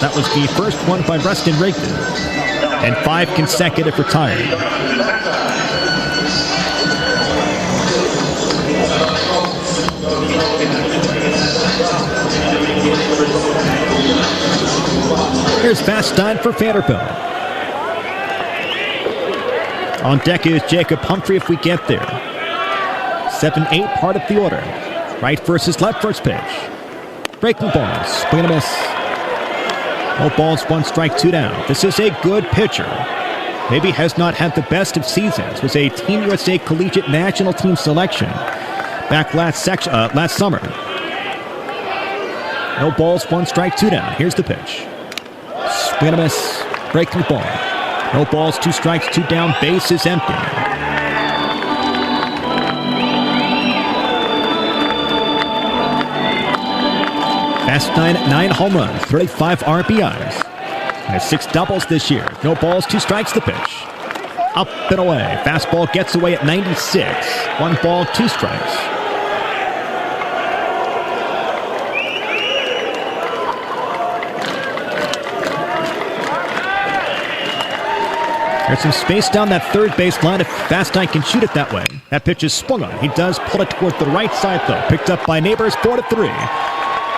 That was the first one by Rustin Rigdon, and 5 consecutive retired. Here's Vastine for Vanderbilt. On deck is Jacob Humphrey if we get there. 7-8 part of the order. Right versus left first pitch. Breaking balls. Swing and a miss. No balls, 1 strike, 2 down. This is a good pitcher. Maybe has not had the best of seasons. Was a Team USA Collegiate National Team selection back last summer. No balls, 1 strike, 2 down. Here's the pitch. Swing and a miss. Breaking ball. No balls, 2 strikes, 2 down. Base is empty. Vastine, 9 home runs, 35 RBIs. Has 6 doubles this year. No balls, 2 strikes the pitch. Up and away. Fastball gets away at 96. 1 ball, 2 strikes. There's some space down that third base line if Vastine can shoot it that way. That pitch is swung on. He does pull it toward the right side though. Picked up by Neighbors, 4-3.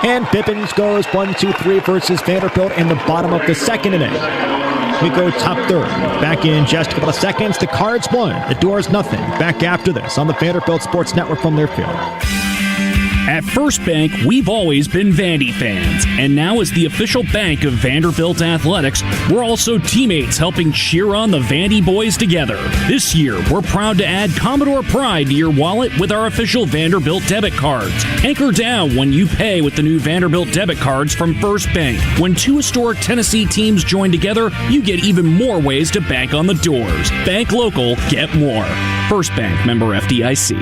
And Bibbins goes 1-2-3 versus Vanderbilt in the bottom of the second inning. We go top third. Back in just a couple of seconds. The Cards won. The Doors nothing. Back after this on the Vanderbilt Sports Network from their field. At First Bank, we've always been Vandy fans, and now as the official bank of Vanderbilt Athletics, we're also teammates helping cheer on the Vandy boys together. This year, we're proud to add Commodore Pride to your wallet with our official Vanderbilt debit cards. Anchor down when you pay with the new Vanderbilt debit cards from First Bank. When 2 historic Tennessee teams join together, you get even more ways to bank on the Doors. Bank local, get more. First Bank, member FDIC.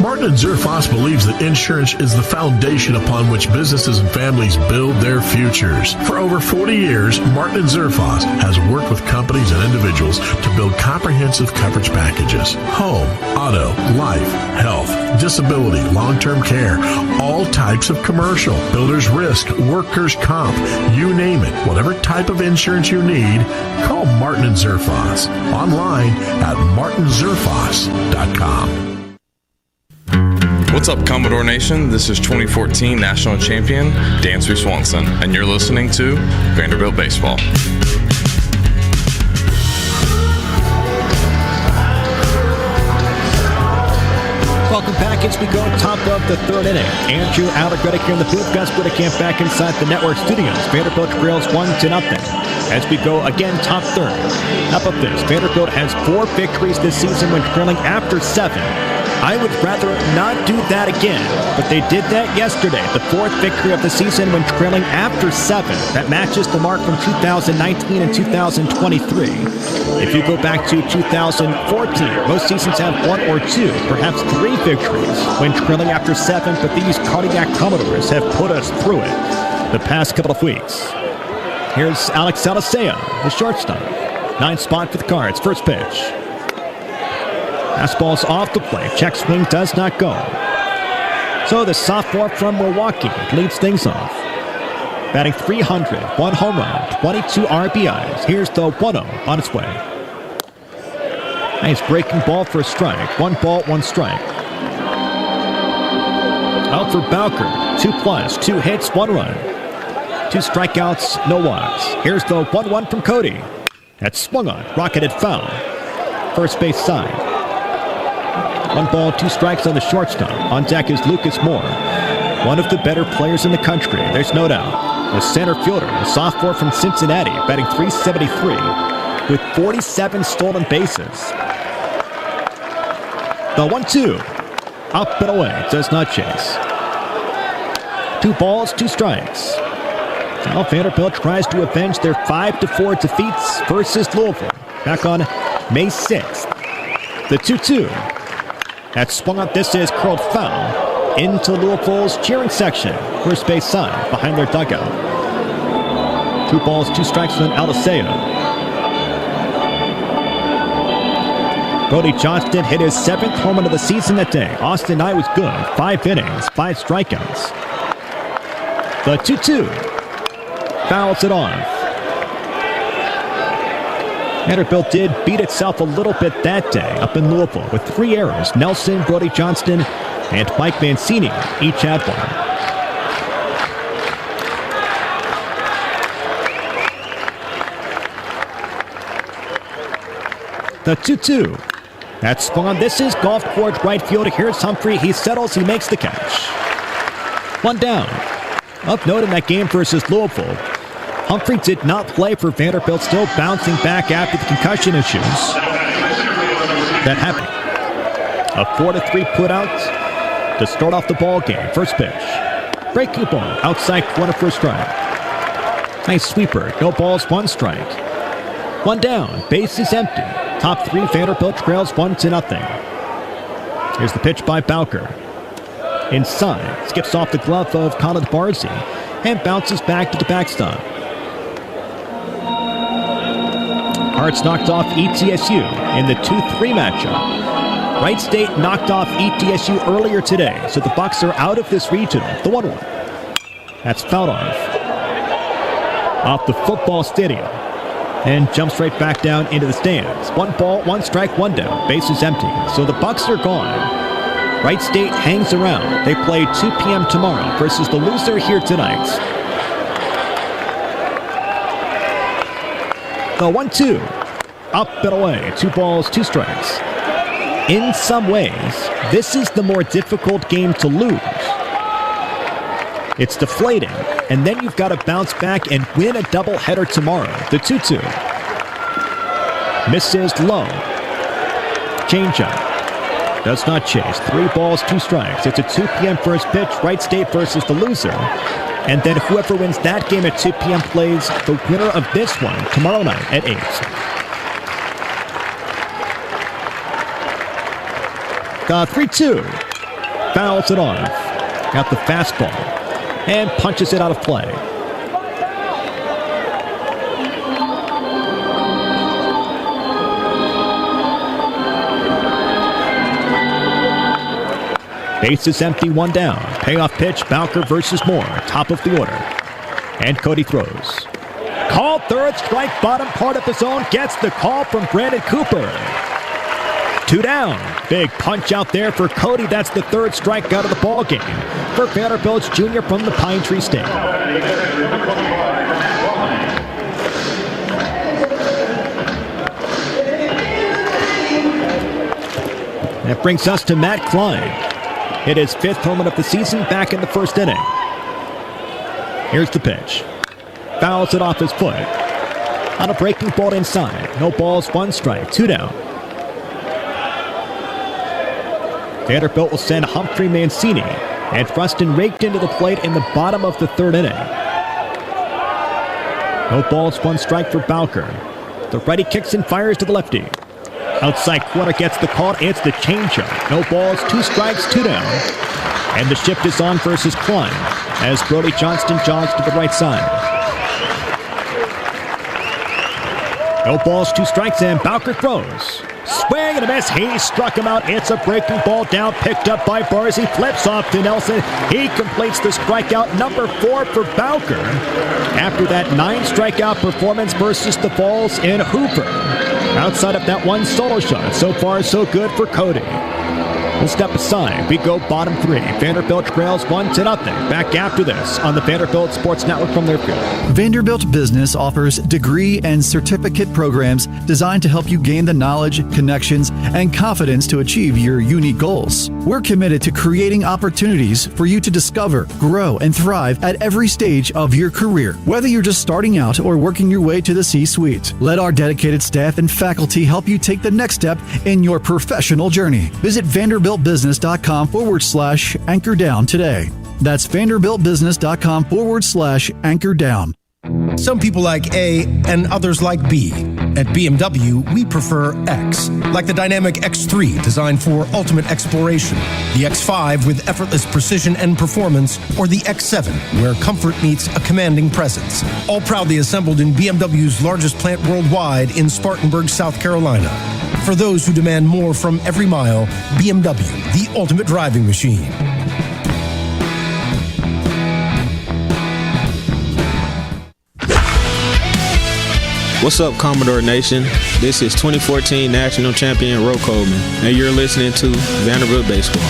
Martin & Zerfoss believes that insurance is the foundation upon which businesses and families build their futures. For over 40 years, Martin & Zerfoss has worked with companies and individuals to build comprehensive coverage packages. Home, auto, life, health, disability, long-term care, all types of commercial, builder's risk, workers' comp, you name it. Whatever type of insurance you need, call Martin & Zerfoss. Online at martinzerfoss.com. What's up, Commodore Nation? This is 2014 National Champion Dansby Swanson, and you're listening to Vanderbilt Baseball. Welcome back as we go top of the third inning. Andrew Allegretti here in the booth. Gus Whittekamp back inside the network studios. Vanderbilt trails 1-0. As we go again top third. Up of this, Vanderbilt has 4 victories this season when trailing after 7. I would rather not do that again, but they did that yesterday. The 4th victory of the season when trailing after 7. That matches the mark from 2019 and 2023. If you go back to 2014, most seasons have 1 or 2, perhaps 3 victories when trailing after 7, but these cardiac Commodores have put us through it the past couple of weeks. Here's Alex Alicea, the shortstop. 9th spot for the Cards. First pitch. Fastball's off the plate. Check swing does not go. So the sophomore from Milwaukee leads things off. Batting .300, 1 home run, 22 RBIs. Here's the 1-0 on its way. Nice breaking ball for a strike. 1 ball, 1 strike. Out for Bowker. 2+, 2 hits, 1 run. 2 strikeouts, no walks. Here's the 1-1 from Cody. That's swung on, rocketed foul. First base side. 1 ball, 2 strikes on the shortstop. On deck is Lucas Moore, one of the better players in the country. There's no doubt. The center fielder, a sophomore from Cincinnati, batting .373 with 47 stolen bases. The 1-2, up and away, does not chase. 2 balls, 2 strikes. Now Vanderbilt tries to avenge their 5-4 defeats versus Louisville back on May 6th. The 2-2. That swung up. This is curled foul into Louisville's cheering section. First base side behind their dugout. 2 balls, 2 strikes on Alicea. Brody Johnston hit his 7th home run of the season that day. Austin Nye was good. 5 innings, 5 strikeouts. The 2-2. fouls it off. Vanderbilt did beat itself a little bit that day up in Louisville with 3 errors. Nelson, Brody Johnston, and Mike Mancini each had one. The 2-2. That's Spawn. This is golf towards right field. Here's Humphrey. He settles. He makes the catch. 1 down. Of note in that game versus Louisville, Humphrey did not play for Vanderbilt, still bouncing back after the concussion issues that happened. A 4-3 putout to start off the ball game. First pitch. Great coupon. Outside corner for a strike. Nice sweeper. No balls, 1 strike. 1 down. Base is empty. Top 3, Vanderbilt trails 1-0. Here's the pitch by Bowker. Inside. Skips off the glove of Colin Barzy and bounces back to the backstop. Hearts knocked off ETSU in the 2-3 matchup. Wright State knocked off ETSU earlier today, so the Bucks are out of this regional. The 1-1. That's fouled off the football stadium and jumps right back down into the stands. 1 ball, 1 strike, 1 down. Base is empty, so the Bucks are gone. Wright State hangs around. They play 2 p.m. tomorrow versus the loser here tonight. The 1-2. Up and away. 2 balls, 2 strikes. In some ways, this is the more difficult game to lose. It's deflating, and then you've got to bounce back and win a doubleheader tomorrow. The 2-2. Misses low. Changeup. Does not chase. 3 balls, 2 strikes. It's a 2 p.m. first pitch. Wright State versus the loser. And then whoever wins that game at 2 p.m. plays the winner of this one tomorrow night at 8. The 3-2. Fouls it off. Got the fastball. And punches it out of play. Base is empty, 1 down. Payoff pitch, Bowker versus Moore, top of the order. And Cody throws. Called third, strike, bottom part of the zone. Gets the call from Brandon Cooper. 2 down. Big punch out there for Cody. That's the 3rd strikeout of the ball game for Vanderbilt's junior from the Pine Tree State. That brings us to Matt Klein. Hit his 5th home run of the season back in the 1st inning. Here's the pitch. Fouls it off his foot. On a breaking ball inside. No balls, 1 strike, 2 down. Vanderbilt will send Humphrey Mancini, and Frustin raked into the plate in the bottom of the 3rd inning. No balls, 1 strike for Bowker. The righty kicks and fires to the lefty. Outside corner gets the call. It's the changeup. No balls, 2 strikes, 2 down. And the shift is on versus Klein as Brody Johnston jogs to the right side. No balls, 2 strikes, and Bowker throws. Swing and a miss. He struck him out. It's a breaking ball down, picked up by Barzy. Flips off to Nelson. He completes the strikeout number 4 for Bowker after that 9 strikeout performance versus the Falls in Hoover. Outside of that 1 solo shot, so far so good for Cody. We'll step aside. We go bottom 3. Vanderbilt trails 1-0. Back after this on the Vanderbilt Sports Network from their field. Vanderbilt Business offers degree and certificate programs designed to help you gain the knowledge, connections, and confidence to achieve your unique goals. We're committed to creating opportunities for you to discover, grow, and thrive at every stage of your career, whether you're just starting out or working your way to the C-suite. Let our dedicated staff and faculty help you take the next step in your professional journey. Visit VanderbiltBusiness.com/anchor down today. That's VanderbiltBusiness.com/anchor down. Some people like A and others like B. At BMW, we prefer X, like the dynamic X3 designed for ultimate exploration, the X5 with effortless precision and performance, or the X7 where comfort meets a commanding presence. All proudly assembled in BMW's largest plant worldwide in Spartanburg, South Carolina. For those who demand more from every mile, BMW, the ultimate driving machine. What's up, Commodore Nation? This is 2014 National Champion Ro Coleman, and you're listening to Vanderbilt Baseball.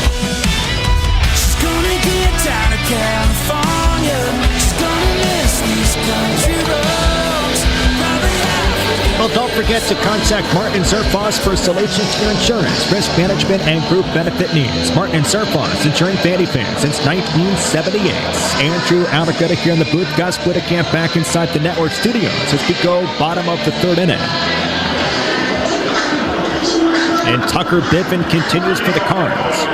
She's gonna get down to California. She's gonna miss these country roads. Well, don't forget to contact Martin Zerfos for solutions to your insurance, risk management, and group benefit needs. Martin Zerfos, insuring Vandy fans since 1978. Andrew Allegretti here in the booth. Gus Whittekamp back inside the network studios as we go bottom of the third inning. And Tucker Biffen continues for the Cards.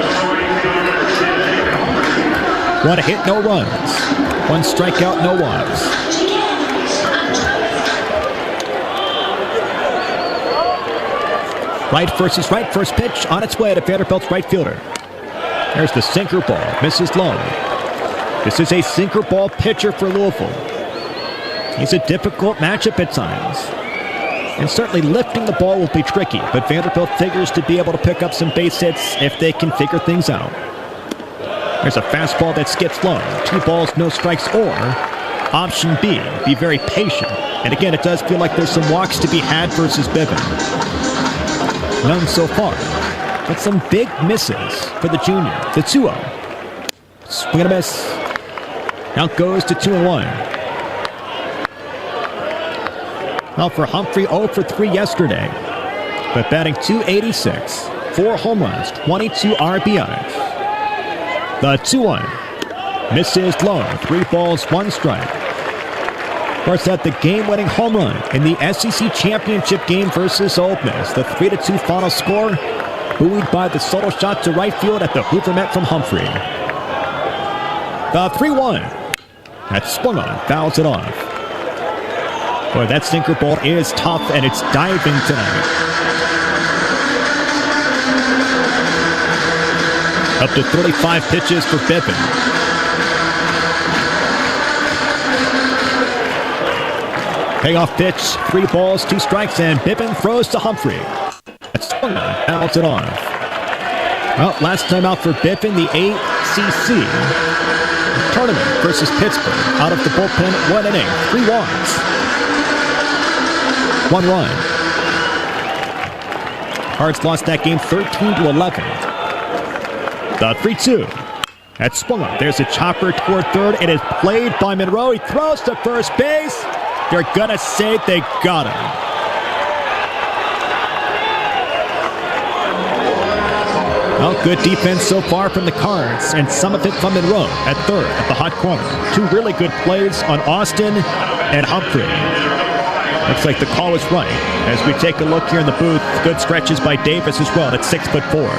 1 hit, no runs. 1 strikeout, no walks. Right versus right, first pitch on its way to Vanderbilt's right fielder. There's the sinker ball, misses low. This is a sinker ball pitcher for Louisville. He's a difficult matchup at times. And certainly lifting the ball will be tricky, but Vanderbilt figures to be able to pick up some base hits if they can figure things out. There's a fastball that skips low. 2 balls, no strikes, or option B, be very patient. And again, it does feel like there's some walks to be had versus Biffen. None so far, but some big misses for the junior. The 2-0. Swing and a miss. Now goes to 2-1. Well, for Humphrey, 0 for 3 yesterday, but batting .286, 4 home runs, 22 RBIs. The 2-1 misses low. 3 balls, 1 strike. Of course, had the game-winning home run in the SEC championship game versus Ole Miss. The 3-2 final score, buoyed by the solo shot to right field at the Hoover Met from Humphrey. The 3-1. That swung on, fouls it off. Boy, that sinker ball is tough, and it's diving tonight. Up to 35 pitches for Biffen. Payoff pitch, 3 balls, 2 strikes, and Biffen throws to Humphrey. That's swung on, fouls it off. Well, last time out for Biffen, the ACC tournament versus Pittsburgh. Out of the bullpen, 1 inning, 3 walks, 1 run. Cards lost that game 13-11. The 3-2. That's swung on. There's a chopper toward third. It is played by Monroe. He throws to first base. They're gonna say they got him. Well, good defense so far from the Cards, and some of it from Monroe at third at the hot corner. 2 really good plays on Austin and Humphrey. Looks like the call was right. As we take a look here in the booth, good stretches by Davis as well at 6'4".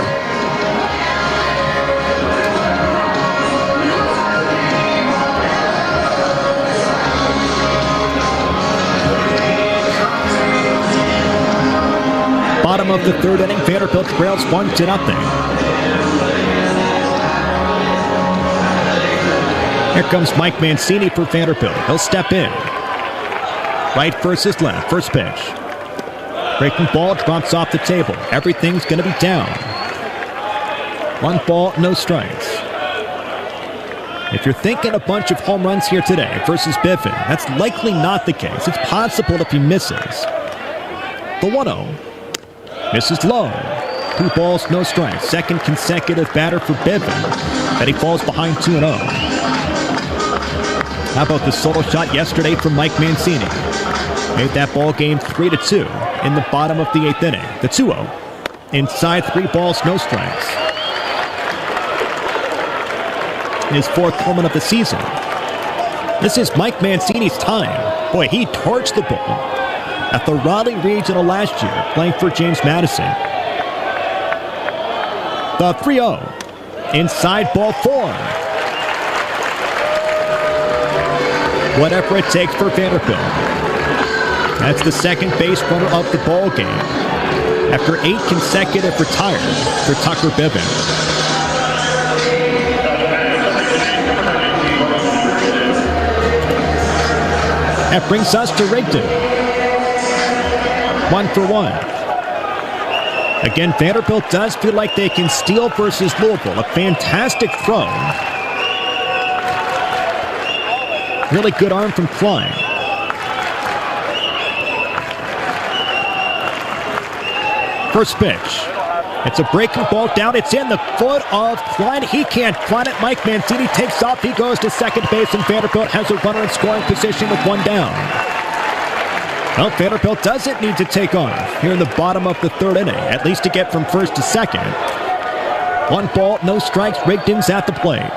Bottom of the third inning, Vanderbilt trails 1-0. Here comes Mike Mancini for Vanderbilt. He'll step in. Right versus left. First pitch. Breaking ball drops off the table. Everything's going to be down. 1 ball, no strikes. If you're thinking a bunch of home runs here today versus Biffen, that's likely not the case. It's possible if he misses. The 1-0. Misses low. 2 balls, no strikes. Second consecutive batter for Biffen that he falls behind 2-0. How about the solo shot yesterday from Mike Mancini? Made that ball game 3-2 in the bottom of the 8th inning. The 2-0. Inside, 3 balls, no strikes. His 4th home run of the season. This is Mike Mancini's time. Boy, he torched the ball at the Raleigh Regional last year, playing for James Madison. The 3-0. Inside, ball 4. Whatever it takes for Vanderbilt. That's the second base runner of the ball game after 8 consecutive retires for Tucker Biffen. That brings us to Rigdon. 1 for 1. Again, Vanderbilt does feel like they can steal versus Louisville. A fantastic throw. Really good arm from Klein. First pitch. It's a breaking ball down. It's in the foot of Klein. He can't find it. Mike Mancini takes off. He goes to second base, and Vanderbilt has a runner in scoring position with one down. Well, Vanderbilt doesn't need to take off here in the bottom of the third inning, at least to get from first to second. 1 ball, no strikes. Rigdon's at the plate.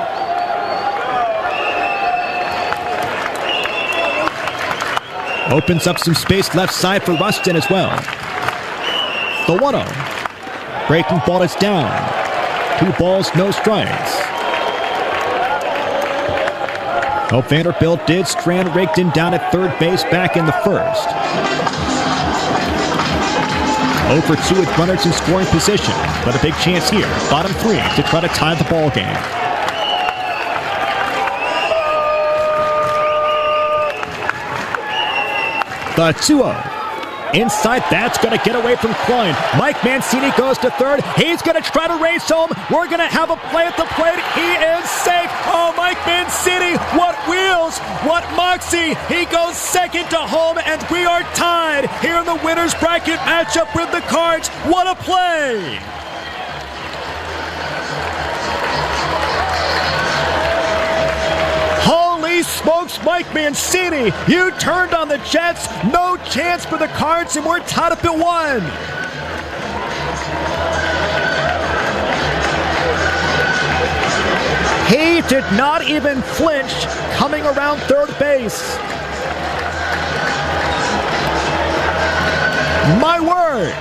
Opens up some space left side for Rustin as well. The 1-0. Breaking ball is down. 2 balls, no strikes. Oh, Vanderbilt did strand Rigdon down at third base back in the first. 0 for 2 with runners in scoring position, but a big chance here. Bottom 3 to try to tie the ball game. The 2-0. Inside, that's going to get away from Klein. Mike Mancini goes to third. He's going to try to race home. We're going to have a play at the plate. He is safe. Oh, Mike Mancini, what wheels, what moxie. He goes second to home, and we are tied here in the winner's bracket matchup with the Cards. What a play. Smokes, Mike Mancini, you turned on the Jets. No chance for the Cards, and we're tied up at 1. He did not even flinch coming around third base. My word.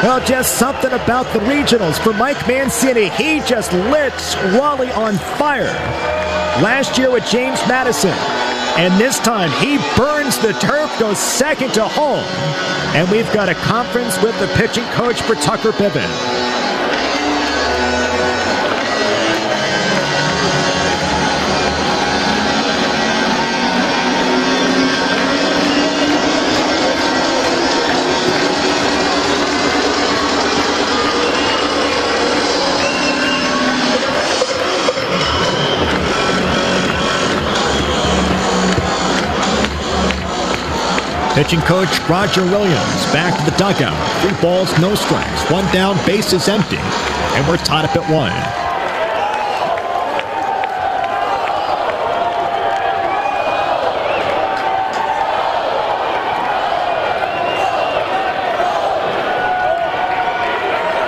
Well, just something about the regionals for Mike Mancini. He just lit Raleigh on fire last year with James Madison. And this time, he burns the turf, goes second to home. And we've got a conference with the pitching coach for Tucker Biven. Pitching coach Roger Williams back to the dugout. 3 balls, no strikes. 1 down, base is empty. And we're tied up at 1.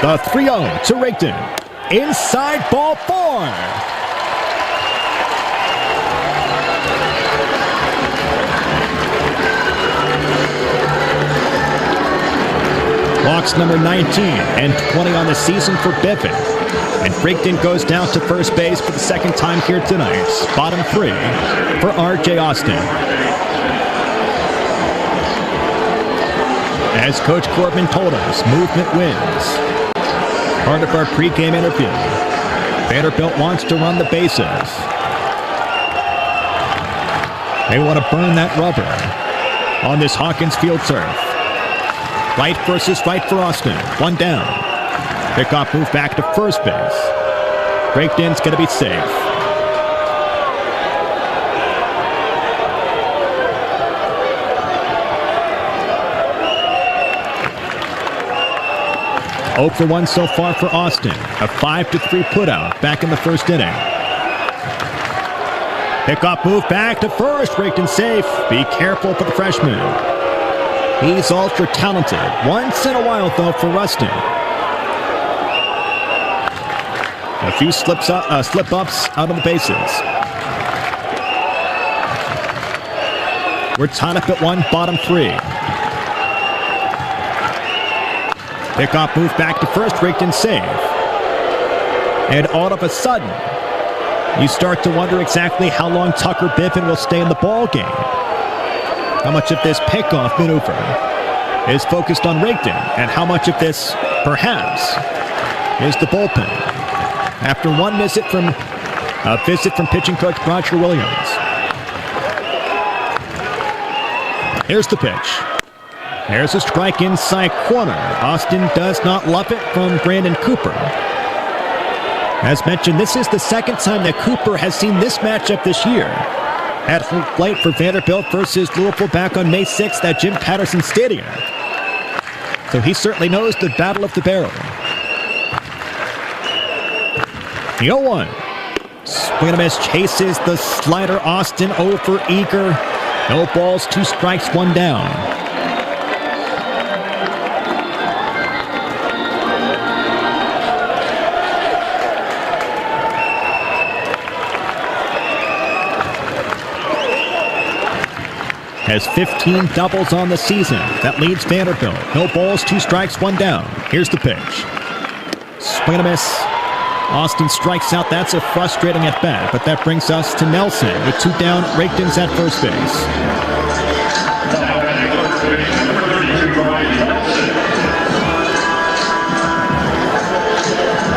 The 3-0 to Rigdon. Inside, ball 4. Walks number 19 and 20 on the season for Biven. And Rigdon goes down to first base for the second time here tonight. Bottom 3 for R.J. Austin. As Coach Corbin told us, movement wins. Part of our pregame interview. Vanderbilt wants to run the bases. They want to burn that rubber on this Hawkins Field turf. Right versus right for Austin. 1 down. Pickoff move back to first base. Rigdon's going to be safe. Oh for 1 so far for Austin. A 5-3 putout back in the first inning. Pickoff move back to first. Rigdon safe. Be careful for the freshman. He's ultra talented. Once in a while, though, for Rustin. A few slip-ups out on the bases. We're tied up at 1, bottom 3. Pickoff move back to first. Rigdon save. And all of a sudden, you start to wonder exactly how long Tucker Biven will stay in the ball game. How much of this pickoff maneuver is focused on Rigdon, and how much of this, perhaps, is the bullpen? After one visit from pitching coach Roger Williams. Here's the pitch. There's a strike inside corner. Austin does not love it from Brandon Cooper. As mentioned, this is the second time that Cooper has seen this matchup this year. At home plate for Vanderbilt versus Louisville back on May 6th at Jim Patterson Stadium. So he certainly knows the battle of the barrel. The 0-1. Swing and a miss, chases the slider. Austin over eager. No balls, 2 strikes, 1 down. Has 15 doubles on the season. That leads Vanderbilt. No balls, 2 strikes, 1 down. Here's the pitch. Swing and a miss. Austin strikes out. That's a frustrating at bat, but that brings us to Nelson with 2 down. Raikton's at first base.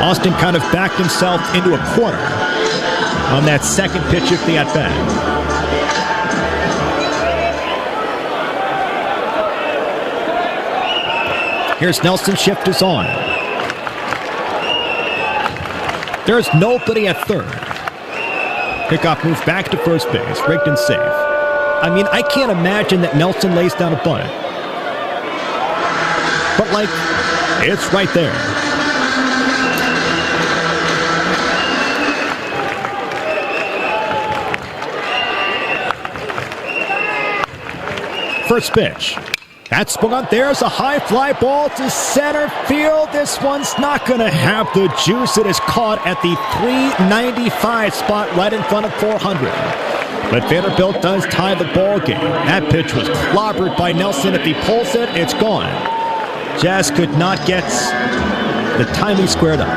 Austin kind of backed himself into a corner on that second pitch of the at bat. Here's Nelson, shift is on. There's nobody at third. Pickoff move back to first base. Raikton safe. I mean, I can't imagine that Nelson lays down a bunt. But, like, it's right there. First pitch. That swung on. There's a high fly ball to center field. This one's not going to have the juice. It is caught at the 395 spot right in front of 400. But Vanderbilt does tie the ball game. That pitch was clobbered by Nelson. If he pulls it, it's gone. Just could not get the timing squared up.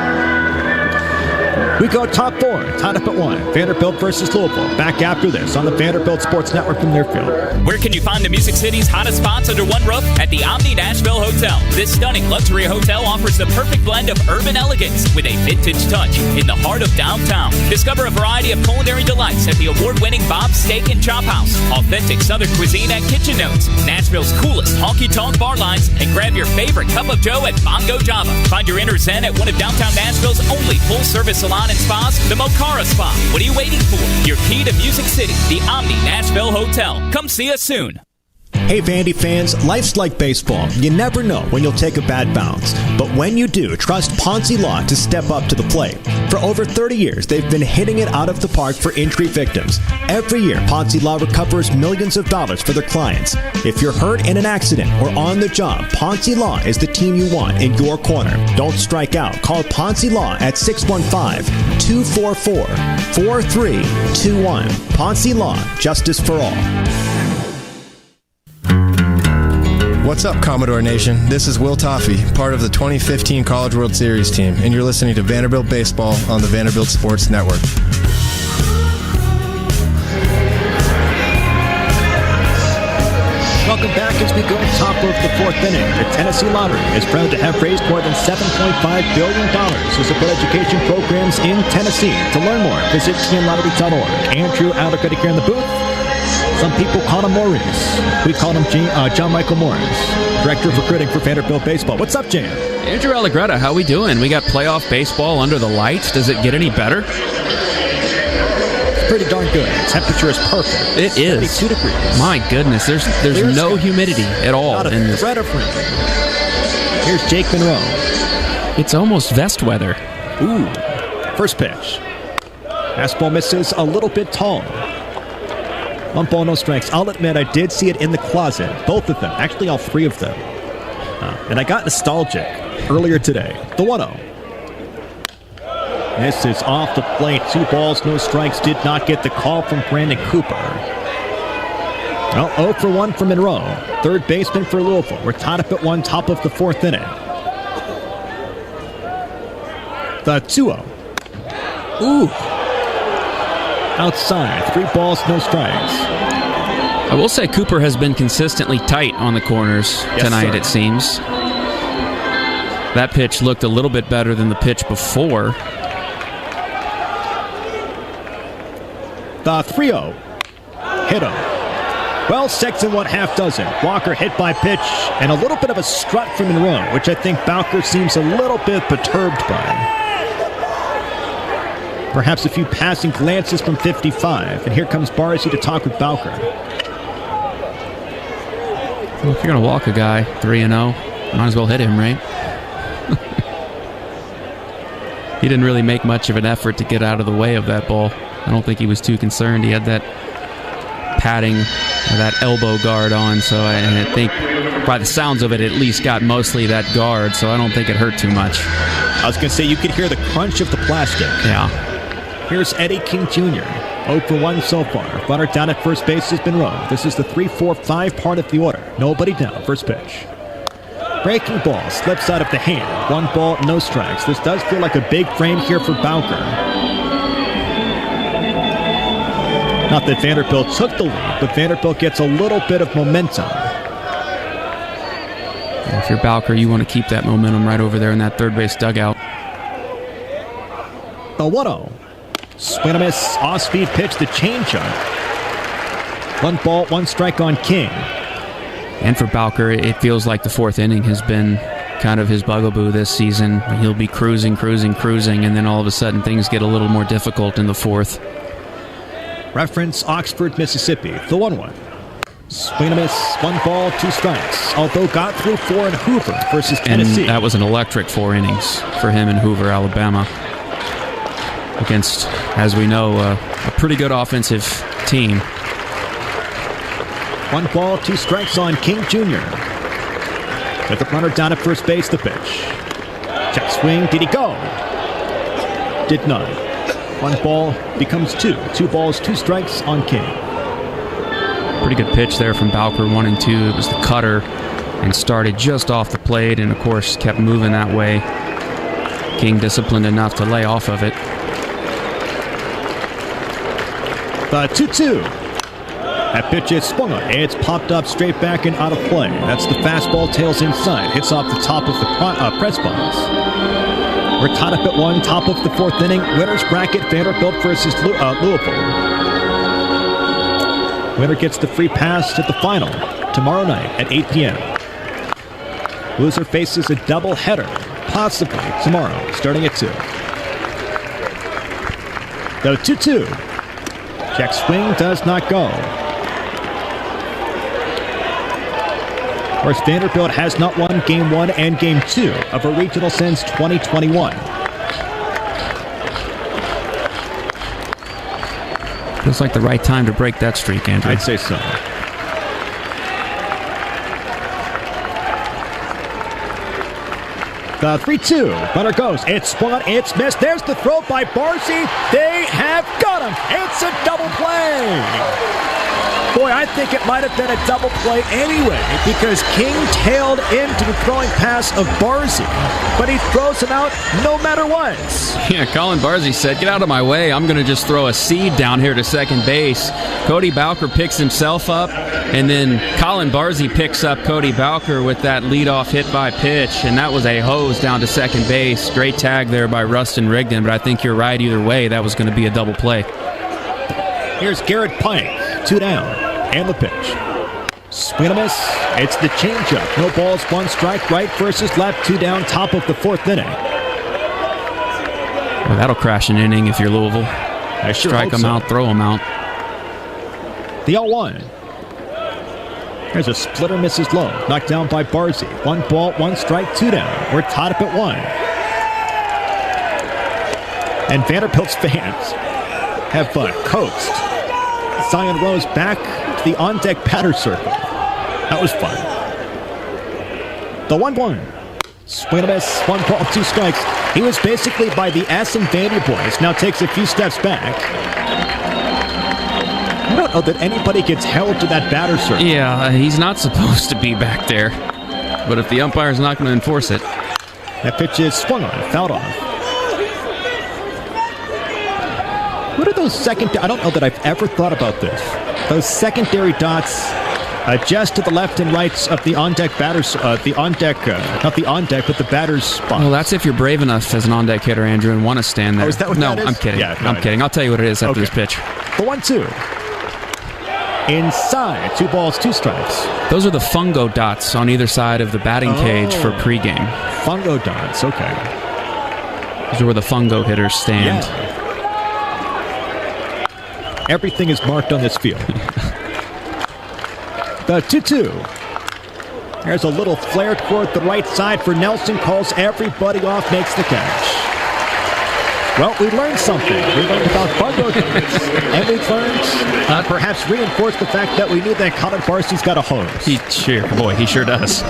We go top 4, tied up at 1. Vanderbilt versus Louisville. Back after this on the Vanderbilt Sports Network from Nashville. Where can you find the Music City's hottest spots under one roof? At the Omni Nashville Hotel. This stunning luxury hotel offers the perfect blend of urban elegance with a vintage touch in the heart of downtown. Discover a variety of culinary delights at the award-winning Bob's Steak and Chop House. Authentic Southern cuisine at Kitchen Notes. Nashville's coolest honky-tonk bar lines. And grab your favorite cup of joe at Bongo Java. Find your inner zen at one of downtown Nashville's only full-service salon and spas, the Mocara Spa. What are you waiting for? Your key to Music City, the Omni Nashville Hotel. Come see us soon. Hey Vandy fans, life's like baseball. You never know when you'll take a bad bounce. But when you do, trust Ponzi Law to step up to the plate. For over 30 years, they've been hitting it out of the park for injury victims. Every year, Ponzi Law recovers millions of dollars for their clients. If you're hurt in an accident or on the job, Ponzi Law is the team you want in your corner. Don't strike out. Call Ponzi Law at 615-244-4321. Ponzi Law, justice for all. What's up, Commodore Nation? This is Will Toffee, part of the 2015 College World Series team, and you're listening to Vanderbilt Baseball on the Vanderbilt Sports Network. Welcome back as we go top of the 4th inning. The Tennessee Lottery is proud to have raised more than $7.5 billion to support education programs in Tennessee. To learn more, visit tnlottery.org. Andrew Aldecotti here in the booth. Some people call him Maurice. We call him John Michael Morris, Director of Recruiting for Vanderbilt Baseball. What's up, Jan? Andrew Allegretta, how we doing? We got playoff baseball under the lights. Does it get any better? It's pretty darn good. Temperature is perfect. It is. 72 degrees. My goodness, there's no humidity at all. Not a threat of rain. Here's Jake Monroe. It's almost vest weather. Ooh. First pitch. Fastball misses a little bit tall. 1 ball, no strikes. I'll admit I did see it in the closet. Both of them. Actually, all 3 of them. And I got nostalgic earlier today. The 1-0. This is off the plate. 2 balls, no strikes. Did not get the call from Brandon Cooper. Well, 0 for 1 for Monroe. Third baseman for Louisville. We're tied up at 1, top of the 4th inning. The 2-0. Ooh. Outside, 3 balls, no strikes. I will say Cooper has been consistently tight on the corners tonight, it seems. That pitch looked a little bit better than the pitch before. The 3-0. Hit him. Well, 6 1/2 dozen. Walker hit by pitch, and a little bit of a strut from Monroe, which I think Bowker seems a little bit perturbed by. Perhaps a few passing glances from 55. And here comes Barzy to talk with Bowker. Well, if you're going to walk a guy 3-0, might as well hit him, right? He didn't really make much of an effort to get out of the way of that ball. I don't think he was too concerned. He had that padding, or that elbow guard on, so I think by the sounds of it, at least got mostly that guard, so I don't think it hurt too much. I was going to say, you could hear the crunch of the plastic. Yeah. Here's Eddie King Jr. 0 for 1 so far. Runner down at first base has been rowed. This is the 3-4-5 part of the order. Nobody down. First pitch. Breaking ball slips out of the hand. 1 ball, no strikes. This does feel like a big frame here for Bowker. Not that Vanderbilt took the lead, but Vanderbilt gets a little bit of momentum. If you're Bowker, you want to keep that momentum right over there in that third base dugout. The 1-0. Swing and a miss. Off-speed pitch, the changeup. 1 ball, 1 strike on King. And for Bowker, it feels like the 4th inning has been kind of his bugaboo this season. He'll be cruising, and then all of a sudden things get a little more difficult in the 4th. Reference Oxford, Mississippi. The 1-1. Swing and a miss. 1 ball, 2 strikes. Although got through 4 in Hoover versus Tennessee. And that was an electric 4 innings for him in Hoover, Alabama. Against, as we know, a pretty good offensive team. 1 ball, 2 strikes on King Jr. With the runner down at first base, the pitch. Check swing, did he go? Did not. 1 ball becomes 2. 2 balls, 2 strikes on King. Pretty good pitch there from Bowker, 1-2. It was the cutter and started just off the plate and, of course, kept moving that way. King disciplined enough to lay off of it. The 2-2. That pitch is swung on. It's popped up straight back and out of play. That's the fastball, tails inside. Hits off the top of the press box. We're tied up at 1, top of the 4th inning. Winner's bracket, Vanderbilt versus Louisville. Winner gets the free pass to the final tomorrow night at 8 p.m. Loser faces a doubleheader, possibly tomorrow, starting at 2. The 2-2. Check swing does not go. Of course, Vanderbilt has not won Game 1 and Game 2 of a regional since 2021. Feels like the right time to break that streak, Andrew. I'd say so. The 3-2. Runner goes. It's swung on. It's missed. There's the throw by Barzy. They have got him. It's a double play. Boy, I think it might have been a double play anyway, because King tailed into the throwing pass of Barzy, but he throws him out no matter what. Yeah, Colin Barzy said, get out of my way. I'm going to just throw a seed down here to second base. Cody Bowker picks himself up, and then Colin Barzy picks up Cody Bowker with that leadoff hit by pitch, and that was a hose down to second base. Great tag there by Rustin Rigdon, but I think you're right either way. That was going to be a double play. Here's Garrett Pike, 2 down. And the pitch. Swing and a miss. It's the changeup. No balls, 1 strike. Right versus left. 2 down. Top of the 4th inning. Well, that'll crash an inning if you're Louisville. I sure strike them out, throw them out. The 0-1. There's a splitter, misses low. Knocked down by Barzy. 1 ball, 1 strike. 2 down. We're tied up at 1. And Vanderbilt's fans have coaxed Zion Rose back to the on-deck batter circle. That was fun. The 1-1. Swing and a miss. 1 ball, 2 strikes. He was basically by the Assen Vandy boys. Now takes a few steps back. I don't know that anybody gets held to that batter circle. Yeah, he's not supposed to be back there. But if the umpire's not going to enforce it. That pitch is swung on, fouled off. What are those secondary? I don't know that I've ever thought about this. Those secondary dots just to the left and right of the on-deck batters, not the on-deck, but the batter's spot. Well, that's if you're brave enough as an on-deck hitter, Andrew, and want to stand there. Oh, is that what no, that is? I'm kidding. Yeah, I'm kidding. I'll tell you what it is after this pitch. The 1-2. Inside, 2 balls, 2 strikes. Those are the fungo dots on either side of the batting cage for pregame. Fungo dots, okay. Those are where the fungo hitters stand. Yeah. Everything is marked on this field. The 2-2. There's a little flare toward the right side for Nelson. Calls everybody off, makes the catch. Well, we learned something. We learned about bungo games. And we learned, perhaps reinforced the fact that we knew that Colin Barcy's got a hose. He sure does.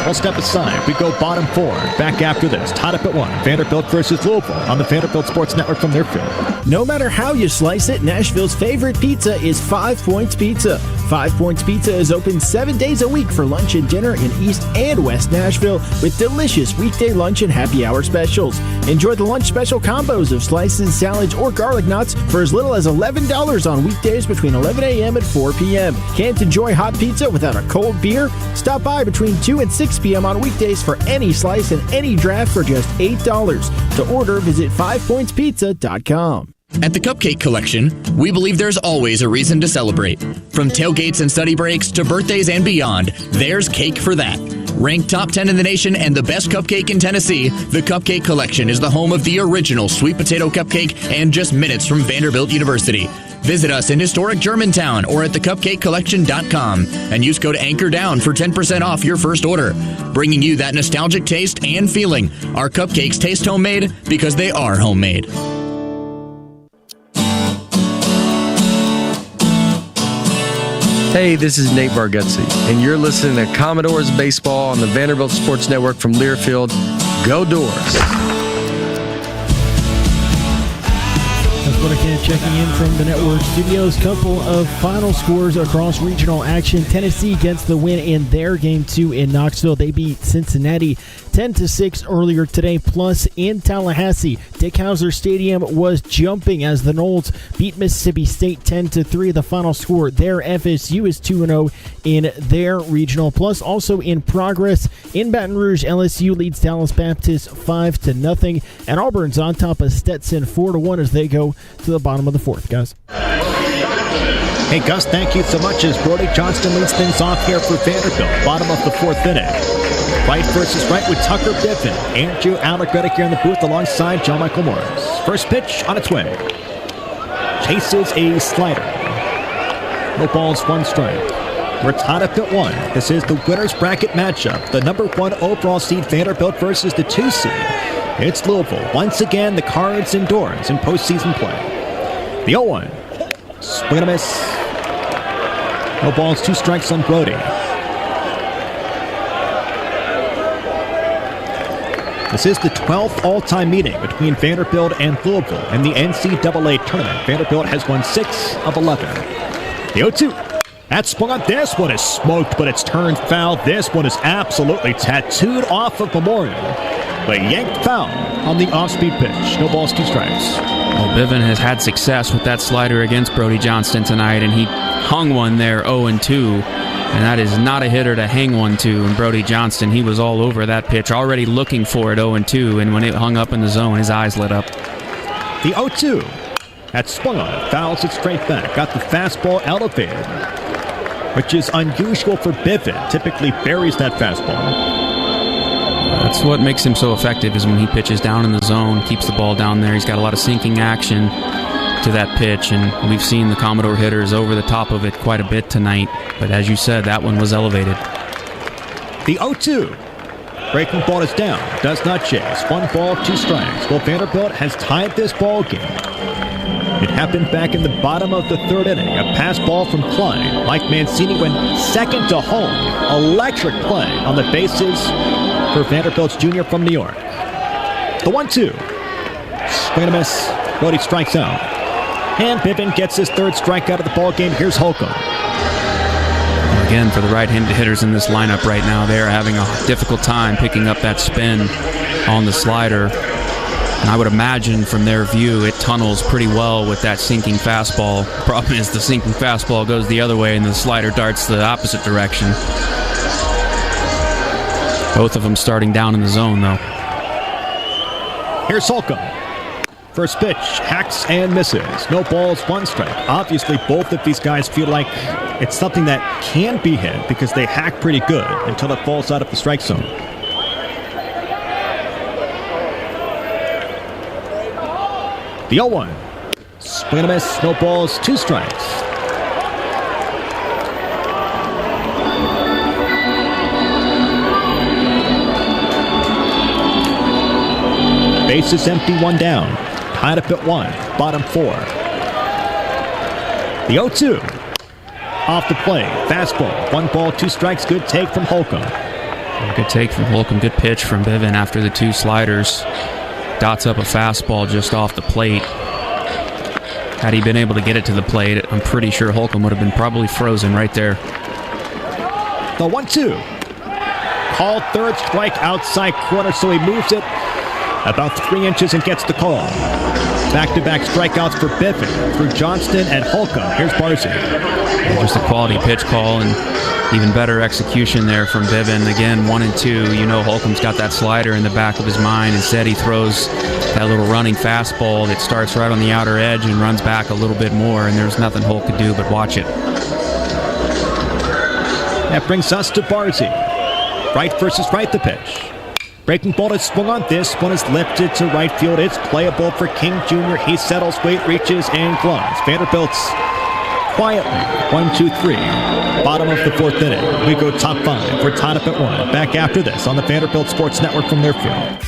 We'll step aside. We go bottom 4. Back after this. Tied up at 1. Vanderbilt versus Louisville on the Vanderbilt Sports Network from their field. No matter how you slice it, Nashville's favorite pizza is 5 Points Pizza. 5 Points Pizza is open 7 days a week for lunch and dinner in East and West Nashville with delicious weekday lunch and happy hour specials. Enjoy the lunch special combos of slices, salads, or garlic knots for as little as $11 on weekdays between 11 a.m. and 4 p.m. Can't enjoy hot pizza without a cold beer? Stop by between 2 and 6 p.m. on weekdays for any slice and any draft for just $8. To order, visit 5pointspizza.com. At the Cupcake Collection, we believe there's always a reason to celebrate. From tailgates and study breaks to birthdays and beyond, there's cake for that. Ranked top 10 in the nation and the best cupcake in Tennessee, the Cupcake Collection is the home of the original sweet potato cupcake and just minutes from Vanderbilt University. Visit us in historic Germantown or at thecupcakecollection.com and use code ANCHORDOWN for 10% off your first order. Bringing you that nostalgic taste and feeling. Our cupcakes taste homemade because they are homemade. Hey, this is Nate Bargatze, and you're listening to Commodores Baseball on the Vanderbilt Sports Network from Learfield. Go Doors! Again, checking in from the network studios. Couple of final scores across regional action. Tennessee gets the win in their game 2 in Knoxville. They beat Cincinnati 10-6 earlier today. Plus in Tallahassee, Dick Howser Stadium was jumping as the Noles beat Mississippi State 10-3. The final score there, FSU is 2-0 in their regional. Plus also in progress in Baton Rouge, LSU leads Dallas Baptist 5-0, and Auburn's on top of Stetson 4-1 as they go to the bottom of the 4th, guys. Hey, Gus, thank you so much as Brody Johnston leads things off here for Vanderbilt. Bottom of the 4th inning. Right versus right with Tucker Biffin. Andrew Allegretti here in the booth alongside John Michael Morris. First pitch on its way. Chases a slider. No balls, 1 strike. We're tied up at 1. This is the winner's bracket matchup. The number 1 overall seed Vanderbilt versus the 2 seed. It's Louisville. Once again, the Cards indoors in postseason play. The 0-1. Swing and a miss. No balls, 2 strikes on Brody. This is the 12th all-time meeting between Vanderbilt and Louisville in the NCAA tournament. Vanderbilt has won 6 of 11. The 0-2. That swung on. This one is smoked, but it's turned foul. This one is absolutely tattooed off of Memorial. But yanked foul on the off-speed pitch. No balls, 2 strikes. Well, Bivin has had success with that slider against Brody Johnston tonight, and he hung one there 0-2. And that is not a hitter to hang one to. And Brody Johnston, he was all over that pitch, already looking for it 0-2. And when it hung up in the zone, his eyes lit up. The 0-2. That swung on. Fouls it straight back. Got the fastball elevated, which is unusual for Bivin. Typically buries that fastball. That's what makes him so effective, is when he pitches down in the zone, keeps the ball down there. He's got a lot of sinking action to that pitch, and we've seen the Commodore hitters over the top of it quite a bit tonight. But as you said, that one was elevated. The 0-2. Breaking ball is down. Does not chase. 1 ball, 2 strikes. Well, Vanderbilt has tied this ball game. It happened back in the bottom of the 3rd inning. A pass ball from Klein. Mike Mancini went second to home. Electric play on the bases for Vanderbilt's junior from New York. The 1-2. Swing and a miss. Brody strikes out. And Bivin gets his 3rd strikeout of the ball game. Here's Holcomb. Again, for the right-handed hitters in this lineup right now, they're having a difficult time picking up that spin on the slider. And I would imagine from their view, it tunnels pretty well with that sinking fastball. Problem is the sinking fastball goes the other way and the slider darts the opposite direction. Both of them starting down in the zone, though. Here's Holcomb. First pitch, hacks and misses. No balls, 1 strike. Obviously, both of these guys feel like it's something that can be hit because they hack pretty good until it falls out of the strike zone. The 0-1. Swing and a miss. No balls. 2 strikes. Bases empty, 1 down. Tied up at 1. Bottom 4. The 0-2. Off the plate. Fastball. 1 ball, 2 strikes. Good take from Holcomb. Good take from Holcomb. Good pitch from Bivin after the 2 sliders. Dots up a fastball just off the plate. Had he been able to get it to the plate, I'm pretty sure Holcomb would have been probably frozen right there. The 1-2. Called third, strike outside corner, so he moves it about 3 inches and gets the call. Back-to-back strikeouts for Bivin through Johnston and Holcomb. Here's Barzy. Just a quality pitch call and even better execution there from Bivin. Again, 1 and 2. You know Holcomb's got that slider in the back of his mind. Instead, he throws that little running fastball that starts right on the outer edge and runs back a little bit more, and there's nothing Holt could do but watch it. That brings us to Barzy. Right versus right, the pitch. Breaking ball is swung on. This one is lifted to right field. It's playable for King Jr. He settles, weight, reaches, and gloves. Vanderbilt's quietly 1-2-3. Bottom of the 4th inning. We go top 5. We're tied up at 1. Back after this on the Vanderbilt Sports Network from Learfield.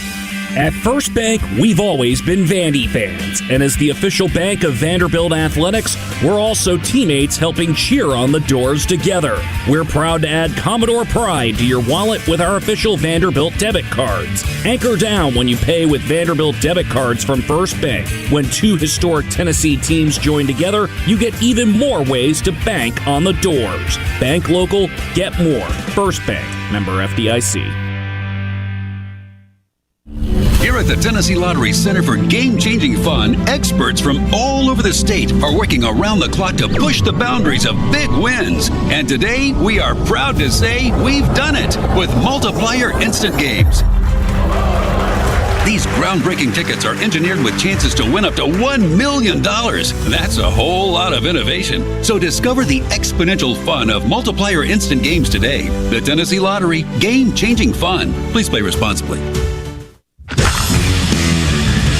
At First Bank, we've always been Vandy fans, and as the official bank of Vanderbilt Athletics, we're also teammates helping cheer on the Doors together. We're proud to add Commodore Pride to your wallet with our official Vanderbilt debit cards. Anchor down when you pay with Vanderbilt debit cards from First Bank. When 2 historic Tennessee teams join together, you get even more ways to bank on the Doors. Bank local, get more. First Bank, member FDIC. Here at the Tennessee Lottery Center for Game-Changing Fun, experts from all over the state are working around the clock to push the boundaries of big wins. And today, we are proud to say we've done it with Multiplier Instant Games. These groundbreaking tickets are engineered with chances to win up to $1 million. That's a whole lot of innovation. So discover the exponential fun of Multiplier Instant Games today. The Tennessee Lottery, Game-Changing Fun. Please play responsibly.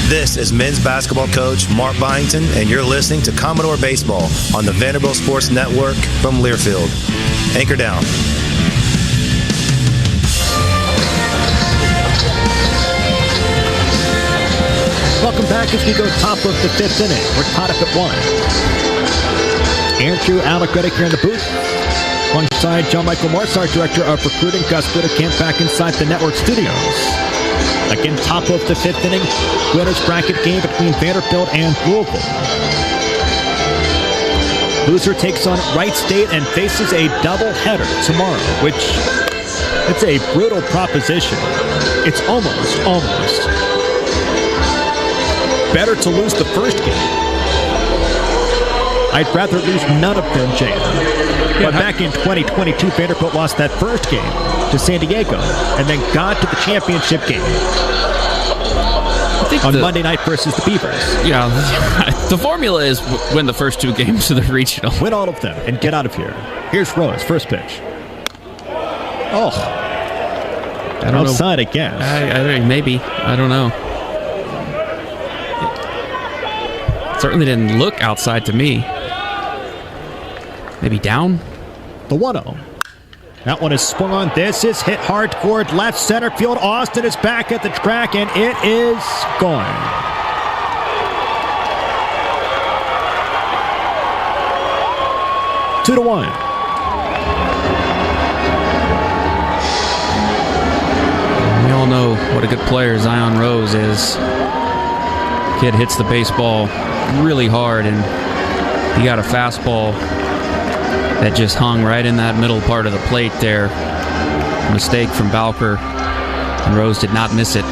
This is men's basketball coach Mark Byington, and you're listening to Commodore Baseball on the Vanderbilt Sports Network from Learfield. Anchor down. Welcome back as we go top of the 5th inning. We're tied up at 1. Andrew Alec-Reddick here in the booth. One side, John Michael Morse, our director of recruiting. Gus Whittekamp back inside the network studios. Again, top of the 5th inning, winner's bracket game between Vanderbilt and Louisville. Loser takes on Wright State and faces a doubleheader tomorrow, which it's a brutal proposition. It's almost better to lose the first game. I'd rather lose none of them, Jay. But back in 2022, Vanderbilt lost that first game to San Diego and then got to the championship game on Monday night versus the Beavers. Yeah, the formula is win the first 2 games of the regional. Win all of them and get out of here. Here's Rose, first pitch. Oh. I don't outside, know. I guess. Maybe. I don't know. It certainly didn't look outside to me. Maybe down? The 1-0. That one is swung on. This is hit hard toward left center field. Austin is back at the track, and it is gone. Two to 1. We all know what a good player Zion Rose is. Kid hits the baseball really hard, and he got a fastball that just hung right in that middle part of the plate there. Mistake from Bowker, and Rose did not miss it.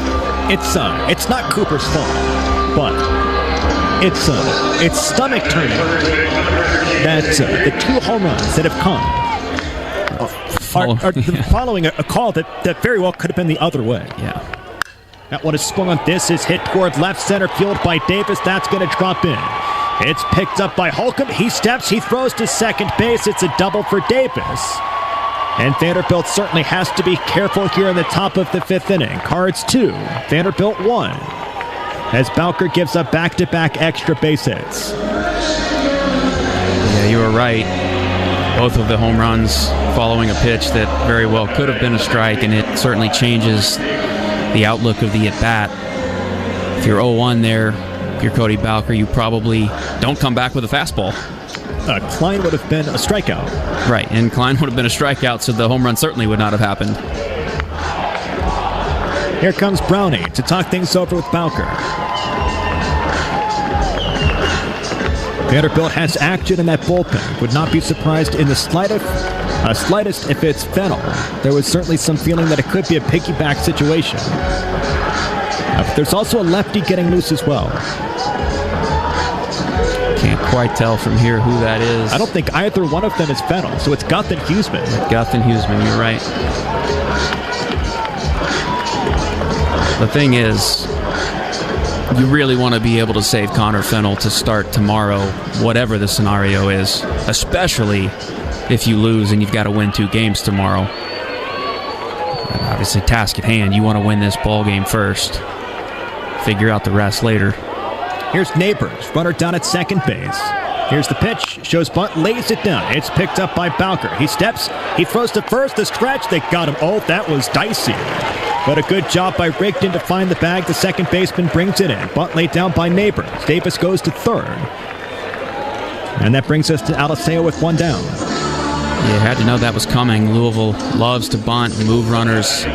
It's not Cooper's fault, but it's stomach turning that the 2 home runs that have come are following a call that very well could have been the other way. Yeah. That one is swung on. This is hit toward left center field by Davis. That's going to drop in. It's picked up by Holcomb. He steps, he throws to second base. It's a double for Davis. And Vanderbilt certainly has to be careful here in the top of the 5th inning. Cards 2, Vanderbilt 1. as Bowker gives up back-to-back extra base hits. Yeah, you were right. Both of the home runs following a pitch that very well could have been a strike, and it certainly changes the outlook of the at-bat. If you're 0-1 there, if you're Cody Bowker, you probably don't come back with a fastball. Klein would have been a strikeout. Right, and Klein would have been a strikeout, so the home run certainly would not have happened. Here comes Browning to talk things over with Bowker. Vanderbilt has action in that bullpen. Would not be surprised in the slightest if it's Fennell. There was certainly some feeling that it could be a piggyback situation. But there's also a lefty getting loose as well. Can't quite tell from here who that is. I don't think either one of them is Fennell, so it's Guthin Huseman. Guthin Huseman, you're right. The thing is, you really want to be able to save Connor Fennell to start tomorrow, whatever the scenario is, especially if you lose and you've got to win 2 games tomorrow. And obviously, task at hand, you want to win this ball game first. Figure out the rest later. Here's Neighbors, runner down at second base. Here's the pitch, shows bunt, lays it down. It's picked up by Bowker. He steps, he throws to first, the stretch, they got him. Oh, that was dicey. But a good job by Rigdon to find the bag. The second baseman brings it in. Bunt laid down by Neighbors. Davis goes to third. And that brings us to Alicea with 1 down. You had to know that was coming. Louisville loves to bunt and move runners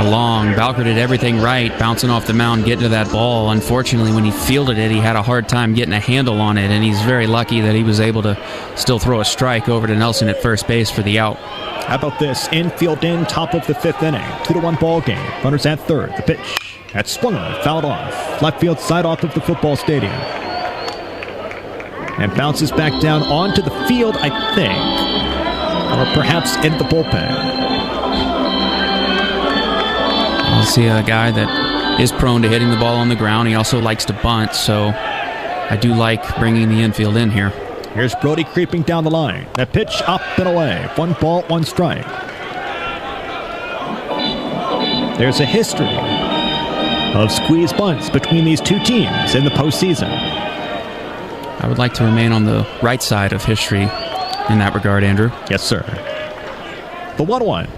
along. Bowker did everything right, bouncing off the mound, getting to that ball. Unfortunately, when he fielded it, he had a hard time getting a handle on it, and he's very lucky that he was able to still throw a strike over to Nelson at first base for the out. How about this? Infield in, top of the 5th inning. 2-1 ball game. Runners at third. The pitch. That's swung on, fouled off. Left field side off of the football stadium. And bounces back down onto the field, I think. Or perhaps in the bullpen. I'll see a guy that is prone to hitting the ball on the ground. He also likes to bunt, so I do like bringing the infield in here. Here's Brody creeping down the line. That pitch up and away. 1 ball, 1 strike. There's a history of squeeze bunts between these two teams in the postseason. I would like to remain on the right side of history in that regard, Andrew. Yes, sir. The 1-1.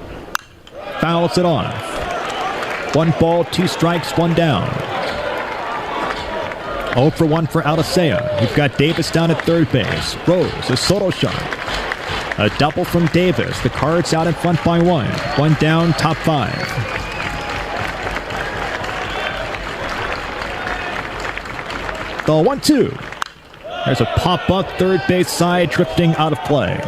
Fouls it off. 1 ball, 2 strikes, 1 down. 0 for 1 for Alicea. We've got Davis down at third base. Rose, a Soto shot. A double from Davis. The Cards out in front by 1. 1 down, top 5. The 1-2. There's a pop-up third base side, drifting out of play.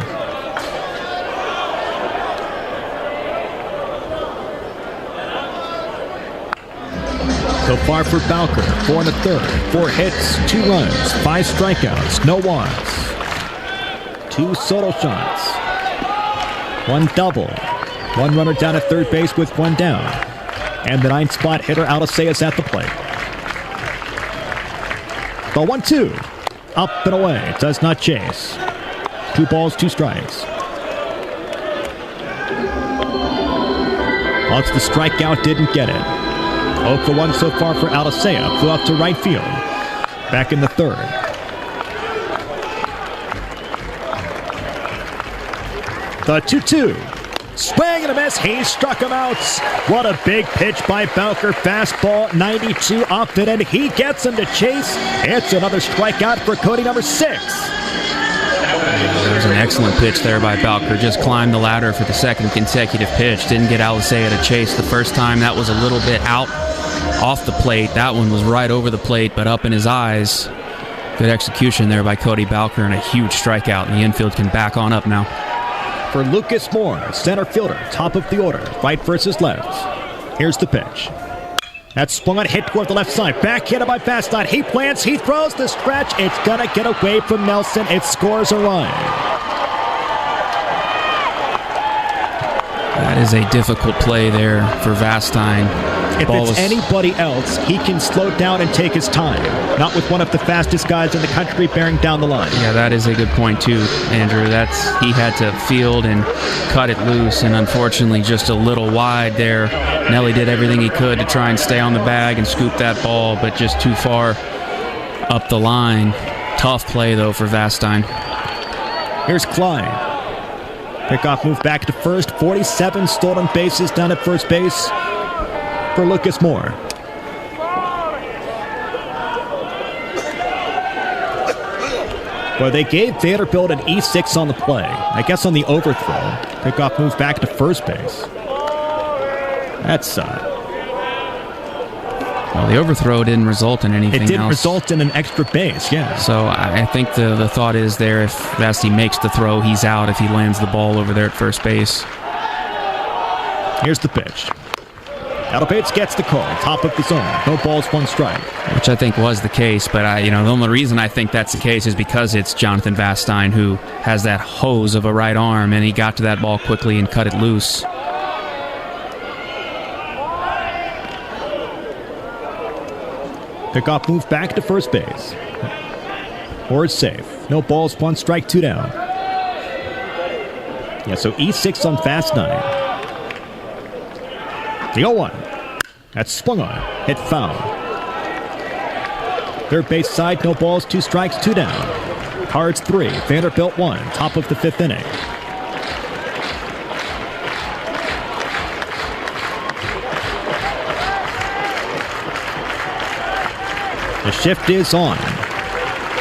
So far for Bowker, 4 1/3, 4 hits, 2 runs, 5 strikeouts, no walks. 2 Soto shots, 1 double, 1 runner down at third base with 1 down. And the 9th spot hitter, Alicea, is at the plate. The 1-2, up and away, does not chase. 2 balls, 2 strikes. Lost the strikeout, didn't get it. 0 for 1 so far for Alicea. Flew out to right field. Back in the third. The 2-2. Swing and a miss. He struck him out. What a big pitch by Bowker. Fastball 92 up and in. He gets him to chase. It's another strikeout for Cody, number 6. That was an excellent pitch there by Bowker. Just climbed the ladder for the 2nd consecutive pitch. Didn't get Alicea to chase the first time. That was a little bit out off the plate. That one was right over the plate, but up in his eyes. Good execution there by Cody Bowker, and a huge strikeout, and the infield can back on up now. For Lucas Moore, center fielder, top of the order, right versus left. Here's the pitch. That's swung on, hit toward the left side. Back hit by Fastline. He plants, he throws the stretch. It's going to get away from Nelson. It scores a run. That is a difficult play there for Vastine. If it's anybody else, he can slow down and take his time. Not with one of the fastest guys in the country bearing down the line. Yeah, that is a good point too, Andrew. He had to field and cut it loose, and unfortunately just a little wide there. Nelly did everything he could to try and stay on the bag and scoop that ball, but just too far up the line. Tough play, though, for Vastine. Here's Klein. Pickoff move back to first. 47 stolen bases down at first base for Lucas Moore. Well, they gave Vanderbilt an E6 on the play. I guess on the overthrow. Pickoff moves back to first base. That's well, the overthrow didn't result in anything else. It didn't result in an extra base, yeah. So I think the thought is there, if Vasti makes the throw, he's out if he lands the ball over there at first base. Here's the pitch. Bates gets the call. Top of the zone. No balls, one strike. Which I think was the case, but the only reason I think that's the case is because it's Jonathan Vastine who has that hose of a right arm, and he got to that ball quickly and cut it loose. Pickoff moves back to first base. Or it's safe. No balls, one strike, two down. Yeah, so E6 on Vastine. The 0-1. That's swung on. Hit foul. Third base side, no balls, two strikes, two down. Cards 3, Vanderbilt 1, top of the 5th inning. The shift is on.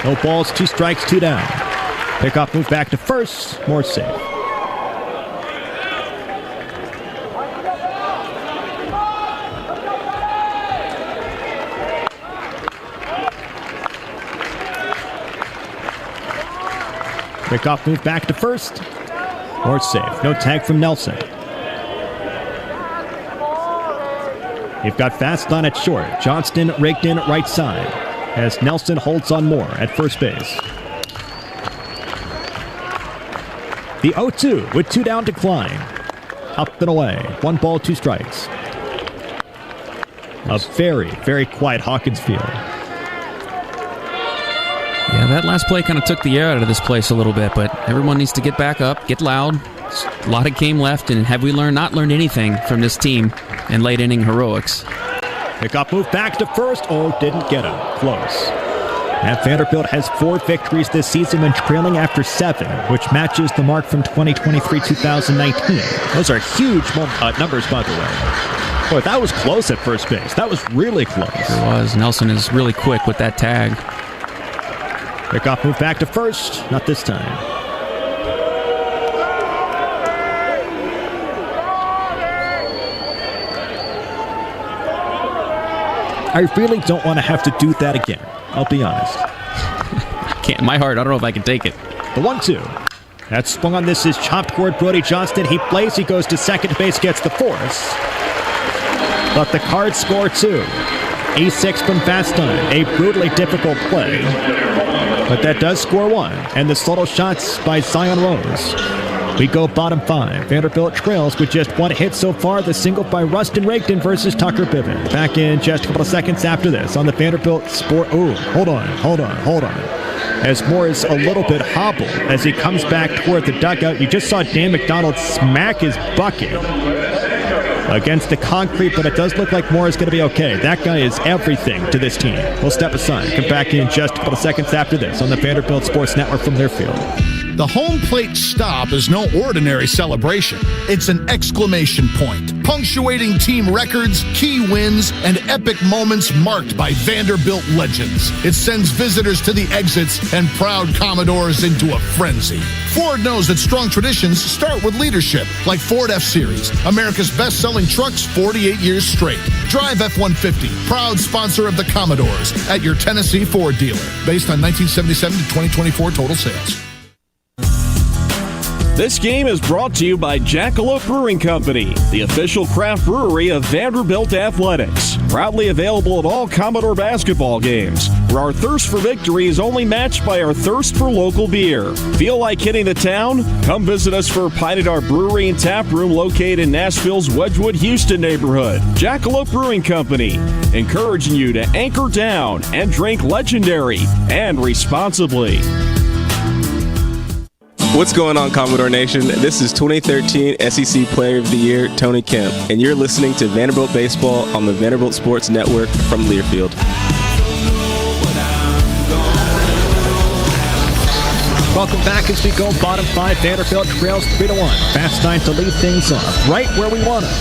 No balls, two strikes, two down. Pickoff move back to first, more safe. Pickoff move back to first. More safe. No tag from Nelson. You've got Vastine at short. Johnston rigged in right side as Nelson holds on Moore at first base. The 0-2 with two down decline. Up and away. One ball, two strikes. A very, very quiet Hawkins field. Yeah, that last play kind of took the air out of this place a little bit, but everyone needs to get back up, get loud. A lot of game left, and have we not learned anything from this team in late inning heroics? Pickoff move back to first. Oh, didn't get him. Close. And Vanderbilt has 4 victories this season when trailing after 7, which matches the mark from 2023-2019. Those are huge numbers, by the way. Boy, that was close at first base. That was really close. It was. Nelson is really quick with that tag. Pickoff move back to first. Not this time. I really don't want to have to do that again. I'll be honest. I can't. In my heart, I don't know if I can take it. The 1-2. That swung on this is chopped toward Brody Johnston. He plays. He goes to second base, gets the force. But the Cards score 2. E6 from Vastine. A brutally difficult play. But that does score 1. And the subtle shots by Zion Rose. We go bottom 5. Vanderbilt trails with just 1 hit so far. The single by Rustin Rigdon versus Tucker Piven. Back in just a couple of seconds after this on the Vanderbilt Sport. Ooh, hold on. As Moore is a little bit hobbled as he comes back toward the dugout. You just saw Dan McDonald smack his bucket against the concrete, but it does look like Moore is going to be okay. That guy is everything to this team. We'll step aside. Come back in just a couple of seconds after this on the Vanderbilt Sports Network from Learfield. The home plate stop is no ordinary celebration. It's an exclamation point, punctuating team records, key wins, and epic moments marked by Vanderbilt legends. It sends visitors to the exits and proud Commodores into a frenzy. Ford knows that strong traditions start with leadership, like Ford F-Series, America's best-selling trucks 48 years straight. Drive F-150, proud sponsor of the Commodores, at your Tennessee Ford dealer, based on 1977 to 2024 total sales. This game is brought to you by Jackalope Brewing Company, the official craft brewery of Vanderbilt Athletics. Proudly available at all Commodore basketball games, where our thirst for victory is only matched by our thirst for local beer. Feel like hitting the town? Come visit us for a pint at our brewery and tap room located in Nashville's Wedgwood, Houston neighborhood. Jackalope Brewing Company, encouraging you to anchor down and drink legendary and responsibly. What's going on, Commodore Nation? This is 2013 SEC Player of the Year, Tony Kemp, and you're listening to Vanderbilt Baseball on the Vanderbilt Sports Network from Learfield. Welcome back as we go bottom 5. Vanderbilt trails 3-1. Fast 9 to lead things off right where we want it.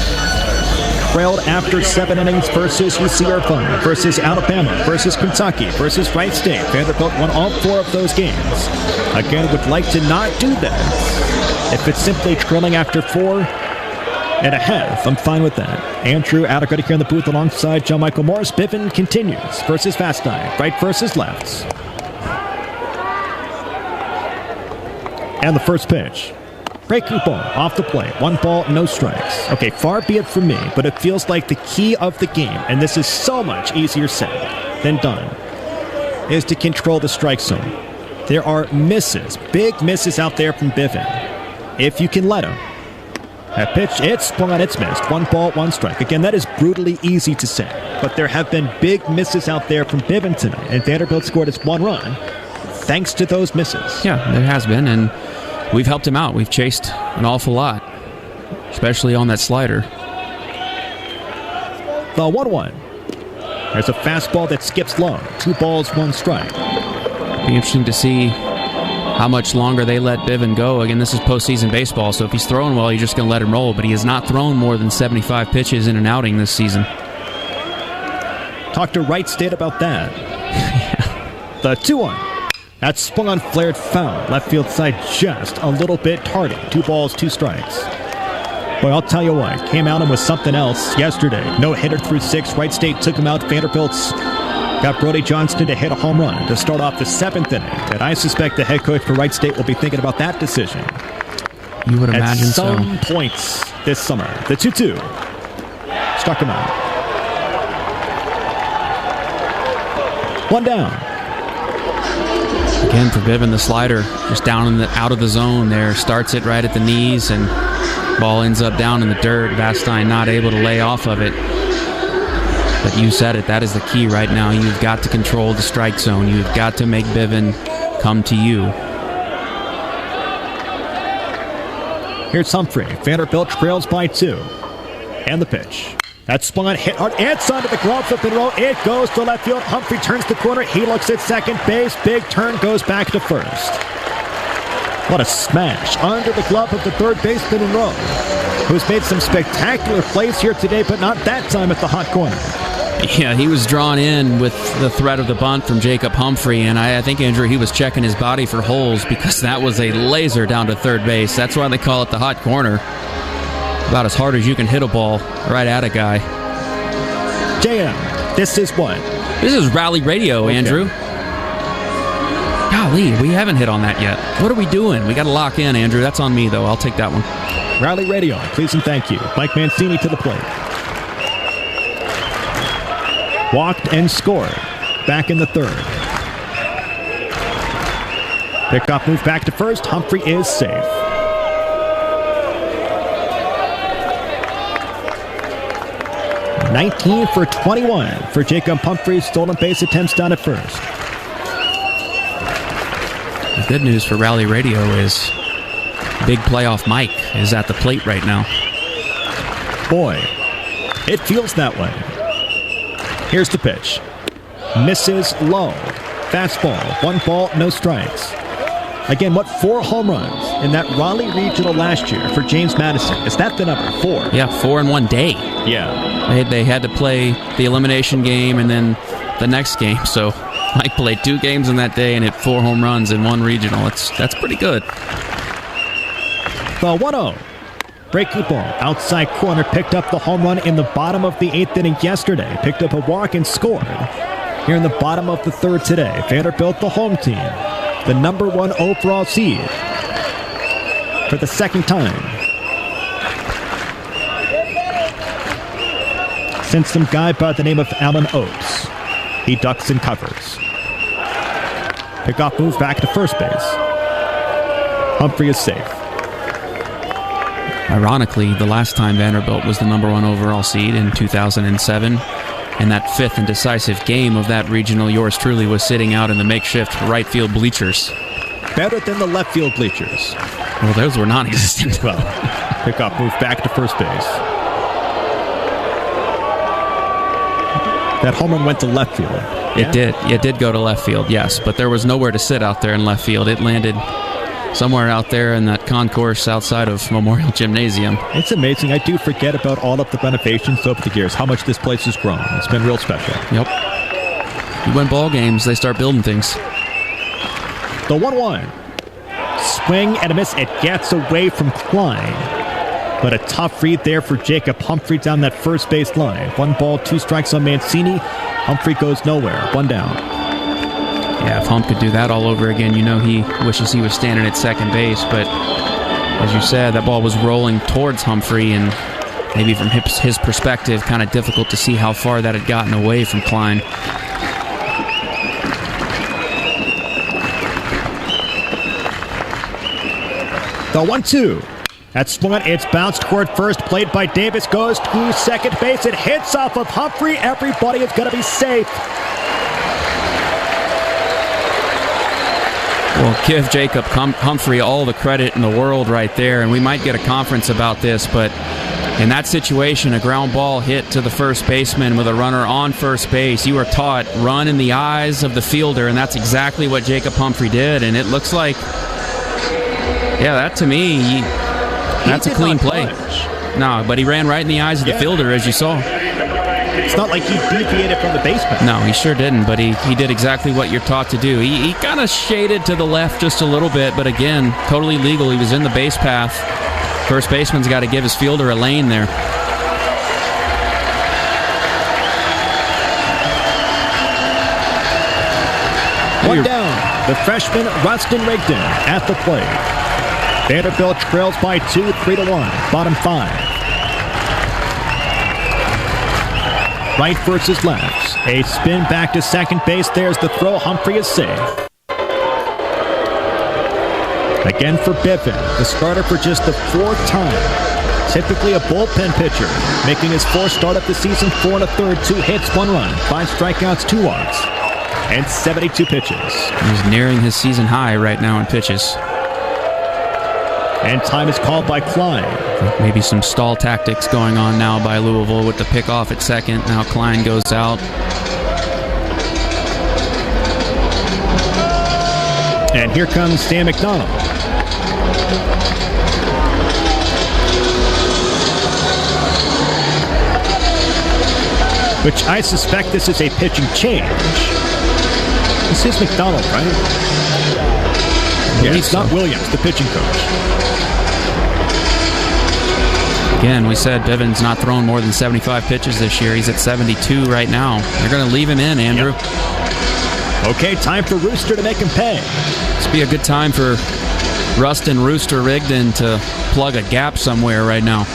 Trailed after 7 innings versus UC Irvine, versus Alabama, versus Kentucky, versus Wright State. Vanderbilt won all 4 of those games. Again, would like to not do that. If it's simply trailing after 4 and a half, I'm fine with that. Andrew Allegretti here in the booth alongside John Michael Morris. Bivin continues versus Fast 9, right versus left. And the first pitch. Breaking ball off the plate. 1 ball, no strikes. Okay, far be it from me, but it feels like the key of the game, and this is so much easier said than done, is to control the strike zone. There are misses, big misses out there from Bivin. If you can let him. That pitch, it's swung on, it's missed. 1 ball, 1 strike. Again, that is brutally easy to say, but there have been big misses out there from Bivin tonight, and Vanderbilt scored its 1 run thanks to those misses. Yeah, there has been, and we've helped him out. We've chased an awful lot, especially on that slider. The 1-1. There's a fastball that skips low. 2 balls, 1 strike. Be interesting to see how much longer they let Bivin go. Again, this is postseason baseball, so if he's throwing well, you're just going to let him roll. But he has not thrown more than 75 pitches in an outing this season. Talk to Wright State about that. Yeah. The 2-1. That swung on, flared foul. Left field side just a little bit tardy. 2 balls, 2 strikes. Boy, I'll tell you what, came out and was something else yesterday. No hitter through 6. Wright State took him out. Vanderbilt's got Brody Johnston to hit a home run to start off the 7th inning. And I suspect the head coach for Wright State will be thinking about that decision. You would imagine so. At some points this summer. The 2-2. Struck him out. 1 down. Again, for Bivin, the slider just down in the out of the zone there. Starts it right at the knees, and ball ends up down in the dirt. Vastine not able to lay off of it. But you said it, that is the key right now. You've got to control the strike zone. You've got to make Bivin come to you. Here's Humphrey. Vanderbilt trails by 2. And the pitch. That spun, hit hard. It's under the glove, flip in a row. It goes to left field. Humphrey turns the corner. He looks at second base. Big turn, goes back to first. What a smash under the glove of the third baseman in row, who's made some spectacular plays here today, but not that time at the hot corner. Yeah, he was drawn in with the threat of the bunt from Jacob Humphrey, and I think, Andrew, he was checking his body for holes because that was a laser down to third base. That's why they call it the hot corner. About as hard as you can hit a ball right at a guy. JM, this is what? This is Rally Radio, okay. Andrew. Golly, we haven't hit on that yet. What are we doing? We got to lock in, Andrew. That's on me, though. I'll take that one. Rally Radio, please and thank you. Mike Mancini to the plate. Walked and scored. Back in the 3rd. Pickoff move back to first. Humphrey is safe. $19 for 21 for Jacob Humphrey's stolen base attempts down at first. The good news for Rally Radio is Big Playoff Mike is at the plate right now. Boy, it feels that way. Here's the pitch. Misses low. Fastball. 1 ball, no strikes. Again, what, 4 home runs in that Raleigh Regional last year for James Madison? Is that the number? 4? Yeah, 4 in one day. Yeah. They had to play the elimination game and then the next game, so Mike played 2 games in that day and hit 4 home runs in 1 regional. That's pretty good. The 1-0. Breaking ball. Outside corner. Picked up the home run in the bottom of the 8th inning yesterday. Picked up a walk and scored here in the bottom of the 3rd today. Vanderbilt, the home team. The number 1 overall seed. for the second time. Sends some guy by the name of Alan Oates. He ducks and covers. Pickoff move back to first base. Humphrey is safe. Ironically, the last time Vanderbilt was the #1 overall seed in 2007, in that fifth and decisive game of that regional, yours truly was sitting out in the makeshift right field bleachers. Better than the left field bleachers. Well, those were non-existent. Well, pickoff move back to first base. That home run went to left field. It did. It did go to left field, yes, but there was nowhere to sit out there in left field. It landed somewhere out there in that concourse outside of Memorial Gymnasium. It's amazing. I do forget about all of the renovations over the years, how much this place has grown. It's been real special. Yep. You win ball games, they start building things. The 1-1. Swing and a miss. It gets away from Klein. But a tough read there for Jacob Humphrey down that first base line. 1 ball, 2 strikes on Mancini. Humphrey goes nowhere. 1 down. Yeah, if Hump could do that all over again, you know he wishes he was standing at second base. But as you said, that ball was rolling towards Humphrey, and maybe from his perspective, kind of difficult to see how far that had gotten away from Klein. The 1-2. That's swung. It's bounced toward first. Played by Davis. Goes to second base. It hits off of Humphrey. Everybody is going to be safe. Well, give Jacob Humphrey all the credit in the world right there, and we might get a conference about this, but in that situation, a ground ball hit to the first baseman with a runner on first base, you are taught run in the eyes of the fielder, and that's exactly what Jacob Humphrey did, and it looks like, yeah, that to me, that's a clean play. No, but he ran right in the eyes of the fielder, as you saw. It's not like he deviated from the baseman. No, he sure didn't, but he did exactly what you're taught to do. He kind of shaded to the left just a little bit, but again, totally legal. He was in the base path. First baseman's got to give his fielder a lane there. One down. The freshman, Rustin Rigdon, at the plate. Vanderbilt trails by 2, 3-1. Bottom 5. Right versus left. A spin back to second base. There's the throw. Humphrey is safe. Again for Biffen, the starter for just the 4th time. Typically a bullpen pitcher, making his 4th start of the season. 4 1/3, 2 hits, 1 run, 5 strikeouts, 2 walks, and 72 pitches. He's nearing his season high right now in pitches. And time is called by Klein. Maybe some stall tactics going on now by Louisville with the pickoff at second. Now Klein goes out. And here comes Sam McDonald. Which I suspect this is a pitching change. This is McDonald, right? Yeah, it's not Williams, the pitching coach. Again, we said Bivens not thrown more than 75 pitches this year. He's at 72 right now. They're going to leave him in, Andrew. Yep. Okay, time for Rooster to make him pay. This would be a good time for Rustin Rooster Rigdon to plug a gap somewhere right now.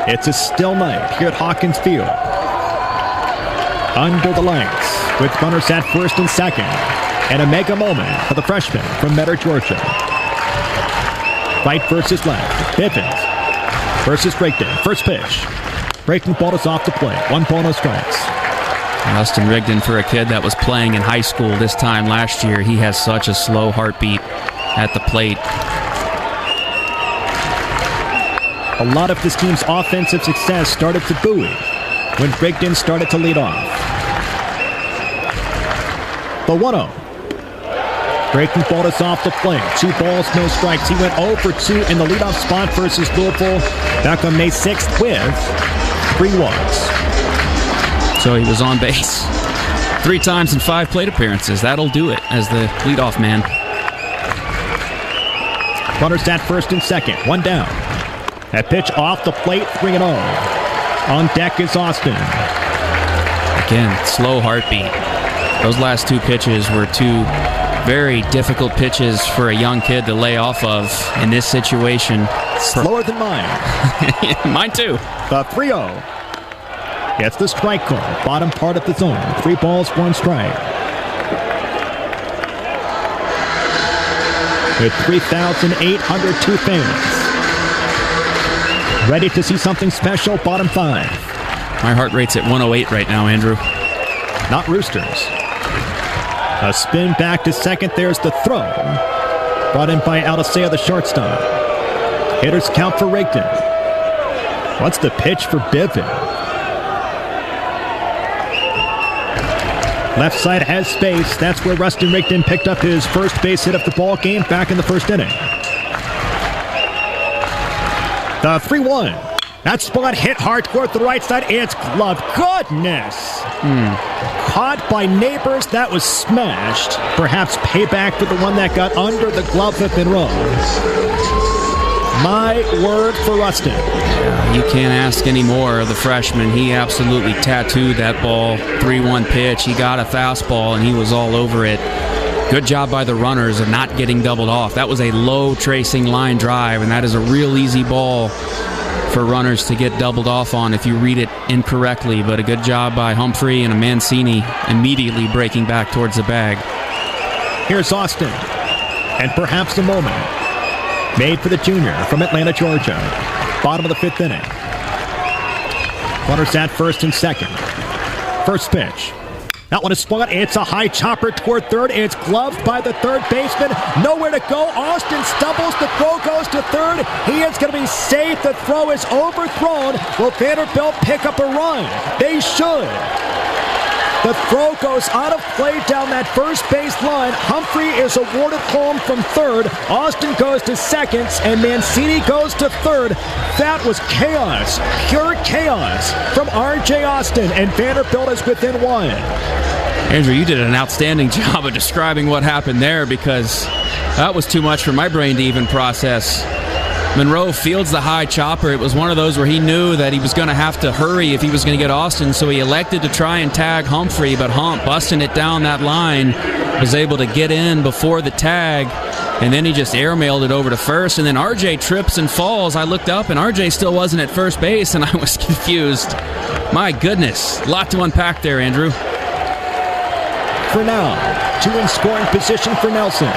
It's a still night here at Hawkins Field. Under the lights, with runners at first and second. And a mega moment for the freshman from Metter, Georgia. Right versus left. Biffins versus Rigdon. First pitch. Breaking ball is off the plate. 1 ball, no strikes. Rustin Rigdon, for a kid that was playing in high school this time last year, he has such a slow heartbeat at the plate. A lot of this team's offensive success started to buoy when Rigdon started to lead off. The 1-0. Breaking ball is off the plate. 2 balls, no strikes. He went 0 for 2 in the leadoff spot versus Louisville back on May 6th with 3 walks. So he was on base 3 times in 5 plate appearances. That'll do it as the leadoff man. Runners at first and second. 1 down. That pitch off the plate. 3-0. On deck is Austin. Again, slow heartbeat. Those last 2 pitches were 2 Very difficult pitches for a young kid to lay off of in this situation. Slower than mine. Mine too. The 3-0. Gets the strike call. Bottom part of the zone. 3 balls, 1 strike. With 3,802 fans. Ready to see something special, bottom 5. My heart rate's at 108 right now, Andrew. Not Roosters. A spin back to second. There's the throw. Brought in by Aldisea, the shortstop. Hitters count for Rigdon. What's the pitch for Bivin? Left side has space. That's where Rustin Rigdon picked up his first base hit of the ball game back in the first inning. The 3-1. That spot hit hard toward the right side. It's gloved. Goodness! Caught by Neighbors. That was smashed. Perhaps payback for the one that got under the glove of Monroe. My word for Rustin. You can't ask any more of the freshman. He absolutely tattooed that ball. 3-1 pitch. He got a fastball, and he was all over it. Good job by the runners of not getting doubled off. That was a low tracing line drive, and that is a real easy ball for runners to get doubled off on if you read it incorrectly. But a good job by Humphrey and a Mancini immediately breaking back towards the bag. Here's Austin. And perhaps a moment made for the junior from Atlanta, Georgia. Bottom of the 5th inning. Runners at first and second. First pitch. That one is spot. It's a high chopper toward third. It's gloved by the third baseman. Nowhere to go. Austin stumbles. The throw goes to third. He is going to be safe. The throw is overthrown. Will Vanderbilt pick up a run? They should. The throw goes out of play down that first base line. Humphrey is awarded home from third. Austin goes to second, and Mancini goes to third. That was chaos, pure chaos from R.J. Austin, and Vanderbilt is within 1. Andrew, you did an outstanding job of describing what happened there, because that was too much for my brain to even process. Monroe fields the high chopper. It was one of those where he knew that he was going to have to hurry if he was going to get Austin, so he elected to try and tag Humphrey, but Hump, busting it down that line, was able to get in before the tag, and then he just airmailed it over to first, and then RJ trips and falls. I looked up, and RJ still wasn't at first base, and I was confused. My goodness, a lot to unpack there, Andrew. For now, 2 in scoring position for Nelson.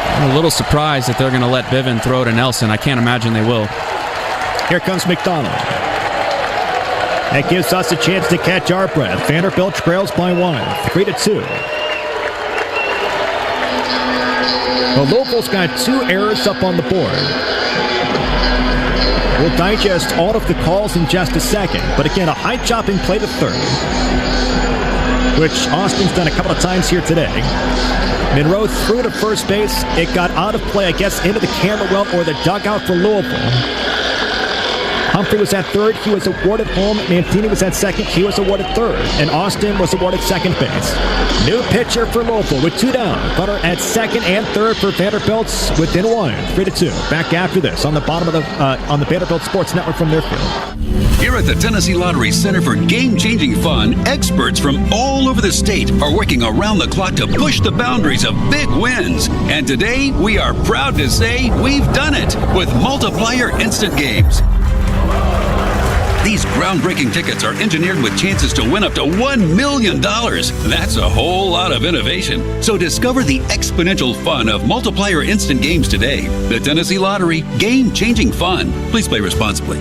I'm a little surprised that they're going to let Bivin throw to Nelson. I can't imagine they will. Here comes McDonald. That gives us a chance to catch our breath. Vanderbilt trails by 1, 3-2. Well, Louisville's got 2 errors up on the board. We'll digest all of the calls in just a second. But again, a high chopping play to third, which Austin's done a couple of times here today. Monroe threw to first base. It got out of play, I guess, into the camera well or the dugout for Louisville. Humphrey was at third. He was awarded home. Mancini was at second. He was awarded third. And Austin was awarded second base. New pitcher for Louisville with 2 down. Runner at second and third for Vanderbilt's within 1, 3-2. Back after this on the bottom of the on the Vanderbilt Sports Network from Learfield. Here at the Tennessee Lottery Center for Game-Changing Fun, experts from all over the state are working around the clock to push the boundaries of big wins. And today, we are proud to say we've done it with Multiplier Instant Games. These groundbreaking tickets are engineered with chances to win up to $1 million. That's a whole lot of innovation. So discover the exponential fun of Multiplier Instant Games today. The Tennessee Lottery, game-changing fun. Please play responsibly.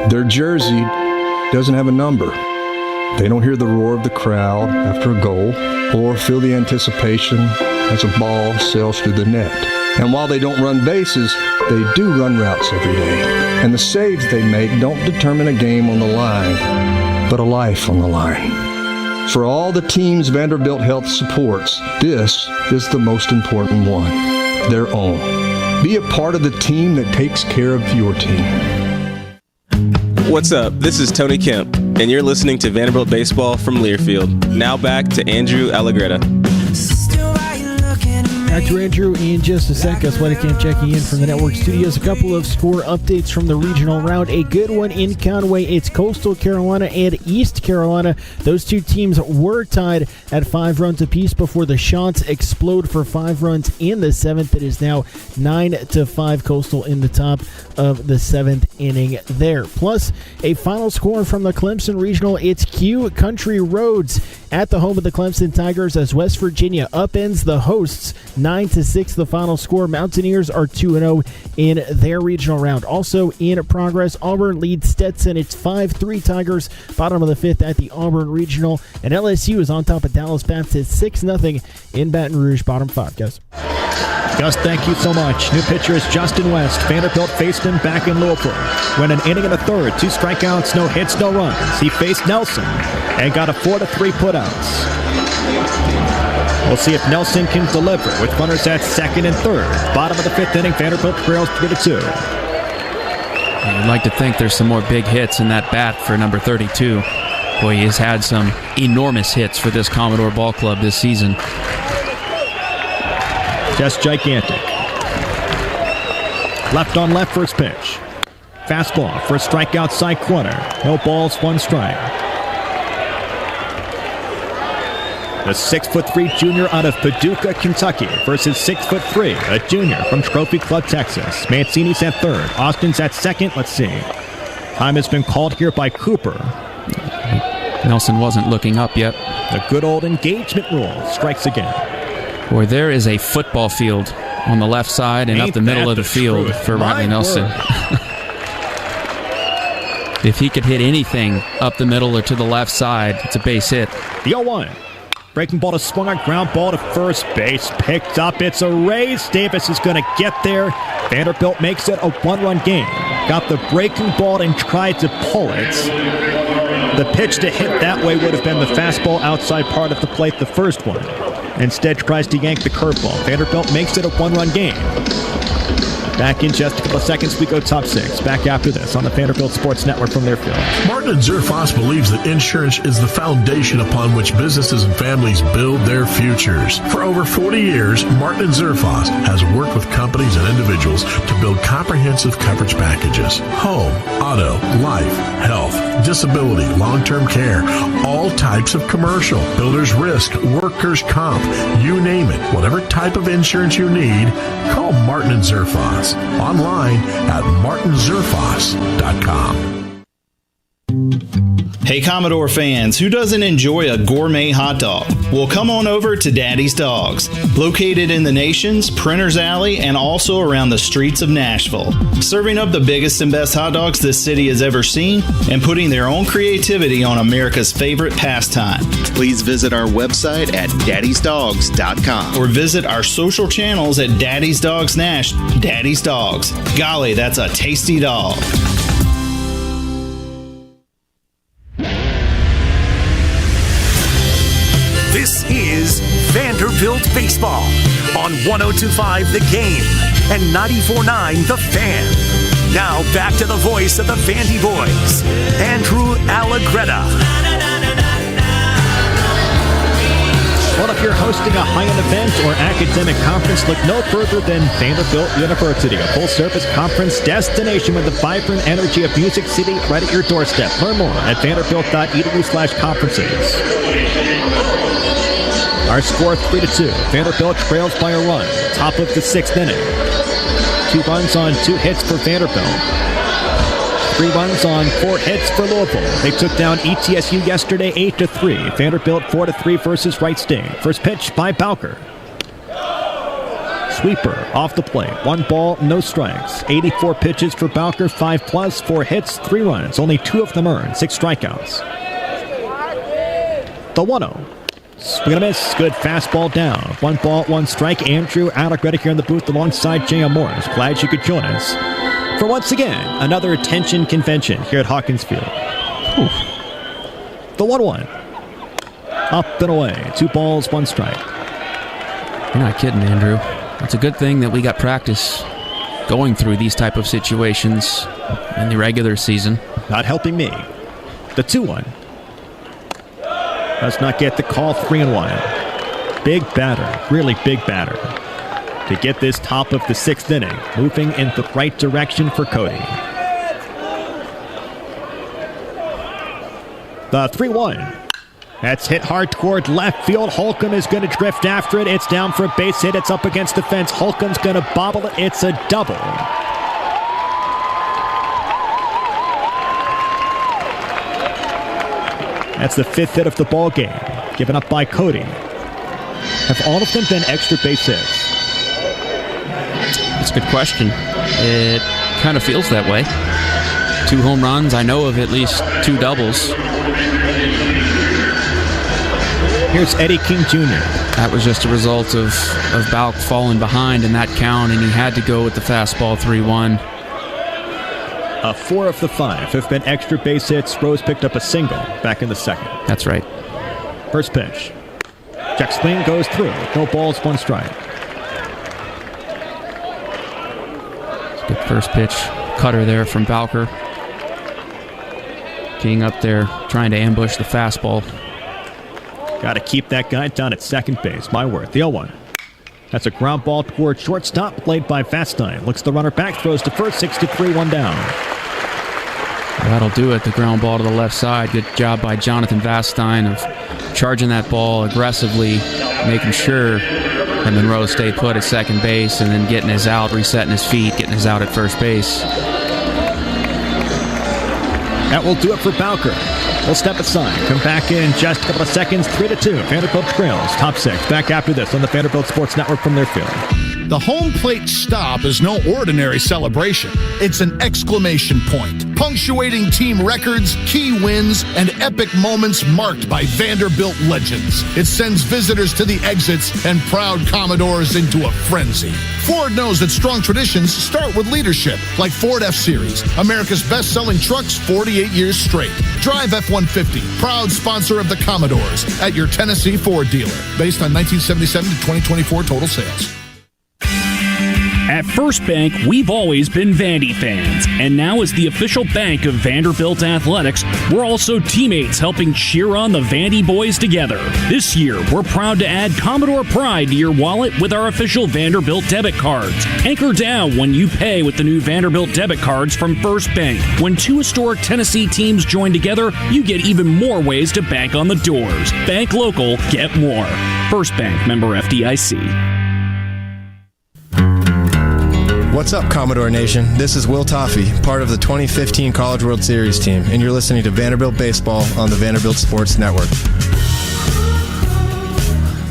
Their jersey doesn't have a number. They don't hear the roar of the crowd after a goal or feel the anticipation as a ball sails through the net. And while they don't run bases, they do run routes every day. And the saves they make don't determine a game on the line, but a life on the line. For all the teams Vanderbilt Health supports, this is the most important one, their own. Be a part of the team that takes care of your team. What's up? This is Tony Kemp, and you're listening to Vanderbilt Baseball from Learfield. Now back to Andrew Allegretta. Sister, why you looking at me? Back to Andrew in just a sec. Gus Wedekamp checking in from the network studios. A couple of score updates from the regional round. A good one in Conway. It's Coastal Carolina and East Carolina. Those two teams were tied at 5 runs apiece before the shots explode for 5 runs in the 7th. It is now 9-5 Coastal in the top of the 7th inning there. Plus, a final score from the Clemson Regional. It's Q Country Roads at the home of the Clemson Tigers as West Virginia upends the hosts 9-6 the final score. Mountaineers are 2-0 in their regional round. Also in progress, Auburn leads Stetson. It's 5-3 Tigers, bottom of the 5th at the Auburn Regional. And LSU is on top of Dallas Baptist 6-0 in Baton Rouge, bottom 5, guys. Gus, thank you so much. New pitcher is Justin West. Vanderbilt faced him back in Louisville. Went an inning and a third, 2 strikeouts, no hits, no runs. He faced Nelson and got a 4-3 putouts. We'll see if Nelson can deliver with runners at second and third. Bottom of the 5th inning, Vanderbilt trails 3-2. I'd like to think there's some more big hits in that bat for number 32. Boy, he has had some enormous hits for this Commodore ball club this season. Just gigantic. Left on left first pitch. Fastball for a strike outside corner. No balls, 1 strike. The 6'3" junior out of Paducah, Kentucky versus 6'3", a junior from Trophy Club, Texas. Mancini's at third. Austin's at second. Let's see. Time has been called here by Cooper. Nelson wasn't looking up yet. The good old engagement rule. Strikes again. Boy, there is a football field on the left side and up the middle of the field for Riley Nelson. If he could hit anything up the middle or to the left side, it's a base hit. The 0-1. Breaking ball to swung on, ground ball to first base. Picked up. It's a race. Davis is going to get there. Vanderbilt makes it a 1-run game. Got the breaking ball and tried to pull it. The pitch to hit that way would have been the fastball outside part of the plate, the first one. Instead tries to yank the curveball. Vanderbilt makes it a 1-run game. Back in just a couple of seconds, we go top 6. Back after this on the Vanderbilt Sports Network from Learfield. Martin and Zerfoss believes that insurance is the foundation upon which businesses and families build their futures. For over 40 years, Martin and Zerfoss has worked with companies and individuals to build comprehensive coverage packages. Home, auto, life, health, disability, long-term care, all types of commercial, builder's risk, workers' comp, you name it. Whatever type of insurance you need, call Martin and Zerfoss. Online at martinzerfoss.com. Hey Commodore fans, who doesn't enjoy a gourmet hot dog? Well, come on over to Daddy's Dogs, located in the nation's Printers Alley and also around the streets of Nashville. Serving up the biggest and best hot dogs this city has ever seen and putting their own creativity on America's favorite pastime. Please visit our website at daddysdogs.com or visit our social channels at Daddy's Dogs Nash. Daddy's Dogs. Golly, that's a tasty dog. This is Vanderbilt Baseball on 102.5 The Game and 94.9 The Fan. Now back to the voice of the Vandy Boys, Andrew Allegretta. Well, if you're hosting a high-end event or academic conference, look no further than Vanderbilt University, a full-service conference destination with the vibrant energy of Music City right at your doorstep. Learn more at vanderbilt.edu/conferences. Our score 3-2. Vanderbilt trails by a run. Top of the 6th inning. 2 runs on 2 hits for Vanderbilt. 3 runs on 4 hits for Louisville. They took down ETSU yesterday 8-3. Vanderbilt 4-3 versus Wright State. First pitch by Bowker. Sweeper off the plate. 1 ball, no strikes. 84 pitches for Bowker, 5+, 4 hits, 3 runs. Only 2 of them earned, 6 strikeouts. The 1-0. Swing and a miss. Good fastball down. 1 ball, 1 strike. Andrew Allegretta here in the booth alongside J.M. Morris. Glad you could join us for once again another attention convention here at Hawkins Field. Whew. The 1-1. Up and away. 2 balls, 1 strike. You're not kidding, Andrew. It's a good thing that we got practice going through these type of situations in the regular season. Not helping me. The 2-1. Does not get the call. 3-1. Big batter. Really big batter. to get this top of the 6th inning moving in the right direction for Cody. The 3-1. That's hit hard toward left field. Holcomb is going to drift after it. It's down for a base hit. It's up against the fence. Holcomb's going to bobble it. It's a double. That's the 5th hit of the ball game, given up by Cody. Have all of them been extra base hits? That's a good question. It kind of feels that way. 2 home runs. I know of at least 2 doubles. Here's Eddie King Jr. That was just a result of Balk falling behind in that count, and he had to go with the fastball 3-1. 4 of the 5 have been extra base hits. Rose picked up a single back in the 2nd. That's right. First pitch. Check swing goes through. No balls, 1 strike. Good first pitch. Cutter there from Balker. King up there trying to ambush the fastball. Got to keep that guy down at second base. My word. The 0-1. That's a ground ball toward shortstop, played by Vastine. Looks the runner back, throws to first, 6-3, 1 down. That'll do it. The ground ball to the left side. Good job by Jonathan Vastine of charging that ball aggressively, making sure that Monroe stayed put at second base, and then getting his out, resetting his feet, getting his out at first base. That will do it for Bowker. We'll step aside, come back in just a couple of seconds. 3-2. Vanderbilt trails top 6. Back after this on the Vanderbilt Sports Network from Learfield. The home plate stop is no ordinary celebration. It's an exclamation point, punctuating team records, key wins, and epic moments marked by Vanderbilt legends. It sends visitors to the exits and proud Commodores into a frenzy. Ford knows that strong traditions start with leadership, like Ford F-Series, America's best-selling trucks 48 years straight. Drive F-150, proud sponsor of the Commodores, at your Tennessee Ford dealer, based on 1977 to 2024 total sales. At First Bank, we've always been Vandy fans, and now as the official bank of Vanderbilt Athletics, we're also teammates helping cheer on the Vandy boys together. This year, we're proud to add Commodore Pride to your wallet with our official Vanderbilt debit cards. Anchor down when you pay with the new Vanderbilt debit cards from First Bank. When 2 historic Tennessee teams join together, you get even more ways to bank on the doors. Bank local, get more. First Bank, member FDIC. What's up, Commodore Nation? This is Will Toffee, part of the 2015 College World Series team, and you're listening to Vanderbilt Baseball on the Vanderbilt Sports Network.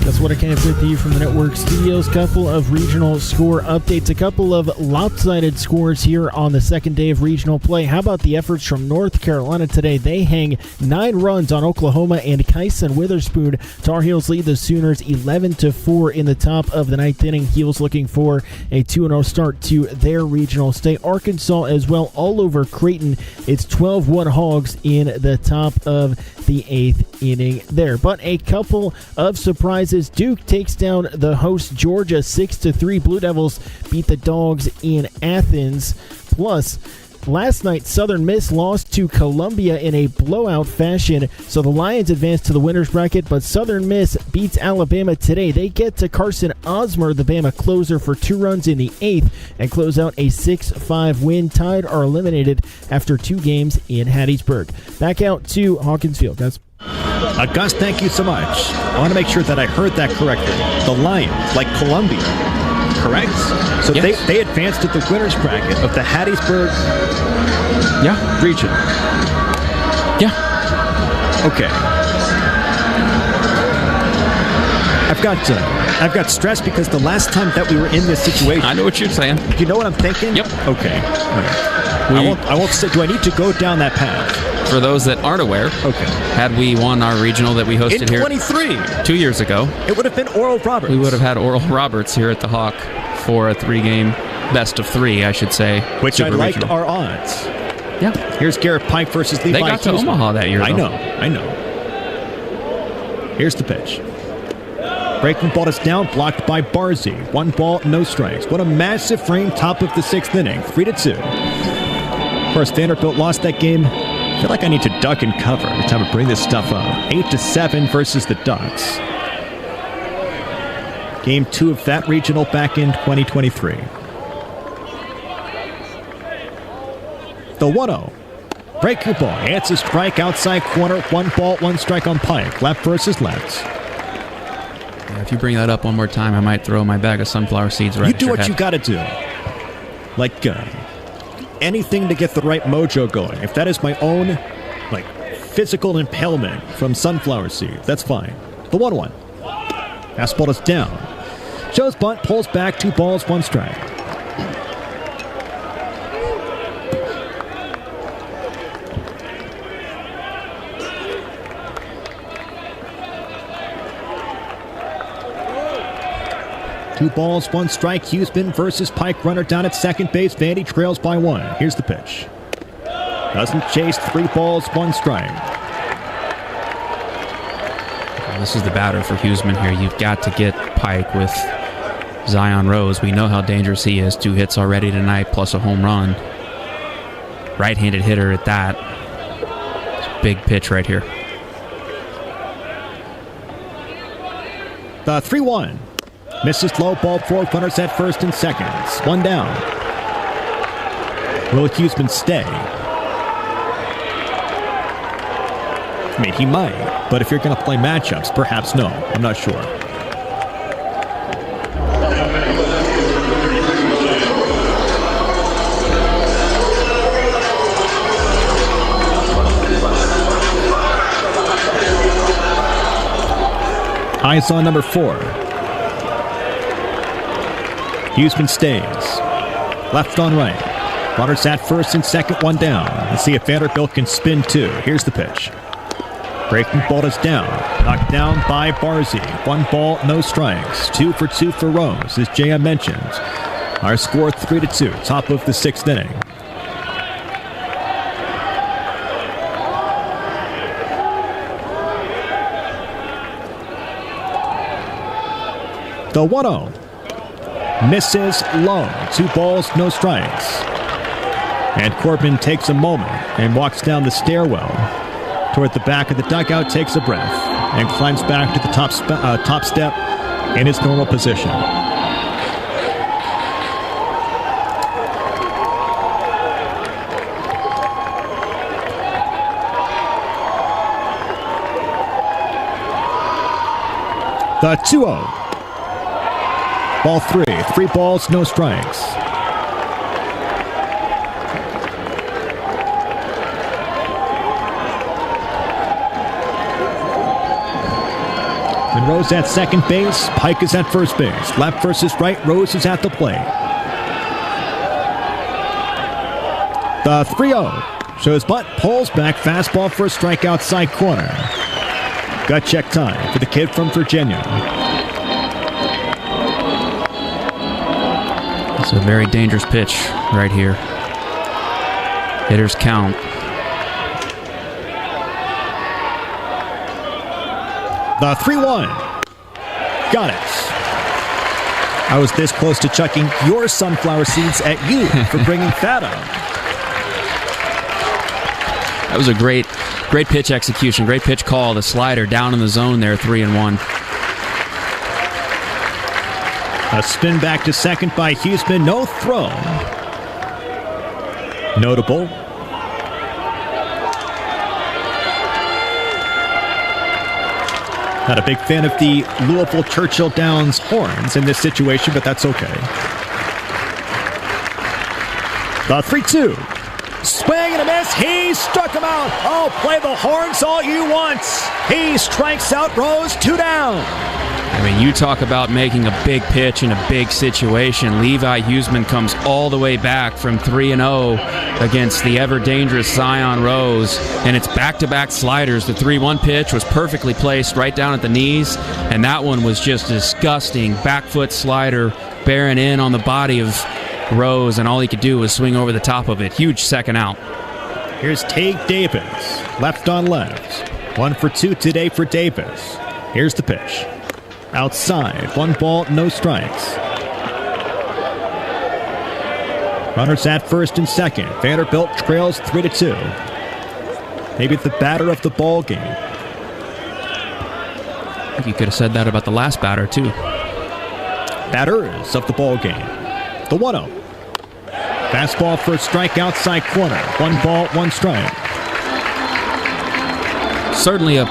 That's what I can with you from the network studios. Couple of regional score updates. A couple of lopsided scores here on the second day of regional play. How about the efforts from North Carolina today? They hang 9 runs on Oklahoma and Kyson Witherspoon. Tar Heels lead the Sooners 11-4 in the top of the 9th inning. Heels looking for a 2-0 start to their regional stay. Arkansas as well all over Creighton. It's 12-1 Hogs in the top of the 8th inning there. But a couple of surprises. Duke takes down the host Georgia 6-3. Blue Devils beat the Dogs in Athens. Plus, last night Southern Miss lost to Columbia in a blowout fashion, so the Lions advance to the winner's bracket, but Southern Miss beats Alabama today. They get to Carson Osmer, the Bama closer, for 2 runs in the 8th and close out a 6-5 win. Tide are eliminated after 2 games in Hattiesburg. Back out to Hawkins Field, guys. Gus, thank you so much. I want to make sure that I heard that correctly. The Lions, like Columbia, correct? So yes. they advanced to the winner's bracket of the Hattiesburg region. Yeah. Okay. I've got stress because the last time that we were in this situation, I know what you're saying. You know what I'm thinking? Yep. Okay. All right. I won't say. Do I need to go down that path? For those that aren't aware, had we won our regional that we hosted in 23 2 years ago, it would have been Oral Roberts. We would have had Oral Roberts here at the Hawk for a 3-game best of 3, I should say. Which Super I liked regional. our odds. Yeah. Here's Garrett Pike versus Levi. They got to Omaha that year, though. I know. Here's the pitch. Breaking ball is down, blocked by Barzy. 1 ball, no strikes. What a massive frame, top of the 6th inning. 3-2. Of course, Vanderbilt lost that game. I feel like I need to duck and cover every time I bring this stuff up. 8-7 versus the Ducks. Game 2 of that regional back in 2023. The 1-0. Breaking ball. It's a strike outside corner. 1 ball, 1 strike on Pike. Left versus left. Yeah, if you bring that up one more time, I might throw my bag of sunflower seeds right at your head. You do what you got to do. Like anything to get the right mojo going. If that is my own physical impalement from sunflower seeds, that's fine. The 1-1. Fastball is down. Shows bunt, pulls back, 2 balls, 1 strike. Two balls, 1 strike. Huseman versus Pike. Runner down at second base. Vandy trails by 1. Here's the pitch. Doesn't chase. 3 balls, 1 strike. Well, this is the batter for Huseman here. You've got to get Pike with Zion Rose. We know how dangerous he is. 2 hits already tonight, plus a home run. Right-handed hitter at that. It's a big pitch right here. The 3-1. Misses low, ball 4, runners at first and second. 1 down. Will Huseman stay? I mean, he might, but if you're going to play matchups, perhaps no. I'm not sure. Eyes on number 4. Huseman stays. Left on right. Runners at first and second, 1 down. Let's see if Vanderbilt can spin 2. Here's the pitch. Breaking ball is down. Knocked down by Barzy. 1 ball, no strikes. 2 for 2 for Rose, as JM mentioned. Our score 3-2, top of the 6th inning. The 1-0. Misses low. 2 balls, no strikes. And Corbin takes a moment and walks down the stairwell toward the back of the dugout, takes a breath, and climbs back to the top step in his normal position. The 2-0. Ball 3. 3 balls, no strikes. And Rose at second base. Pike is at first base. Left versus right. Rose is at the plate. The 3-0. Shows bunt. Pulls back. Fastball for a strike outside corner. Gut check time for the kid from Virginia. It's a very dangerous pitch right here. Hitters count. The 3-1. Got it. I was this close to chucking your sunflower seeds at you for bringing that up. That was a great pitch execution. Great pitch call. The slider down in the zone there, 3-1. A spin back to second by Huseman. No throw. Notable. Not a big fan of the Louisville Churchill Downs horns in this situation, but that's okay. The 3-2. Swing and a miss. He struck him out. Oh, play the horns all you want. He strikes out Rose. 2 down. I mean, you talk about making a big pitch in a big situation. Levi Huseman comes all the way back from 3-0 against the ever-dangerous Zion Rose, and it's back-to-back sliders. The 3-1 pitch was perfectly placed right down at the knees, and that one was just disgusting. Back foot slider bearing in on the body of Rose, and all he could do was swing over the top of it. Huge second out. Here's Tate Davis, left on left. 1 for 2 today for Davis. Here's the pitch. Outside, 1 ball, no strikes. Runners at first and second. Vanderbilt trails 3-2. Maybe the batter of the ball game. I think you could have said that about the last batter, too. batters of the ball game. The 1-0. Fastball for a strike outside corner. 1 ball, 1 strike. Certainly a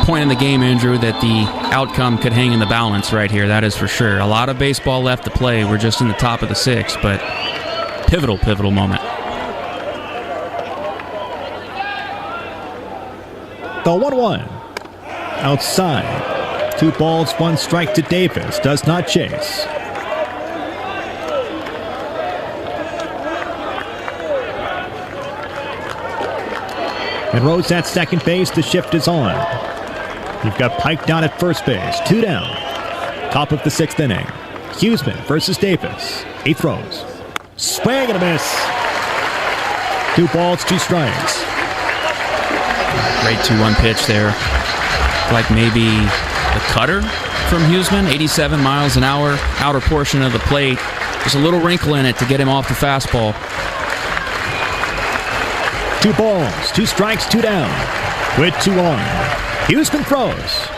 point in the game, Andrew, that the outcome could hang in the balance right here. That is for sure. A lot of baseball left to play. We're just in the top of the 6th, but pivotal moment. The 1-1. Outside. 2 balls, 1 strike to Davis. Does not chase. And Rose at second base. The shift is on. You've got Pike down at first base. 2 down. Top of the 6th inning. Huseman versus Davis. 8 throws. Swing and a miss. 2 balls, 2 strikes. Great 2-1 pitch there. Like maybe the cutter from Huseman. 87 miles an hour. Outer portion of the plate. There's a little wrinkle in it to get him off the fastball. 2 balls, 2 strikes, 2 down. With 2 on. Huseman throws.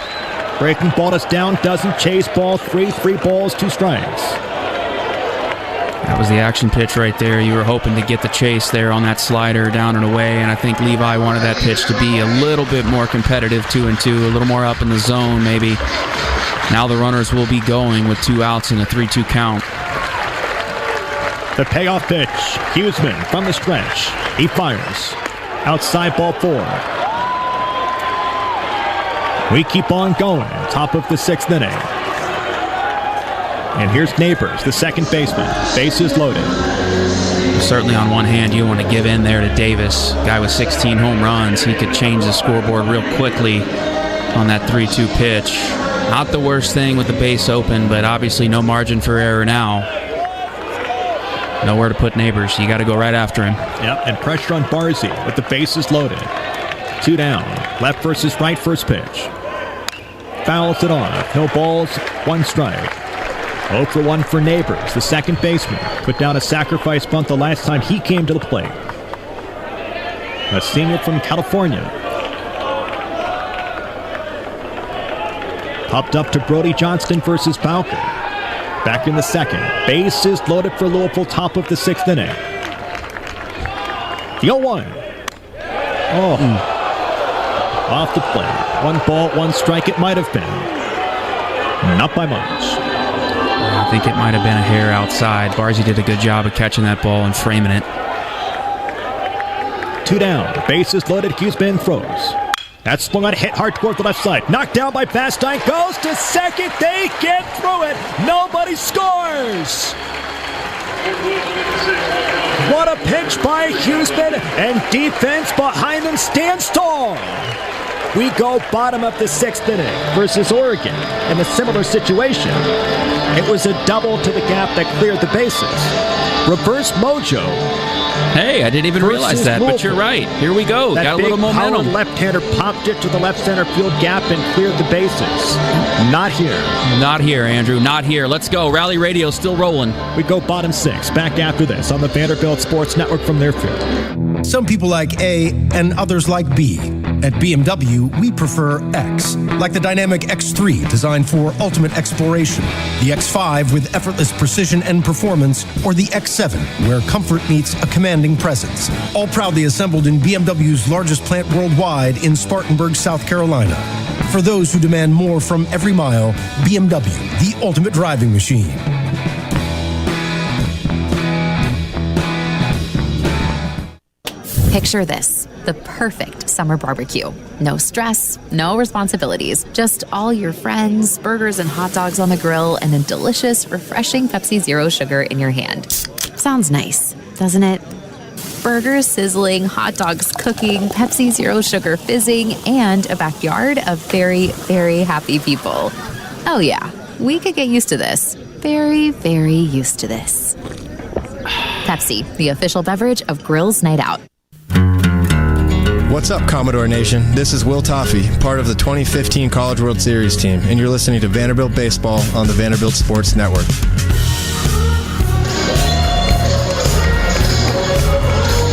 Breaking ball is down, doesn't chase. Ball 3, 3 balls, 2 strikes. That was the action pitch right there. You were hoping to get the chase there on that slider down and away, and I think Levi wanted that pitch to be a little bit more competitive, 2-2, a little more up in the zone maybe. Now the runners will be going with 2 outs and a 3-2 count. The payoff pitch. Huseman from the stretch. He fires. Outside ball 4. We keep on going. Top of the 6th inning. And here's Neighbors, the second baseman. Bases loaded. Certainly on one hand, you want to give in there to Davis. Guy with 16 home runs. He could change the scoreboard real quickly on that 3-2 pitch. Not the worst thing with the base open, but obviously no margin for error now. Nowhere to put Neighbors. You got to go right after him. Yep, and pressure on Barzy with the bases loaded. 2 down. Left versus right first pitch. Fouls it off. No balls, 1 strike. 0 for 1 for Neighbors, the second baseman. Put down a sacrifice bunt the last time he came to the plate. A senior from California. Popped up to Brody Johnston versus Bowker. Back in the 2nd. Bases loaded for Louisville, top of the 6th inning. The 0-1. Off the plate. 1 ball, 1 strike it might have been. Not by much. I think it might have been a hair outside. Barzy did a good job of catching that ball and framing it. 2 down. Bases loaded. Huseman throws. That swung on, hit hard toward the left side. Knocked down by Fastine. Goes to second. They get through it. Nobody scores. What a pitch by Huseman. And defense behind him stands tall. We go bottom of the 6th inning versus Oregon in a similar situation. It was a double to the gap that cleared the bases. Reverse mojo. Hey, I didn't even realize that, but you're right. Here we go. That got a little momentum. Big left-hander popped it to the left center field gap and cleared the bases. Not here. Not here, Andrew. Not here. Let's go. Rally Radio still rolling. We go bottom 6. Back after this on the Vanderbilt Sports Network from Learfield. Some people like A and others like B. At BMW, we prefer X, like the dynamic X3 designed for ultimate exploration, the X5 with effortless precision and performance, or the X7 where comfort meets a commanding presence. All proudly assembled in BMW's largest plant worldwide in Spartanburg, South Carolina. For those who demand more from every mile, BMW, the ultimate driving machine. Picture this, the perfect summer barbecue. No stress, no responsibilities, just all your friends, burgers and hot dogs on the grill, and a delicious, refreshing Pepsi Zero Sugar in your hand. Sounds nice, doesn't it? Burgers sizzling, hot dogs cooking, Pepsi Zero Sugar fizzing, and a backyard of very, very happy people. Oh yeah, we could get used to this. Very, very used to this. Pepsi, the official beverage of Grill's Night Out. What's up, Commodore Nation? This is Will Toffee, part of the 2015 College World Series team, and you're listening to Vanderbilt Baseball on the Vanderbilt Sports Network.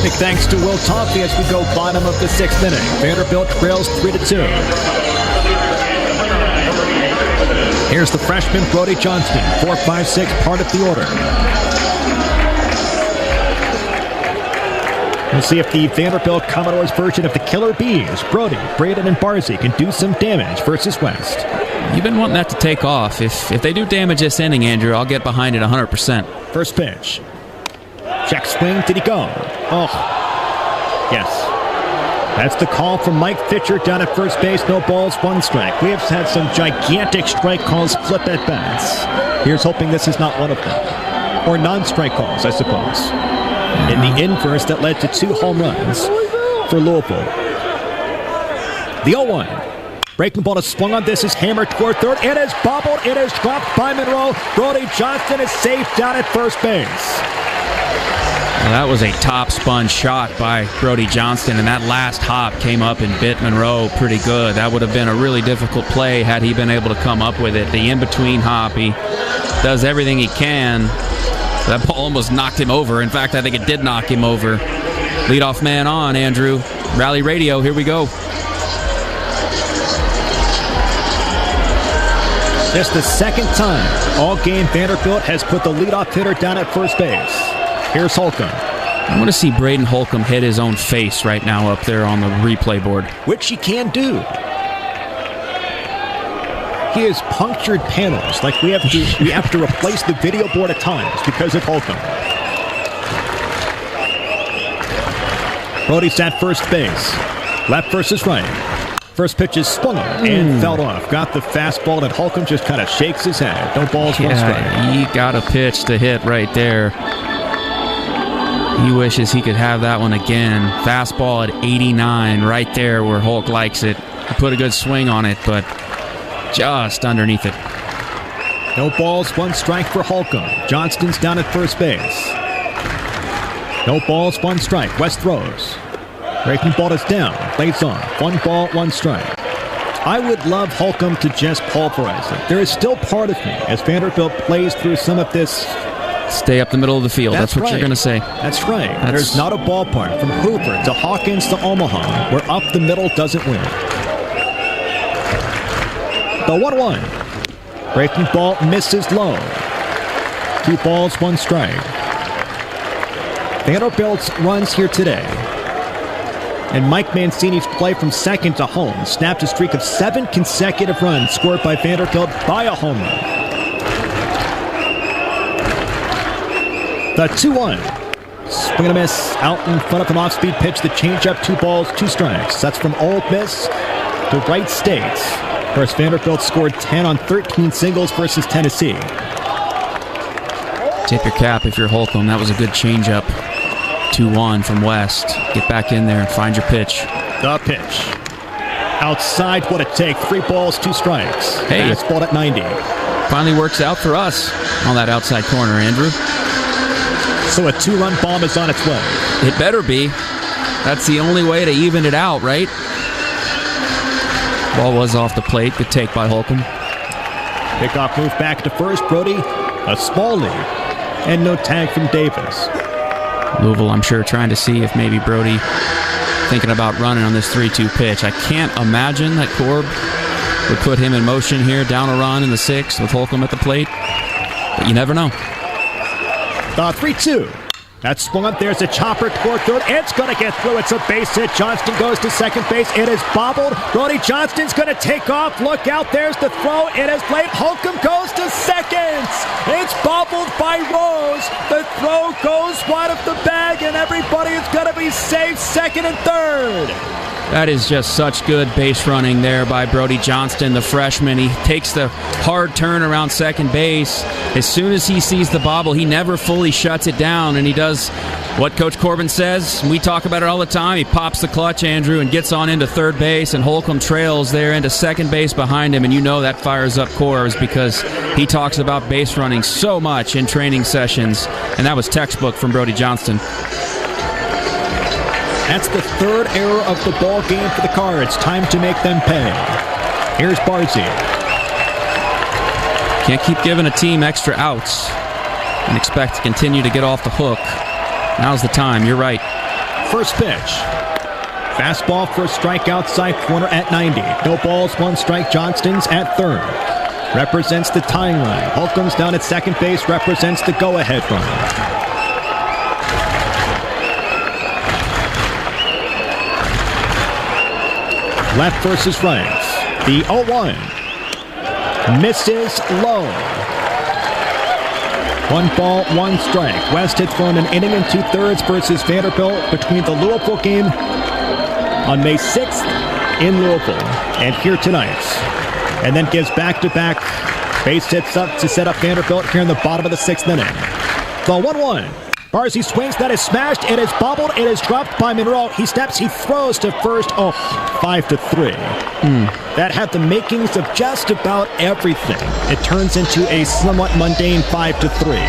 Big thanks to Will Toffee as we go bottom of the 6th inning. Vanderbilt trails 3-2. Here's the freshman, Brody Johnston, 4-5-6, part of the order. We'll see if the Vanderbilt Commodores version of the Killer Bees, Brody, Braden, and Barzy, can do some damage versus West. You've been wanting that to take off. If they do damage this inning, Andrew, I'll get behind it 100%. First pitch. Check swing. Did he go? Oh, yes. That's the call from Mike Fitcher down at first base. No balls, 1 strike. We have had some gigantic strike calls, flip at bats. Here's hoping this is not one of them. Or non-strike calls, I suppose. In the inverse that led to 2 home runs for Louisville. The 0-1. Breaking ball is swung on. This is hammered toward third. It is bobbled. It is dropped by Monroe. Brody Johnston is safe down at first base. Well, that was a top spun shot by Brody Johnston, and that last hop came up and bit Monroe pretty good. That would have been a really difficult play had he been able to come up with it. The in-between hop, he does everything he can. That ball almost knocked him over. In fact, I think it did knock him over. Leadoff man on, Andrew. Rally Radio, here we go. Just the second time all game Vanderbilt has put the leadoff hitter down at first base. Here's Holcomb. I want to see Braden Holcomb hit his own face right now up there on the replay board. Which he can do. He has punctured panels. Like we have to replace the video board at times because of Holcomb. Brody's at first base. Left versus right. First pitch is swung on and fell off. Got the fastball, and Holcomb just kind of shakes his head. No balls, 1 strike. He got a pitch to hit right there. He wishes he could have that one again. Fastball at 89, right there where Hulk likes it. He put a good swing on it, but just underneath it. No balls, 1 strike for Holcomb. Johnston's down at first base. No balls, 1 strike. West throws. Breaking ball is down. Lays on. 1 ball, 1 strike. I would love Holcomb to just pulverize it. There is still part of me as Vanderbilt plays through some of this. Stay up the middle of the field. That's what right. You're going to say. That's right. There's not a ballpark from Hoover to Hawkins to Omaha where up the middle doesn't win. The 1-1. Breaking ball misses low. 2 balls, 1 strike. Vanderbilt's runs here today. And Mike Mancini's play from second to home snapped a streak of 7 consecutive runs scored by Vanderbilt by a home run. The 2-1. Swing and a miss out in front of an off-speed pitch. The changeup, 2 balls, 2 strikes. That's from Ole Miss to Wright State. First, Vanderbilt scored 10 on 13 singles versus Tennessee. Tip your cap if you're Holcomb. That was a good changeup. 2-1 from West. Get back in there and find your pitch. The pitch. Outside, what it take. 3 balls, 2 strikes. Hey. Fastball at 90. Finally works out for us on that outside corner, Andrew. So a 2-run bomb is on its way. It better be. That's the only way to even it out, right? Ball was off the plate. Good take by Holcomb. Pickoff move back to first. Brody, a small lead. And no tag from Davis. Louisville, I'm sure, trying to see if maybe Brody thinking about running on this 3-2 pitch. I can't imagine that Corb would put him in motion here, down a run in the 6th with Holcomb at the plate. But you never know. The 3-2. That's swung up. There's a chopper toward third. It's going to get through. It's a base hit. Johnston goes to second base. It is bobbled. Brody Johnston's going to take off. Look out. There's the throw. It is played. Holcomb goes to second. It's bobbled by Rose. The throw goes wide of the bag, and everybody is going to be safe second and third. That is just such good base running there by Brody Johnston, the freshman. He takes the hard turn around second base. As soon as he sees the bobble, he never fully shuts it down, and he does what Coach Corbin says. We talk about it all the time. He pops the clutch, Andrew, and gets on into third base, and Holcomb trails there into second base behind him, and you know that fires up Corbs because he talks about base running so much in training sessions, and that was textbook from Brody Johnston. That's the 3rd error of the ball game for the Cards. Time to make them pay. Here's Barzy. Can't keep giving a team extra outs and expect to continue to get off the hook. Now's the time. You're right. First pitch. Fastball for a strike outside corner at 90. No balls, 1 strike. Johnston's at third. represents the tying run. Holcomb's down at second base, represents the go-ahead run. Left versus right. The 0-1 misses low. 1 ball, 1 strike. West had thrown an inning and 2/3 versus Vanderbilt between the Louisville game on May 6th in Louisville and here tonight. And then gives back-to-back base hits up to set up Vanderbilt here in the bottom of the 6th inning. The 1-1. Barzy swings, that is smashed, it is bobbled, it is dropped by Monroe. He steps, he throws to first. 5-3. That had the makings of just about everything. It turns into a somewhat mundane 5-3.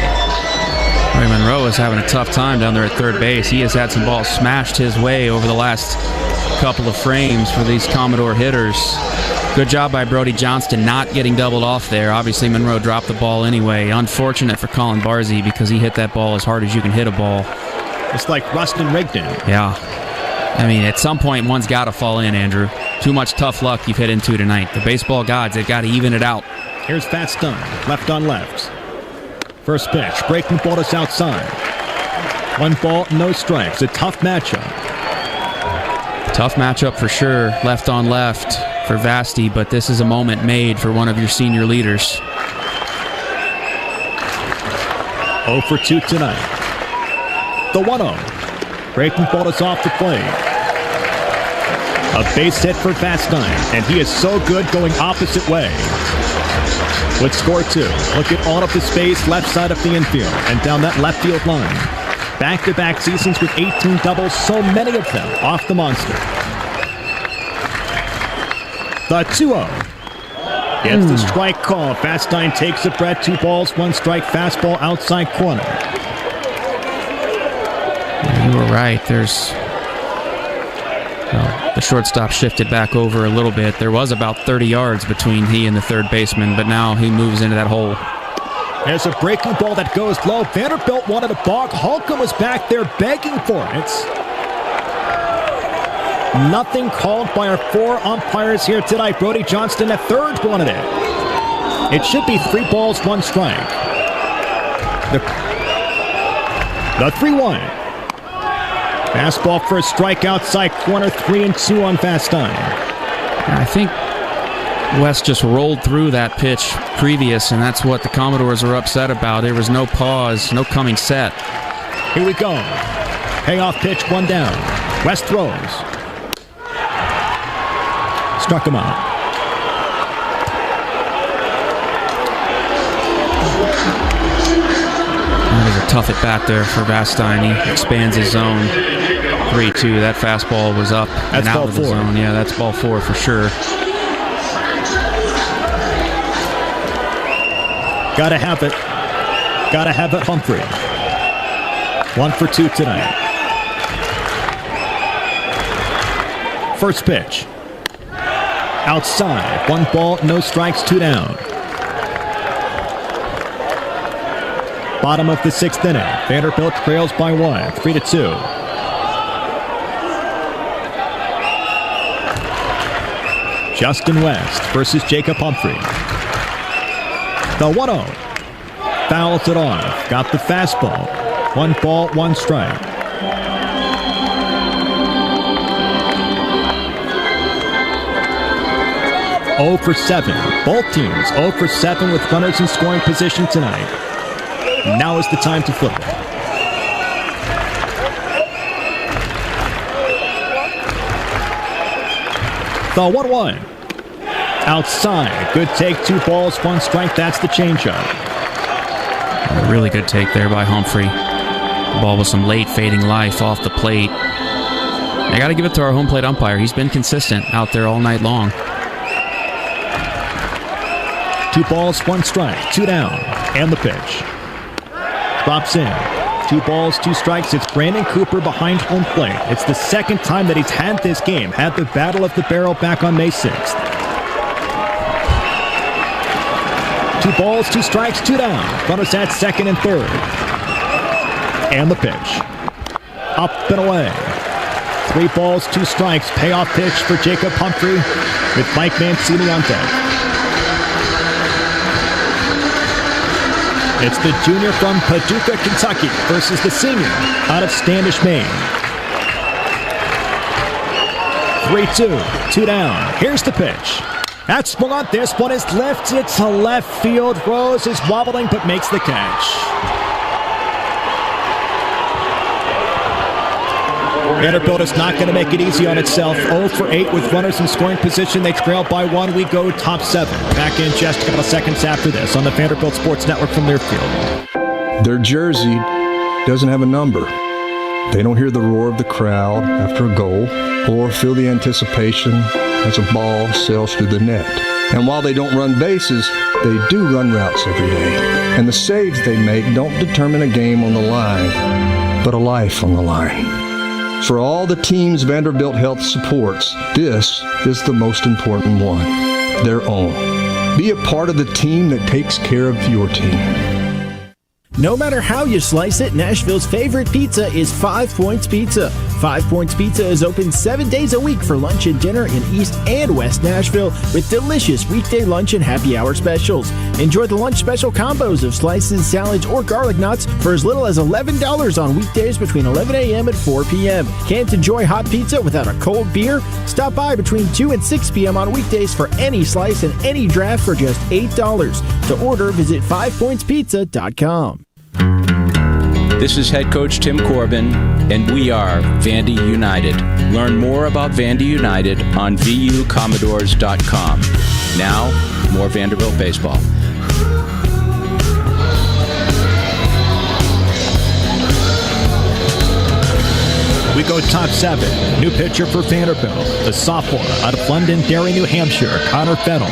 Ray Monroe is having a tough time down there at third base. He has had some balls smashed his way over the last couple of frames for these Commodore hitters. Good job by Brody Johnston not getting doubled off there. Obviously, Monroe dropped the ball anyway. Unfortunate for Colin Barzy because he hit that ball as hard as you can hit a ball. It's like Rustin Rigdon. Yeah. I mean, at some point, one's got to fall in, Andrew. Too much tough luck you've hit into tonight. The baseball gods, they've got to even it out. Here's Pat Stun, left on left. First pitch, breaking ball is outside. 1 ball, no strikes. A tough matchup. Tough matchup for sure, left on left for Vasti, but this is a moment made for one of your senior leaders. 0 for 2 tonight. The 1-0. Breaking ball is off the plate. A base hit for Vastine, and he is so good going opposite way. Would score 2. Look at all of the space left side of the infield and down that left field line. Back-to-back seasons with 18 doubles, so many of them off the monster. The 2-0. Gets the strike call. Vastine takes a breath. 2 balls, 1 strike. Fastball outside corner. You were right. The shortstop shifted back over a little bit. There was about 30 yards between he and the third baseman, but now he moves into that hole. There's a breaking ball that goes low. Vanderbilt wanted a balk. Holcomb was back there begging for it. Nothing called by our 4 umpires here tonight. Brody Johnston at third wanted it. It should be 3 balls, 1 strike. The 3-1. Fastball for a strike outside corner, 3-2 on Vastine. I think West just rolled through that pitch previous, and that's what the Commodores were upset about. There was no pause, no coming set. Here we go. Payoff pitch, 1 down. West throws. Struck him out. That was a tough at bat there for Vastine. He expands his zone. 3-2. That fastball was up and out of the zone. Yeah, that's ball 4 for sure. Gotta have it. Gotta have it, Humphrey. 1 for 2 tonight. First pitch. Outside. 1 ball, no strikes, 2 down. Bottom of the 6th inning. Vanderbilt trails by 1, 3-2. Justin West versus Jacob Humphrey. The 1-0. Fouls it off. Got the fastball. 1 ball, 1 strike. Oh for 7. Both teams 0 for 7 with runners in scoring position tonight. Now is the time to flip it. The 1-1. Outside. Good take. 2 balls, 1 strike. That's the changeup. A really good take there by Humphrey. The ball with some late fading life off the plate. I got to give it to our home plate umpire. He's been consistent out there all night long. 2 balls, 1 strike. 2 down. And the pitch. Drops in. 2 balls, 2 strikes. It's Brandon Cooper behind home plate. It's the second time that he's had this game. Had the Battle of the Barrel back on May 6th. 2 balls, 2 strikes, 2 down. Runners at second and third. And the pitch. Up and away. 3 balls, 2 strikes. Payoff pitch for Jacob Humphrey with Mike Mancini on deck. It's the junior from Paducah, Kentucky versus the senior out of Standish, Maine. 3-2, 2 down. Here's the pitch. That's swung on. This one is lifted to left field. Rose is wobbling but makes the catch. Vanderbilt is not going to make it easy on itself. 0 for 8 with runners in scoring position. They trail by 1. We go top 7. Back in just a couple of seconds after this on the Vanderbilt Sports Network from Learfield. Their jersey doesn't have a number. They don't hear the roar of the crowd after a goal or feel the anticipation as a ball sails through the net. And while they don't run bases, they do run routes every day. And the saves they make don't determine a game on the line, but a life on the line. For all the teams Vanderbilt Health supports, this is the most important one, their own. Be a part of the team that takes care of your team. No matter how you slice it, Nashville's favorite pizza is 5 Points Pizza. 5 Points Pizza is open 7 days a week for lunch and dinner in East and West Nashville with delicious weekday lunch and happy hour specials. Enjoy the lunch special combos of slices, salads, or garlic knots for as little as $11 on weekdays between 11 a.m. and 4 p.m. Can't enjoy hot pizza without a cold beer? Stop by between 2 and 6 p.m. on weekdays for any slice and any draft for just $8. To order, visit 5pointspizza.com. This is head coach Tim Corbin, and we are Vandy United. Learn more about Vandy United on vucommodores.com. Now, more Vanderbilt baseball. We go top 7. New pitcher for Vanderbilt, the sophomore out of Londonderry, New Hampshire, Connor Fennell.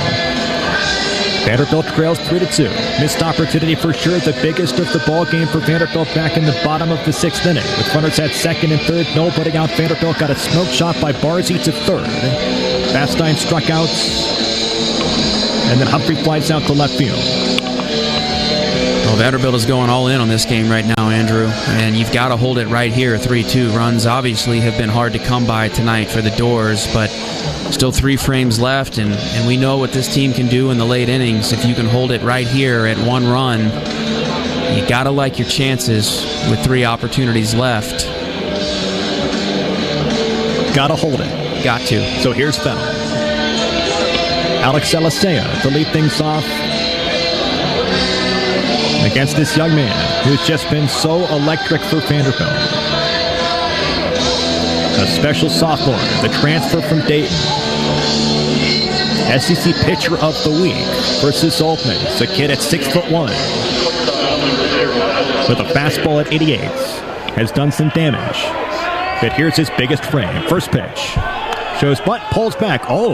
Vanderbilt trails 3-2. Missed opportunity for sure, the biggest of the ball game for Vanderbilt back in the bottom of the 6th inning. With runners at second and third, nobody out. Vanderbilt got a smoke shot by Barzy to third. Bastine struck out, and then Humphrey flies out to left field. Well, Vanderbilt is going all in on this game right now, Andrew, and you've got to hold it right here. 3-2 runs obviously have been hard to come by tonight for the Doors, but still 3 frames left, and we know what this team can do in the late innings. If you can hold it right here at 1 run, you got to like your chances with 3 opportunities left. Got to hold it. Got to. So here's Fennell. Alex Elisea to lead things off against this young man who's just been so electric for Vanderbilt. A special sophomore, the transfer from Dayton. SEC Pitcher of the Week versus Oldman. The kid at 6'1", with a fastball at 88, has done some damage. But here's his biggest frame. First pitch. Shows butt, pulls back. Oh.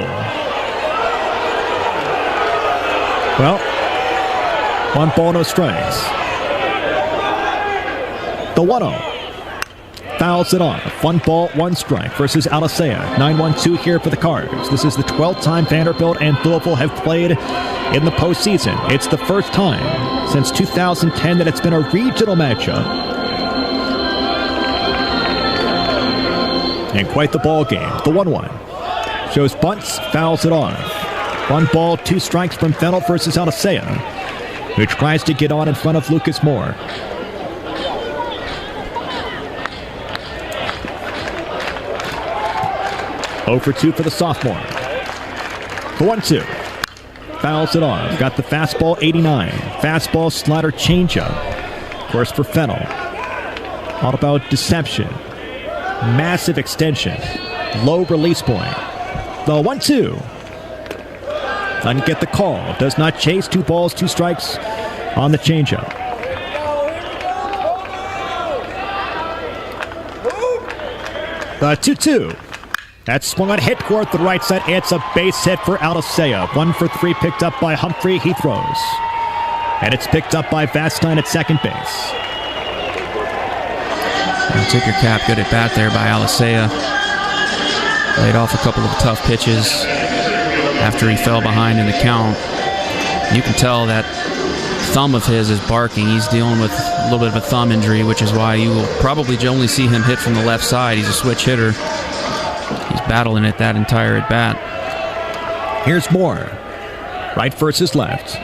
Well, 1 ball, no strikes. The 1-0. Fouls it off. 1 ball, 1 strike versus Alicea. 9-1-2 here for the Cards. This is the 12th time Vanderbilt and Louisville have played in the postseason. It's the first time since 2010 that it's been a regional matchup. And quite the ball game. The 1-1. Shows bunts, fouls it off. 1 ball, 2 strikes from Fennell versus Alicea, who tries to get on in front of Lucas Moore. 0 for 2 for the sophomore. The 1-2. Fouls it off. Got the fastball 89. Fastball, slider, changeup. Of course, for Fennell. All about deception. Massive extension. Low release point. The 1-2. Doesn't get the call. Does not chase. 2 balls, 2 strikes on the changeup. The 2-2. That swung on, hit toward the right side. It's a base hit for Alicea. 1 for 3 picked up by Humphrey. He throws. And it's picked up by Vastine at second base. I'll take your cap. Good at bat there by Alicea. Laid off a couple of tough pitches after he fell behind in the count. You can tell that thumb of his is barking. He's dealing with a little bit of a thumb injury, which is why you will probably only see him hit from the left side. He's a switch hitter. He's battling it that entire at-bat. Here's Moore. Right versus left.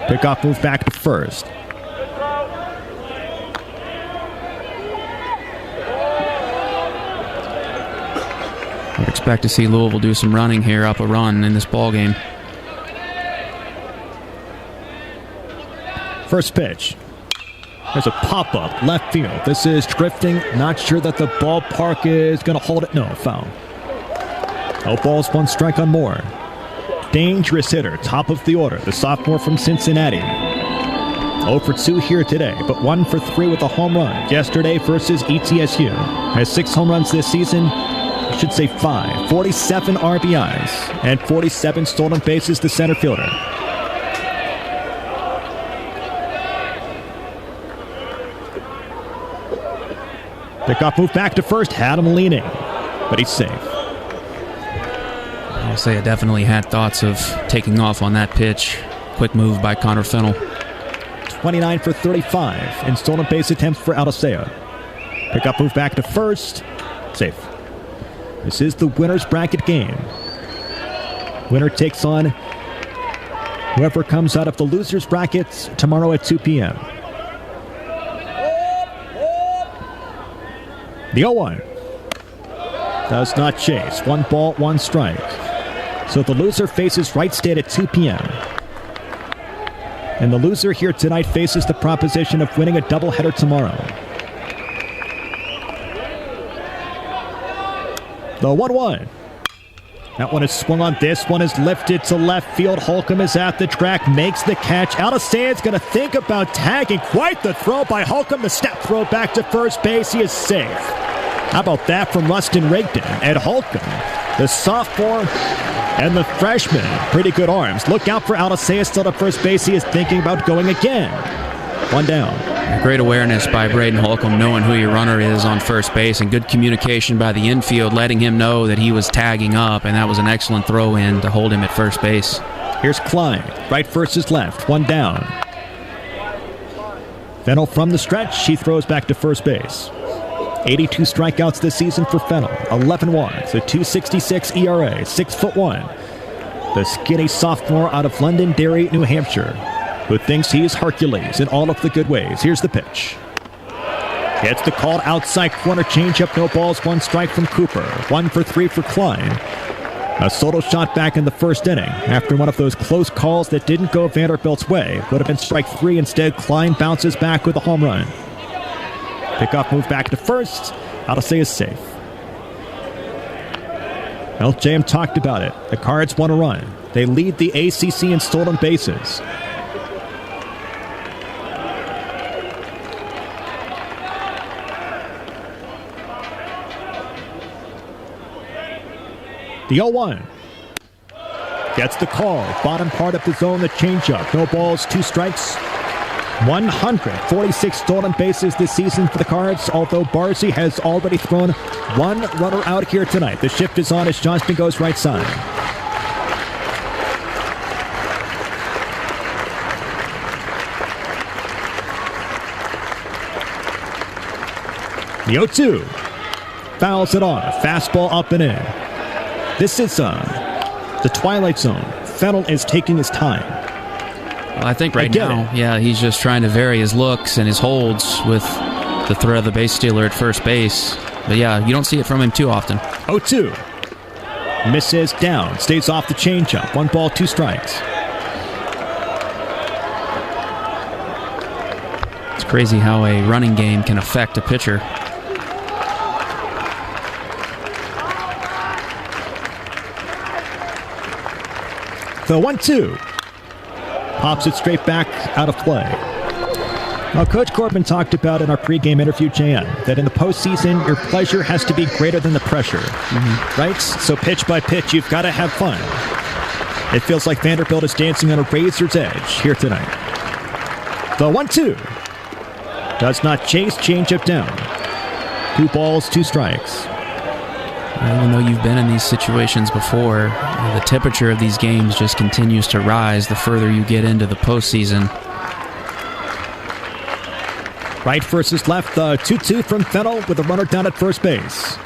Pickoff move back to first. I would expect to see Louisville do some running here, up a run in this ball game. First pitch. There's a pop-up left field. This is drifting. Not sure that the ballpark is going to hold it. No, foul. No balls, 1 strike on Moore. Dangerous hitter, top of the order. The sophomore from Cincinnati. 0 for 2 here today, but 1 for 3 with a home run yesterday versus ETSU. Has 6 home runs this season. I should say 5. 47 RBIs and 47 stolen bases, the center fielder. Pickoff move back to first, had him leaning, but he's safe. I'll say I definitely had thoughts of taking off on that pitch. Quick move by Connor Fennell. 29 for 35 in stolen base attempts for Aldisea. Pickoff move back to first, safe. This is the winner's bracket game. Winner takes on whoever comes out of the loser's brackets tomorrow at 2 p.m. The 0-1 does not chase. 1 ball, 1 strike. So the loser faces Wright State at 2 p.m. And the loser here tonight faces the proposition of winning a doubleheader tomorrow. The 1-1. That one is swung on. This one is lifted to left field. Holcomb is at the track, makes the catch. Aldisea is going to think about tagging. Quite the throw by Holcomb. The step throw back to first base. He is safe. How about that from Rustin Rigdon? And Holcomb, the sophomore and the freshman. Pretty good arms. Look out for Aldisea still at first base. He is thinking about going again. 1 down. Great awareness by Braden Holcomb, knowing who your runner is on first base, and good communication by the infield, letting him know that he was tagging up, and that was an excellent throw-in to hold him at first base. Here's Klein. Right versus left. 1 down. Fennell from the stretch. He throws back to first base. 82 strikeouts this season for Fennell. 11 walks, a 2.66 ERA, 6'1". The skinny sophomore out of Londonderry, New Hampshire, who thinks he's Hercules in all of the good ways. Here's the pitch. Gets the called outside corner changeup. No balls, 1 strike from Cooper. 1 for 3 for Klein. A Soto shot back in the first inning after one of those close calls that didn't go Vanderbilt's way. Would have been strike 3 instead. Klein bounces back with a home run. Pickoff move back to first. Aldisea is safe. Well, JM talked about it. The Cards want to run. They lead the ACC in stolen bases. The 0-1. Gets the call. Bottom part of the zone, the changeup. No balls, 2 strikes. 146 stolen bases this season for the Cards, although Barzy has already thrown 1 runner out here tonight. The shift is on as Johnston goes right side. The 0-2. Fouls it off. Fastball up and in. This is the twilight zone. Fennell is taking his time. Well, I think right now, he's just trying to vary his looks and his holds with the threat of the base stealer at first base. But yeah, you don't see it from him too often. 0-2. Misses down. Stays off the changeup. 1 ball, 2 strikes. It's crazy how a running game can affect a pitcher. The 1-2. Pops it straight back out of play. Now, Coach Corbin talked about in our pregame interview, JM, that in the postseason, your pleasure has to be greater than the pressure. Right? So pitch by pitch, you've got to have fun. It feels like Vanderbilt is dancing on a razor's edge here tonight. The 1-2. Does not chase, changeup down. 2 balls, 2 strikes. Even though you've been in these situations before, the temperature of these games just continues to rise the further you get into the postseason. Right versus left, the 2-2 from Fennell with a runner down at first base.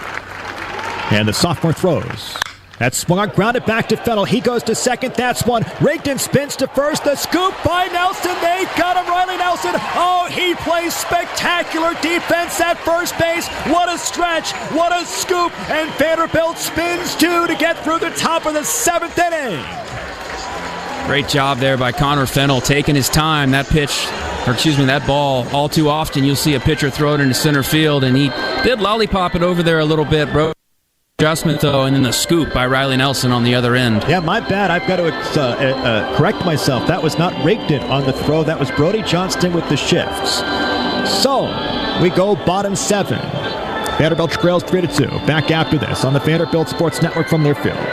And the sophomore throws. That's swung on, grounded back to Fennell. He goes to second. That's one. Rigdon spins to first. The scoop by Nelson. They got him. Riley Nelson. Oh, he plays spectacular defense at first base. What a stretch. What a scoop. And Vanderbilt spins two to get through the top of the 7th inning. Great job there by Connor Fennell, taking his time. That ball, all too often you'll see a pitcher throw it into center field, and he did lollipop it over there a little bit, bro. Adjustment, though, and then the scoop by Riley Nelson on the other end. Yeah, my bad. I've got to correct myself. That was not Rigdon on the throw. That was Brody Johnston with the shifts. So, we go bottom 7. Vanderbilt trails 3-2. Back after this on the Vanderbilt Sports Network from Learfield.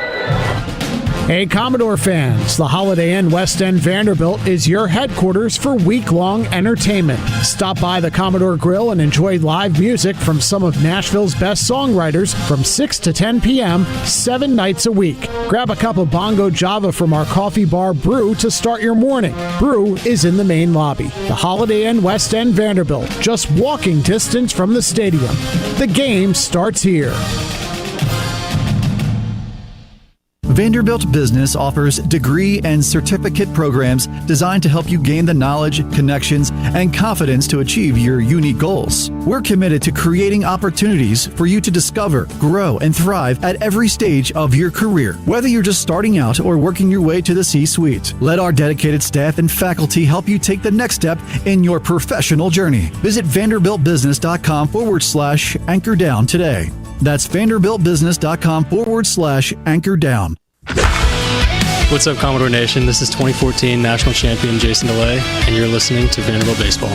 Hey, Commodore fans, the Holiday Inn West End Vanderbilt is your headquarters for week-long entertainment. Stop by the Commodore Grill and enjoy live music from some of Nashville's best songwriters from 6 to 10 p.m., 7 nights a week. Grab a cup of Bongo Java from our coffee bar Brew to start your morning. Brew is in the main lobby. The Holiday Inn West End Vanderbilt, just walking distance from the stadium. The game starts here. Vanderbilt Business offers degree and certificate programs designed to help you gain the knowledge, connections, and confidence to achieve your unique goals. We're committed to creating opportunities for you to discover, grow, and thrive at every stage of your career, whether you're just starting out or working your way to the C-suite. Let our dedicated staff and faculty help you take the next step in your professional journey. Visit vanderbiltbusiness.com/anchor down today. That's vanderbiltbusiness.com/anchor down. What's up, Commodore Nation? This is 2014 national champion Jason DeLay, and you're listening to Vanderbilt Baseball.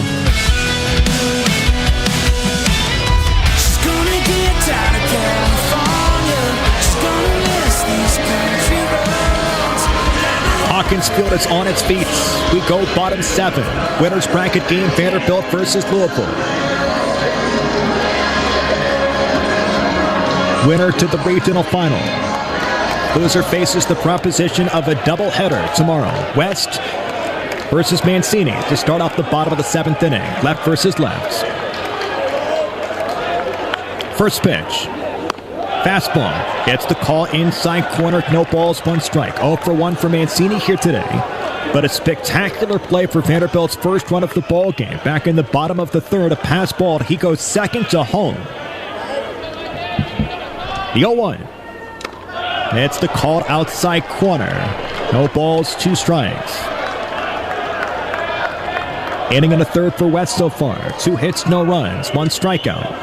She's gonna get down to California. She's gonna miss these country roads. Hawkins Field is on its feet. We go bottom 7. Winners bracket game, Vanderbilt versus Louisville. Winner to the regional final. Loser faces the proposition of a doubleheader tomorrow. West versus Mancini to start off the bottom of the 7th inning. Left versus left. First pitch. Fastball. Gets the call inside corner. No balls, 1 strike. 0 for 1 for Mancini here today. But a spectacular play for Vanderbilt's first run of the ball game. Back in the bottom of the 3rd, a pass ball. He goes second to home. The 0-1. It's the called outside corner. No balls, 2 strikes. Inning and a 3rd for West so far. 2 hits, no runs, 1 strikeout.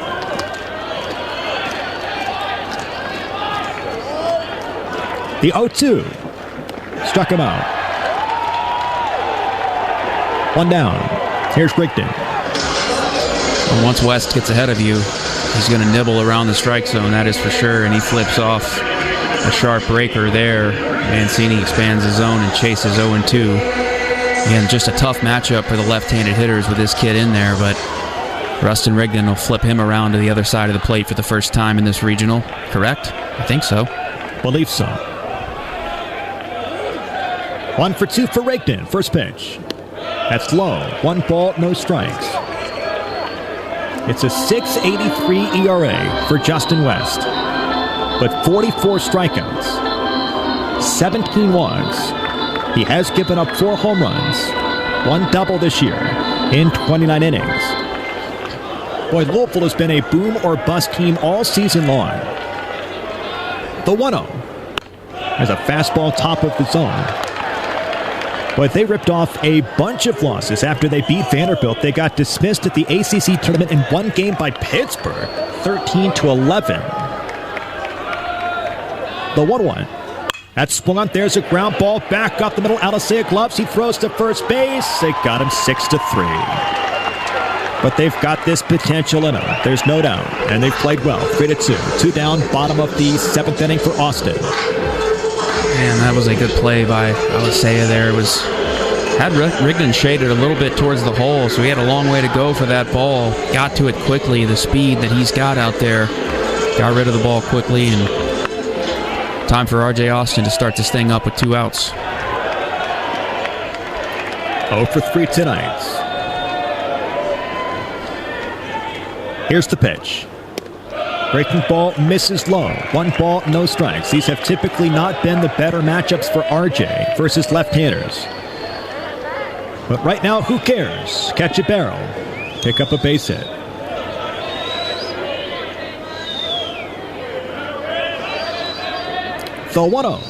The 0-2. Struck him out. 1 down. Here's Rigdon. Well, once West gets ahead of you, he's going to nibble around the strike zone, that is for sure, and he flips off a sharp breaker there. Mancini expands his zone and chases 0-2. Again, just a tough matchup for the left-handed hitters with this kid in there, but Rustin Rigdon will flip him around to the other side of the plate for the first time in this regional. Correct? I think so. Believe so. 1 for 2 for Rigdon. First pitch. That's low. 1 ball, no strikes. It's a 6.83 ERA for Justin West, but 44 strikeouts, 17 walks. He has given up 4 home runs, 1 double this year in 29 innings. Boy, Louisville has been a boom or bust team all season long. The 1-0 has a fastball top of the zone. But they ripped off a bunch of losses after they beat Vanderbilt. They got dismissed at the ACC tournament in 1 game by Pittsburgh, 13-11. The 1-1. That's swung on. There's a ground ball back up the middle. Alicea gloves. He throws to first base. They got him 6-3. But they've got this potential in them. There's no doubt. And they've played well. 3-2. 2 down, bottom of the 7th inning for Austin. Man, that was a good play by Alicea there. Had Rigdon shaded a little bit towards the hole, so he had a long way to go for that ball. Got to it quickly. The speed that he's got out there. Got rid of the ball quickly, and time for R.J. Austin to start this thing up with 2 outs. 0 for 3 tonight. Here's the pitch. Breaking ball misses low. 1 ball, no strikes. These have typically not been the better matchups for RJ versus left-handers. But right now, who cares? Catch a barrel. Pick up a base hit. The 1-0.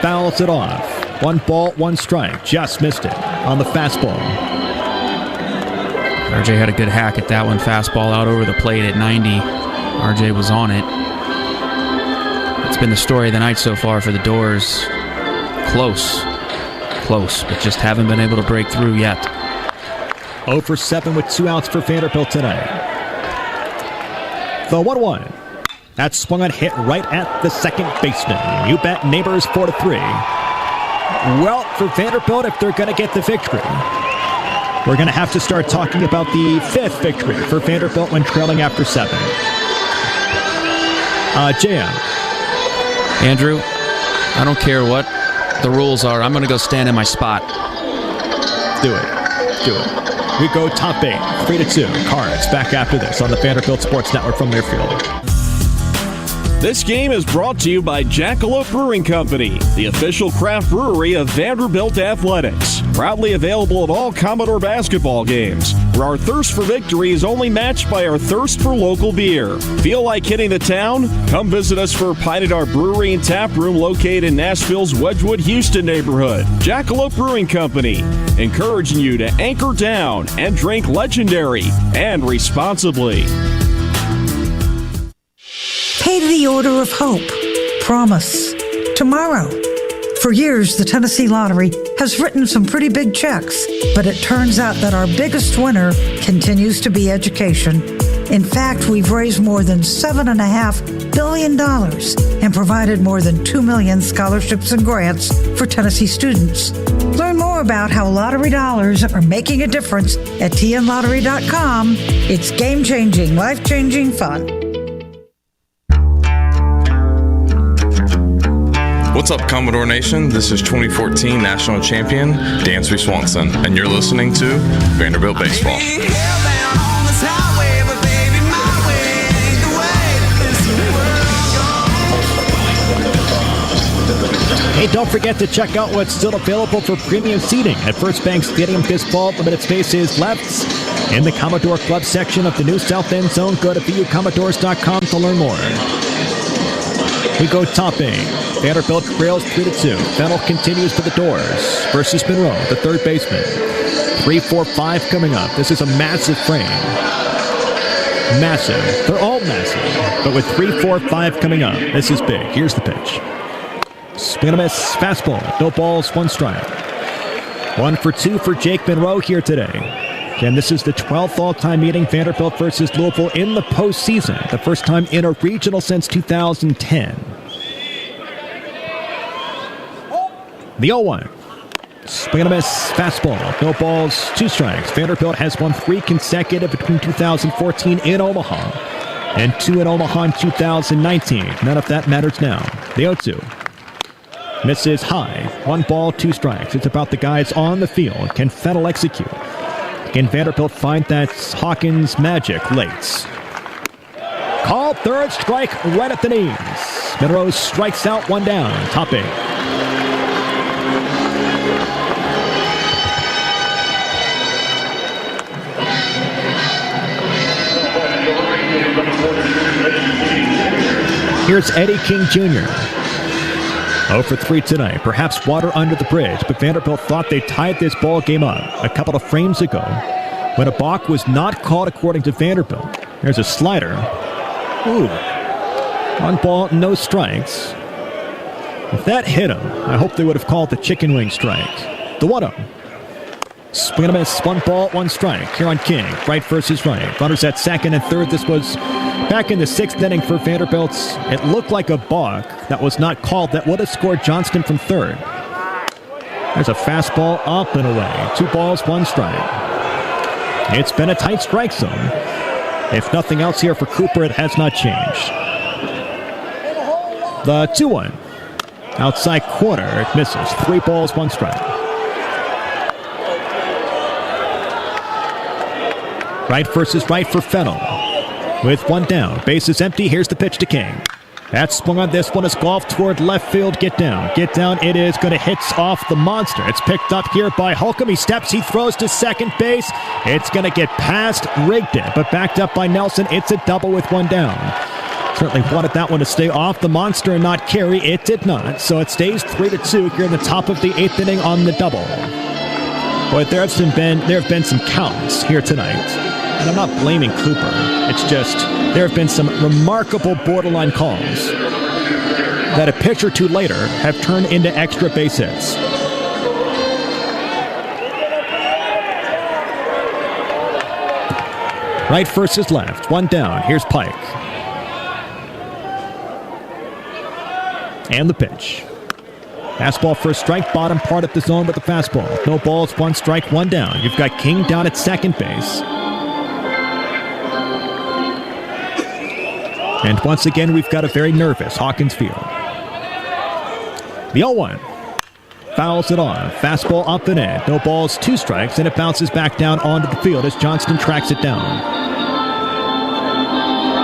Fouls it off. 1 ball, 1 strike. Just missed it on the fastball. RJ had a good hack at that one. Fastball out over the plate at 90. RJ was on it. It's been the story of the night so far for the Doors. Close, but just haven't been able to break through yet. 0 for 7 with 2 outs for Vanderbilt tonight. The 1-1. That swung on, hit right at the second baseman. You bet Neighbors 4-3. Well, for Vanderbilt, if they're going to get the victory, we're going to have to start talking about the 5th victory for Vanderbilt when trailing after 7. JM. Andrew, I don't care what the rules are. I'm going to go stand in my spot. Do it. We go top 8, 3-2. Cards back after this on the Vanderbilt Sports Network from Learfield. This game is brought to you by Jackalope Brewing Company, the official craft brewery of Vanderbilt Athletics. Proudly available at all Commodore basketball games, where our thirst for victory is only matched by our thirst for local beer. Feel like hitting the town? Come visit us for a pint at our brewery and tap room located in Nashville's Wedgwood, Houston neighborhood. Jackalope Brewing Company, encouraging you to anchor down and drink legendary and responsibly. Pay the Order of Hope. Promise. Tomorrow. For years, the Tennessee Lottery has written some pretty big checks, but it turns out that our biggest winner continues to be education. In fact, we've raised more than $7.5 billion and provided more than 2 million scholarships and grants for Tennessee students. Learn more about how lottery dollars are making a difference at tnlottery.com. It's game-changing, life-changing fun. What's up, Commodore Nation? This is 2014 National Champion Dansby Swanson, and you're listening to Vanderbilt Baseball. Hey, don't forget to check out what's still available for premium seating at First Bank Stadium this fall. Limited space is left in the Commodore Club section of the new South End Zone. Go to VUCommodores.com to learn more. We go top 8. Vanderbilt trails 3-2. Fennell continues for the Doors versus Monroe, the third baseman. 3-4-5 coming up. This is a massive frame. Massive. They're all massive. But with 3-4-5 coming up, this is big. Here's the pitch. Swing and a miss. Fastball. No balls, 1 strike. 1 for 2 for Jake Monroe here today. And this is the 12th all-time meeting, Vanderbilt versus Louisville in the postseason. The first time in a regional since 2010. The 0-1. Swing and a miss. Fastball. No balls, 2 strikes. Vanderbilt has won 3 consecutive between 2014 in Omaha and 2 in Omaha in 2019. None of that matters now. The 0-2. Misses high. 1 ball, 2 strikes. It's about the guys on the field. Can Fennell execute? Can Vanderbilt find that Hawkins magic late? Called third strike right at the knees. Monroe strikes out, 1 down. Top 8. Here's Eddie King Jr. 0 for 3 tonight. Perhaps water under the bridge, but Vanderbilt thought they tied this ball game up a couple of frames ago when a balk was not called according to Vanderbilt. There's a slider. Ooh. 1 ball, no strikes. If that hit him, I hope they would have called the chicken wing strike. The 1-0. Swing and a miss. 1 ball, 1 strike. Here on King. Right versus right. Runners at second and third. This was back in the 6th inning for Vanderbilt. It looked like a balk that was not called. That would have scored Johnston from third. There's a fastball up and away. 2 balls, 1 strike. It's been a tight strike zone. If nothing else here for Cooper, it has not changed. The 2-1. Outside corner. It misses. 3 balls, 1 strike. Right versus right for Fennell. with one down. Base is empty. Here's the pitch to King. That's swung on. This one is golfed toward left field. Get down. Get down. It is going to hit off the monster. It's picked up here by Holcomb. He steps. He throws to second base. It's going to get past Rigdon, but backed up by Nelson. It's a double with one down. Certainly wanted that one to stay off the monster and not carry. It did not. So it stays 3-2 here in the top of the 8th inning on the double. Boy, there have been some counts here tonight. And I'm not blaming Cooper. It's just there have been some remarkable borderline calls that a pitch or two later have turned into extra base hits. Right versus left. One down. Here's Pike. And the pitch. Fastball for a strike, bottom part of the zone with the fastball. No balls, one strike, one down. You've got King down at second base. And once again, we've got a very nervous Hawkins Field. The 0-1. Fouls it on. Fastball up and in. No balls, two strikes, and it bounces back down onto the field as Johnston tracks it down.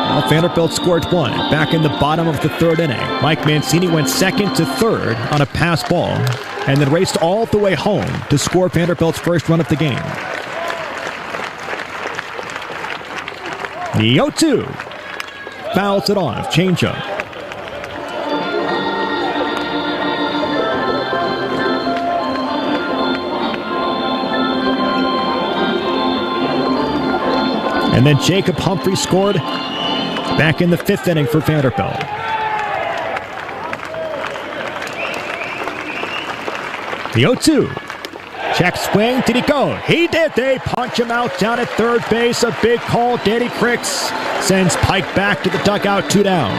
Well, Vanderbilt scored one back in the bottom of the 3rd inning. Mike Mancini went second to third on a pass ball and then raced all the way home to score Vanderbilt's first run of the game. The 0-2. Fouls it off. Changeup. And then Jacob Humphrey scored back in the 5th inning for Vanderbilt. The 0-2. Check swing. Did he go? He did. They punch him out down at third base. A big call. Danny Cricks sends Pike back to the dugout, 2 down.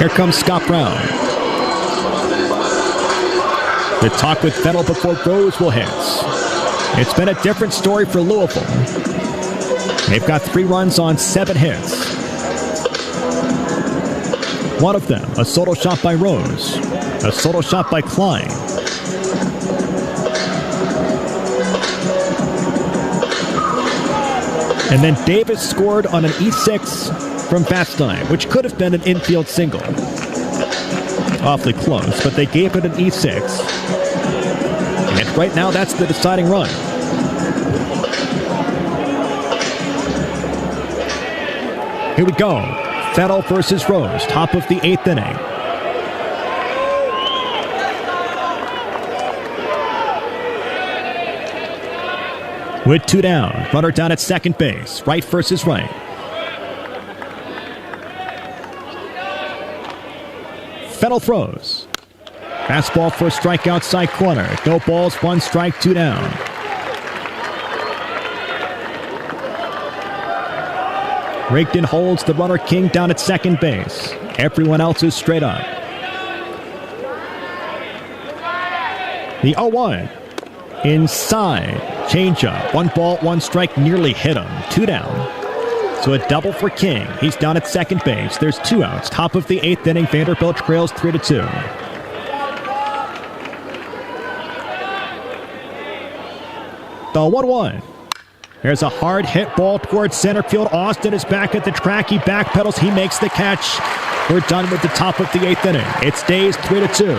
Here comes Scott Brown. The talk with Vettel before Roseville hits. It's been a different story for Louisville. They've got 3 runs on 7 hits. One of them, a solo shot by Rose. A solo shot by Klein. And then Davis scored on an E6 from Vastine, which could have been an infield single. Awfully close, but they gave it an E6. And right now, that's the deciding run. Here we go. Vettel versus Rose, top of the 8th inning. With 2 down, runner down at second base, right versus right. Vettel throws. Fastball for a strike outside corner. No balls, 1 strike, 2 down. Rigdon holds the runner King down at second base. Everyone else is straight up. The 0-1. Inside. Changeup. 1 ball, 1 strike, nearly hit him. 2 down. So a double for King. He's down at second base. There's 2 outs. Top of the 8th inning. Vanderbilt trails 3-2. The 1-1. There's a hard hit ball towards center field. Austin is back at the track. He backpedals. He makes the catch. We're done with the top of the 8th inning. It stays 3-2.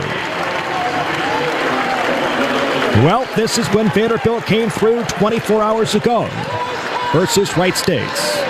Well, this is when Vanderbilt came through 24 hours ago versus Wright States.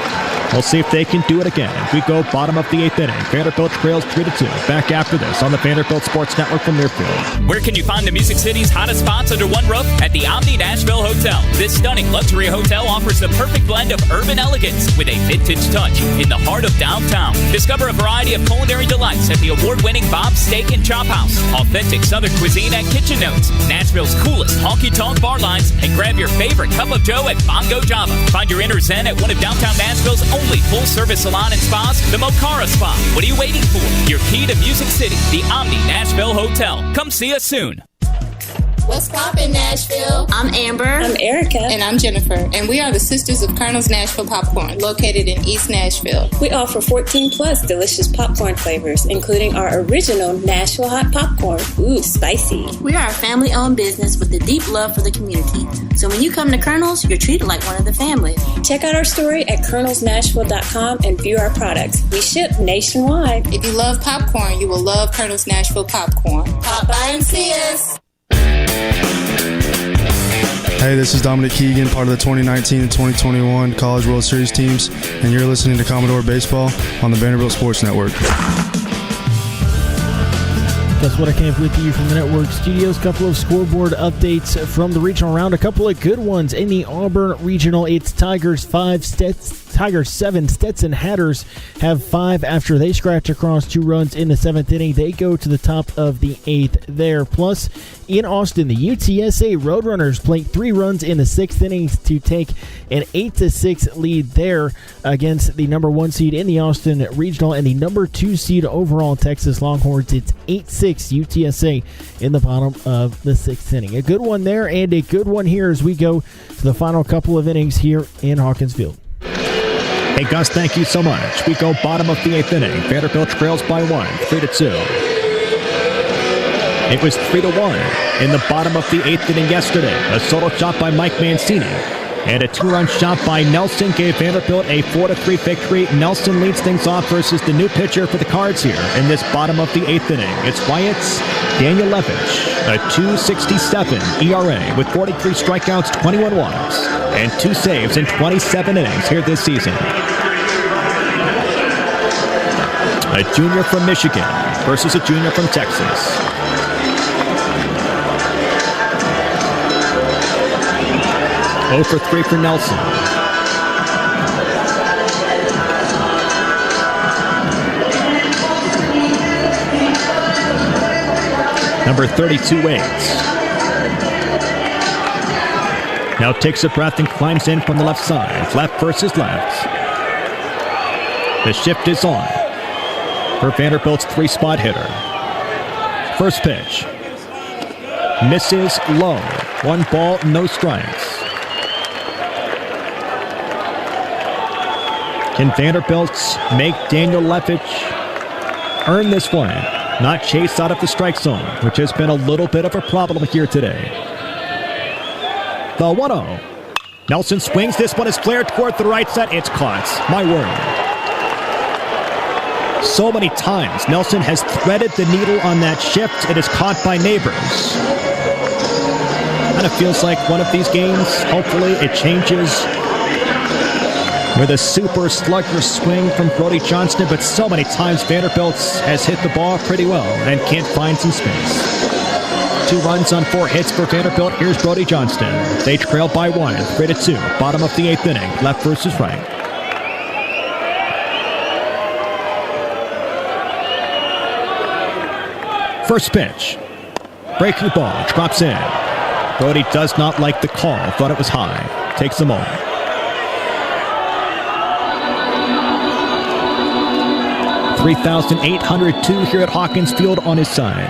We'll see if they can do it again. We go bottom of the 8th inning. Vanderbilt trails 3-2. Back after this on the Vanderbilt Sports Network from Learfield. Where can you find the Music City's hottest spots under one roof? At the Omni Nashville Hotel. This stunning luxury hotel offers the perfect blend of urban elegance with a vintage touch in the heart of downtown. Discover a variety of culinary delights at the award-winning Bob's Steak and Chop House. Authentic Southern cuisine and kitchen notes. Nashville's coolest honky-tonk bar lines. And grab your favorite cup of joe at Bongo Java. Find your inner zen at one of downtown Nashville's only full-service salon and spas, the Mocara Spa. What are you waiting for? Your key to Music City, the Omni Nashville Hotel. Come see us soon. What's poppin', Nashville? I'm Amber. I'm Erica. And I'm Jennifer. And we are the Sisters of Colonel's Nashville Popcorn, located in East Nashville. We offer 14 plus delicious popcorn flavors, including our original Nashville hot popcorn. Ooh, spicy. We are a family-owned business with a deep love for the community. So when you come to Colonel's, you're treated like one of the family. Check out our story at colonelsnashville.com and view our products. We ship nationwide. If you love popcorn, you will love Colonel's Nashville Popcorn. Pop by and see us. Hey, this is Dominic Keegan, part of the 2019 and 2021 College World Series teams, and you're listening to Commodore Baseball on the Vanderbilt Sports Network. That's what I came with you from the network studios. Couple of scoreboard updates from the regional round. A couple of good ones in the Auburn Regional. It's Tigers 5, Tigers 7. Stetson Hatters have 5 after they scratch across 2 runs in the 7th inning. They go to the top of the 8th there. Plus, in Austin, the UTSA Roadrunners played 3 runs in the 6th inning to take an 8-6 lead there against the number 1 seed in the Austin Regional and the number 2 seed overall Texas Longhorns. It's 8-6 UTSA in the bottom of the 6th inning. A good one there and a good one here as we go to the final couple of innings here in Hawkins Field. Hey, Gus, thank you so much. We go bottom of the 8th inning. Vanderbilt trails by 1, 3-2. It was 3-1 in the bottom of the 8th inning yesterday. A solo shot by Mike Mancini and a 2-run shot by Nelson gave Vanderbilt a 4-3 victory. Nelson leads things off versus the new pitcher for the Cards here in this bottom of the 8th inning. It's Wyatt's Daniel Levitch, a 2.67 ERA with 43 strikeouts, 21 walks, and 2 saves in 27 innings here this season. A junior from Michigan versus a junior from Texas. Oh for 3 for Nelson. Number 32 waits. Now takes a breath and climbs in from the left side. Left versus left. The shift is on for Vanderbilt's 3-spot hitter. First pitch. Misses low. 1 ball, no strikes. Can Vanderbilt make Daniel Levitch earn this one? Not chase out of the strike zone, which has been a little bit of a problem here today. The 1-0. Nelson swings. This one is flared toward the right side. It's caught. My word. So many times Nelson has threaded the needle on that shift. It is caught by Neighbors. Kind of feels like one of these games. Hopefully it changes with a super slugger swing from Brody Johnston, but so many times Vanderbilt has hit the ball pretty well and can't find some space. 2 runs on 4 hits for Vanderbilt. Here's Brody Johnston. They trail by 1, 3-2. Bottom of the 8th inning. Left versus right. First pitch. Breaking ball. Drops in. Brody does not like the call. Thought it was high. Takes a moment. .382 here at Hawkins Field on his side.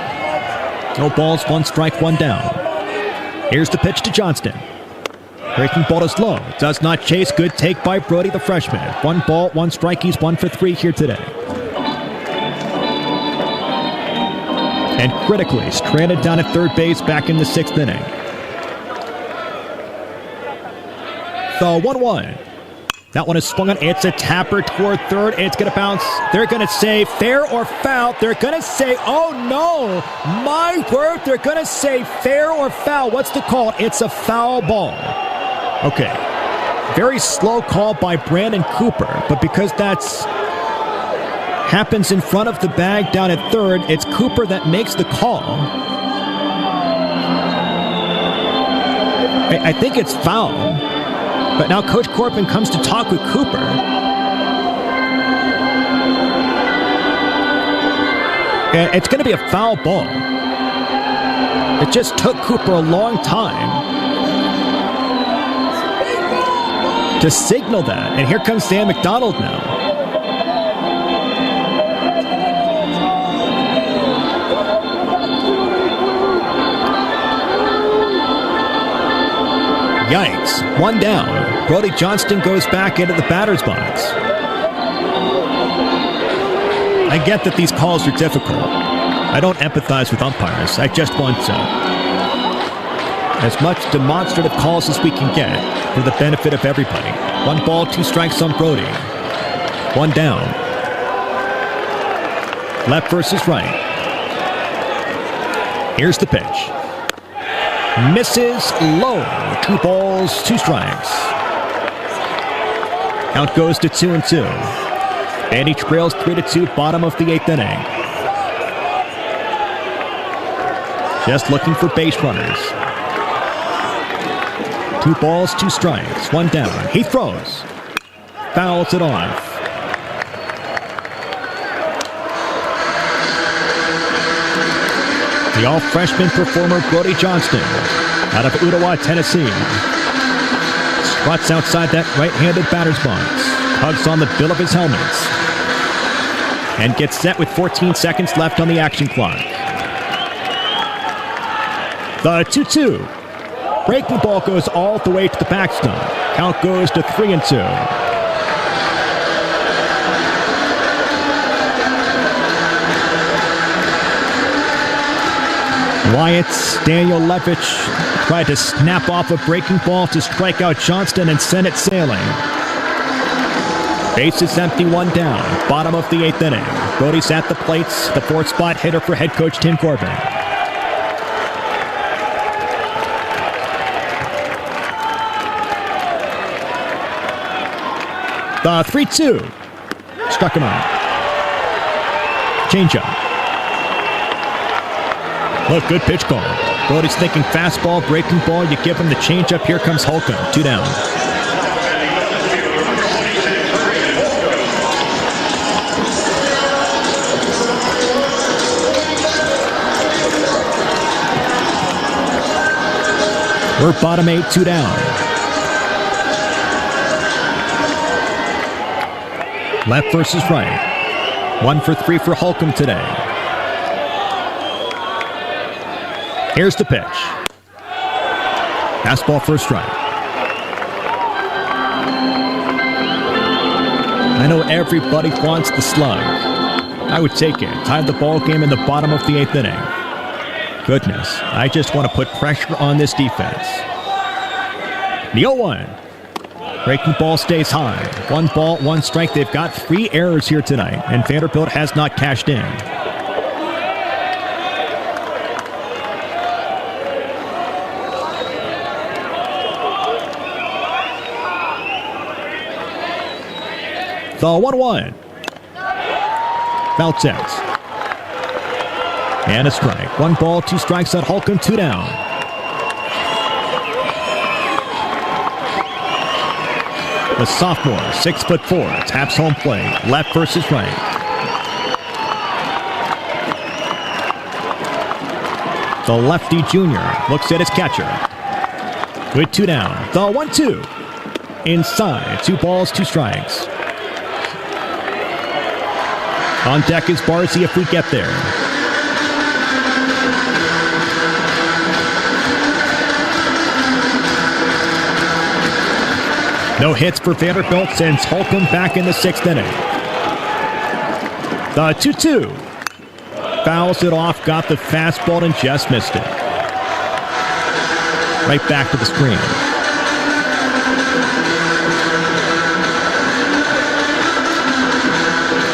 No balls, 1 strike, 1 down. Here's the pitch to Johnston. Breaking ball is low. Does not chase. Good take by Brody, the freshman. 1 ball, 1 strike. He's 1 for 3 here today. And critically, stranded down at third base back in the 6th inning. The 1-1. That one is swung on. It's a tapper toward third. It's going to bounce. They're going to say fair or foul. They're going to say, oh no, my word. They're going to say fair or foul. What's the call? It's a foul ball. Okay. Very slow call by Brandon Cooper, but because that's happens in front of the bag down at third, it's Cooper that makes the call. I think it's foul. But now Coach Corbin comes to talk with Cooper. And it's going to be a foul ball. It just took Cooper a long time to signal that. And here comes Dan McDonald now. Yikes. One down. Brody Johnston goes back into the batter's box. I get that these calls are difficult. I don't empathize with umpires. I just want as much demonstrative calls as we can get for the benefit of everybody. 1 ball, 2 strikes on Brody. 1 down. Left versus right. Here's the pitch. Misses low. 2 balls, 2 strikes. Count goes to 2-2. And he trails 3-2, bottom of the 8th inning. Just looking for base runners. 2 balls, 2 strikes, 1 down. He throws. Fouls it off. The all-freshman performer Brody Johnston out of Ottawa, Tennessee. Struts outside that right-handed batter's box. Hugs on the bill of his helmets. And gets set with 14 seconds left on the action clock. The 2-2. Breaking ball goes all the way to the backstop. Count goes to 3-2. Wyatt's Daniel Levitch tried to snap off a breaking ball to strike out Johnston and send it sailing. Bases empty, 1 down. Bottom of the 8th inning. Brody's at the plates, the 4th spot hitter for head coach Tim Corbin. The 3-2. Struck him out. Changeup. Look, good pitch call. Brody's thinking fastball, breaking ball. You give him the changeup. Here comes Holcomb. 2 down. We're bottom 8, 2 down. Left versus right. 1 for 3 for Holcomb today. Here's the pitch. Fastball for a strike. I know everybody wants the slug. I would take it. Tied the ball game in the bottom of the 8th inning. Goodness, I just want to put pressure on this defense. The 0-1. Breaking ball stays high. 1 ball, 1 strike. They've got 3 errors here tonight, and Vanderbilt has not cashed in. The 1-1. Foul tipped. And a strike. 1 ball, 2 strikes at Holcomb, 2 down. The sophomore, 6'4", taps home plate. Left versus right. The lefty junior looks at his catcher. Good 2 down. The 1-2. Inside. 2 balls, 2 strikes. On deck is Barzy if we get there. No hits for Vanderbilt since Holcomb back in the 6th inning. The 2-2. Fouls it off, got the fastball and just missed it. Right back to the screen.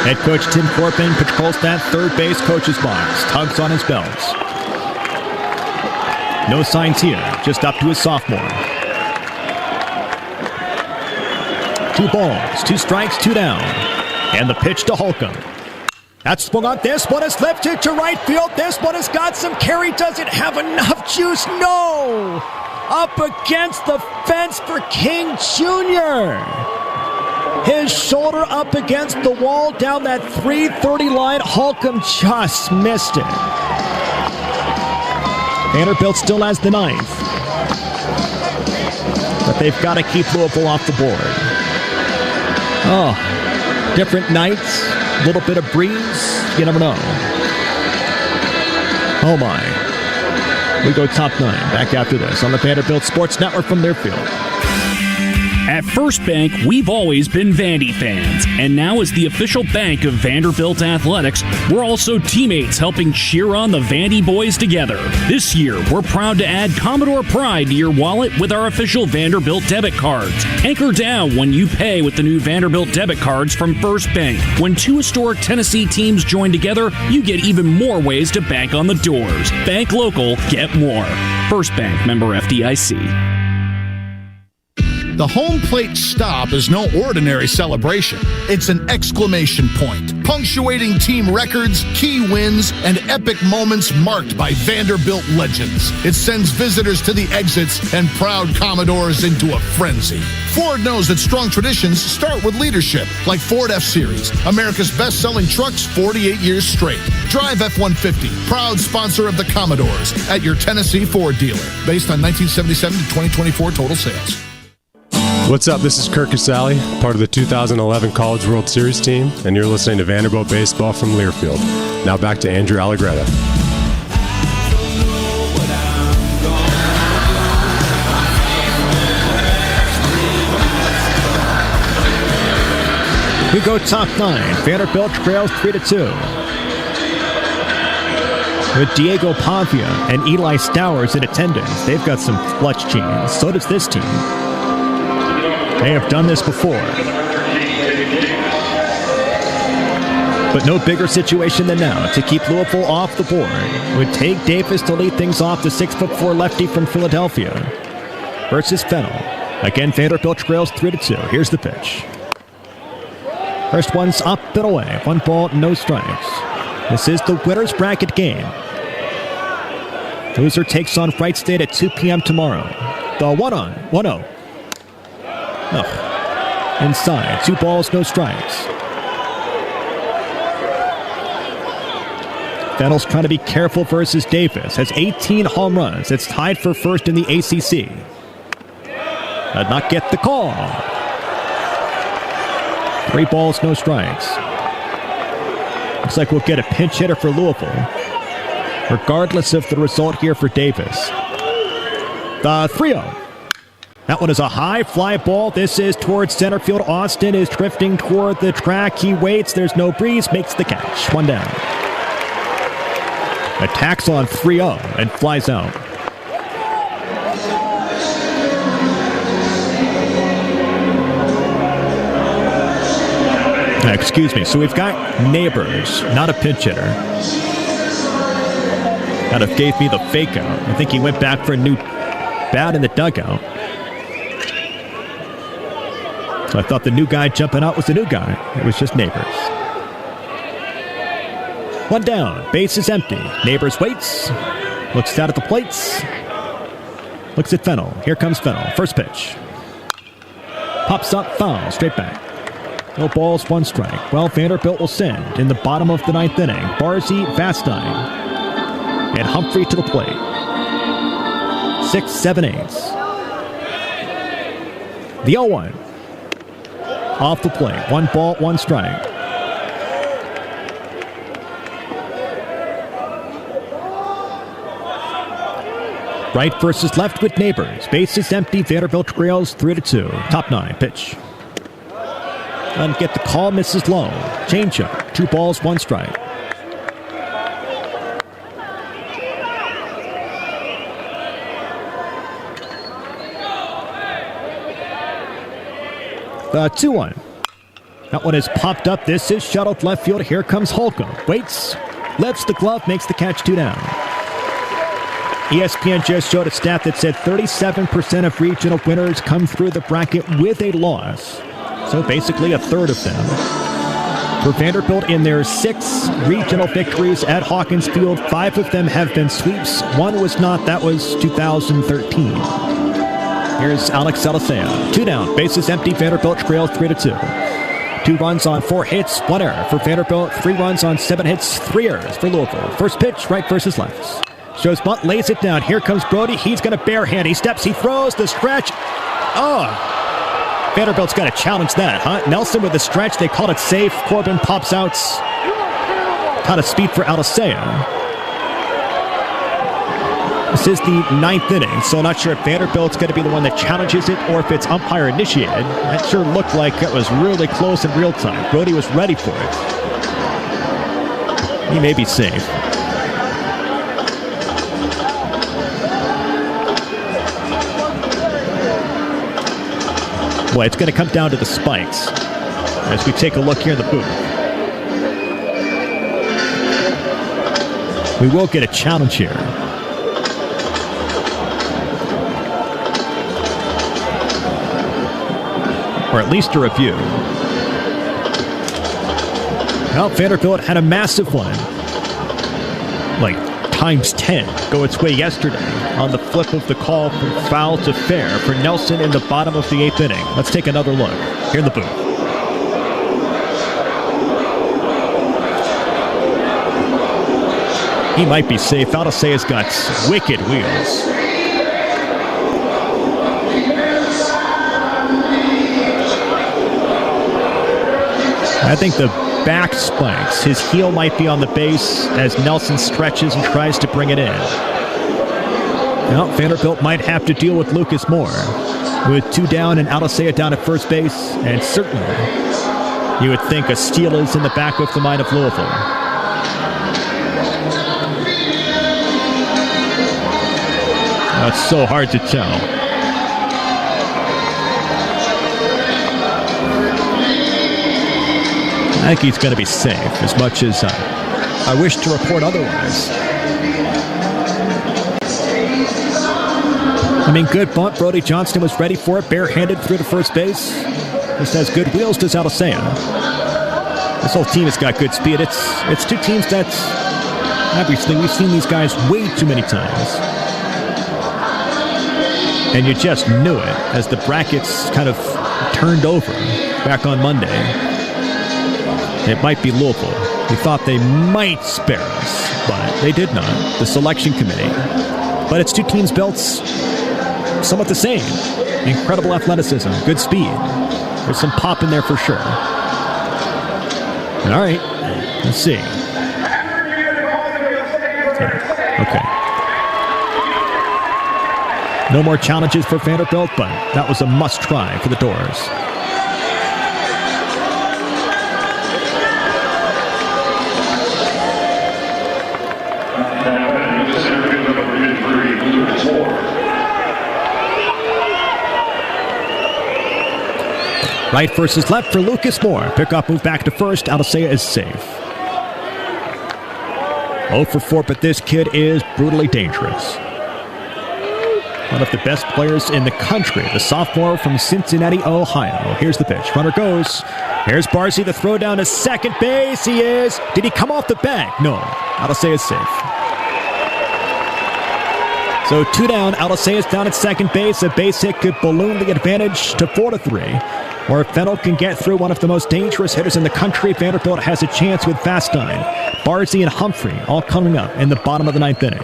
Head coach Tim Corbin patrols that third base coach's box, tugs on his belt. No signs here, just up to his sophomore. 2 balls, 2 strikes, 2 down. And the pitch to Holcomb. That's swung on. This one is lifted to right field. This one has got some carry. Does it have enough juice? No! Up against the fence for King Jr. His shoulder up against the wall down that 330 line. Holcomb just missed it. Vanderbilt still has the 9th. But they've got to keep Louisville off the board. Oh, different nights, a little bit of breeze, you never know. Oh my. We go top 9 back after this on the Vanderbilt Sports Network from Learfield. At First Bank, we've always been Vandy fans, and now as the official bank of Vanderbilt Athletics, we're also teammates helping cheer on the Vandy boys together. This year, we're proud to add Commodore Pride to your wallet with our official Vanderbilt debit cards. Anchor down when you pay with the new Vanderbilt debit cards from First Bank. When 2 historic Tennessee teams join together, you get even more ways to bank on the doors. Bank local, get more. First Bank, member FDIC. The home plate stop is no ordinary celebration. It's an exclamation point, punctuating team records, key wins, and epic moments marked by Vanderbilt legends. It sends visitors to the exits and proud Commodores into a frenzy. Ford knows that strong traditions start with leadership, like Ford F-Series, America's best-selling trucks 48 years straight. Drive F-150, proud sponsor of the Commodores, at your Tennessee Ford dealer, based on 1977 to 2024 total sales. What's up? This is Kirk Casale, part of the 2011 College World Series team, and you're listening to Vanderbilt Baseball from Learfield. Now back to Andrew Allegretta. We go top 9. Vanderbilt trails 3-2. With Diego Pavia and Eli Stowers in attendance, they've got some clutch genes. So does this team. They have done this before. But no bigger situation than now to keep Louisville off the board. It would take Davis to lead things off, the 6'4" lefty from Philadelphia versus Fennell. Again, Vanderbilt trails 3-2. Here's the pitch. First one's up and away. 1 ball, no strikes. This is the winner's bracket game. Loser takes on Wright State at 2 p.m. tomorrow. The 1-0. Oh. Inside. 2 balls, no strikes. Fennell's trying to be careful versus Davis. Has 18 home runs. It's tied for first in the ACC. Did not get the call. 3 balls, no strikes. Looks like we'll get a pinch hitter for Louisville, regardless of the result here for Davis. The 3-0. That one is a high fly ball. This is towards center field. Austin is drifting toward the track. He waits. There's no breeze. Makes the catch. 1 down. Attacks on 3-0 and flies out. Excuse me. So we've got Neighbors, not a pinch hitter. Kind of gave me the fake out. I think he went back for a new bat in the dugout. So I thought the new guy jumping out was the new guy. It was just Neighbors. 1 down. Base is empty. Neighbors waits. Looks down at the plates. Looks at Fennell. Here comes Fennell. First pitch. Pops up, foul. Straight back. No balls, 1 strike. Well, Vanderbilt will send in the bottom of the 9th inning. Barzy, Vastine, and Humphrey to the plate. 6, 7 eighths. The 0-1. Off the plate. 1 ball, 1 strike. Right versus left with Neighbors. Base is empty. Vanderbilt trails 3-2. Top 9. Pitch. Doesn't get the call. Misses low. Changeup. 2 balls, 1 strike. The 2-1. That one is popped up. This is shuttled left field. Here comes Holcomb. Waits. Lifts the glove. Makes the catch. 2 down. ESPN just showed a stat that said 37% of regional winners come through the bracket with a loss. So basically a third of them. For Vanderbilt, in their 6 regional victories at Hawkins Field, 5 of them have been sweeps. 1 was not. That was 2013. Here's Alex Alicea. 2 down. Bases empty. Vanderbilt trails 3-2. 2 runs on 4 hits. 1 error for Vanderbilt. 3 runs on 7 hits. 3 errors for Louisville. First pitch, right versus left. Shows bunt, lays it down. Here comes Brody. He's going to barehand. He steps, he throws the stretch. Oh! Vanderbilt's got to challenge that, huh? Nelson with the stretch. They called it safe. Corbin pops out. Ton of speed for Alicea. This is the 9th inning, so not sure if Vanderbilt's going to be the one that challenges it or if it's umpire initiated. That sure looked like it was really close in real time. Brody was ready for it. He may be safe. Boy, it's going to come down to the spikes as we take a look here in the booth. We will get a challenge here. Or at least a review. Well, Vanderbilt had a massive one. Like times 10 go its way yesterday on the flip of the call from foul to fair for Nelson in the bottom of the 8th inning. Let's take another look here in the booth. He might be safe. Aldacea's got wicked wheels. I think the back spikes. His heel might be on the base as Nelson stretches and tries to bring it in. Well, Vanderbilt might have to deal with Lucas Moore with 2 down and Aldacea down at first base, and certainly you would think a steal is in the back of the mind of Louisville. Oh, it's so hard to tell. I think he's going to be safe, as much as I wish to report otherwise. I mean, good bunt. Brody Johnston was ready for it, barehanded through to first base. Just has good wheels, does Aldacea. This whole team has got good speed. It's two teams that, obviously, we've seen these guys way too many times. And you just knew it as the brackets kind of turned over back on Monday. It might be Louisville. We thought they might spare us, but they did not. The selection committee. But it's two teams built somewhat the same. Incredible athleticism, good speed. There's some pop in there for sure. All right, let's see. Okay. No more challenges for Vanderbilt, but that was a must-try for the Doors. Right versus left for Lucas Moore. Pickoff move back to first. Aldacea is safe. 0 for 4, but this kid is brutally dangerous. One of the best players in the country, the sophomore from Cincinnati, Ohio. Here's the pitch. Runner goes. Here's Barzy, the throw down to second base. He is. Did he come off the bank? No. Aldacea is safe. So 2 down. Aldacea is down at second base. A base hit could balloon the advantage to 4-3. Or if Fennell can get through one of the most dangerous hitters in the country, Vanderbilt has a chance with Vastine, Barzy, and Humphrey all coming up in the bottom of the 9th inning.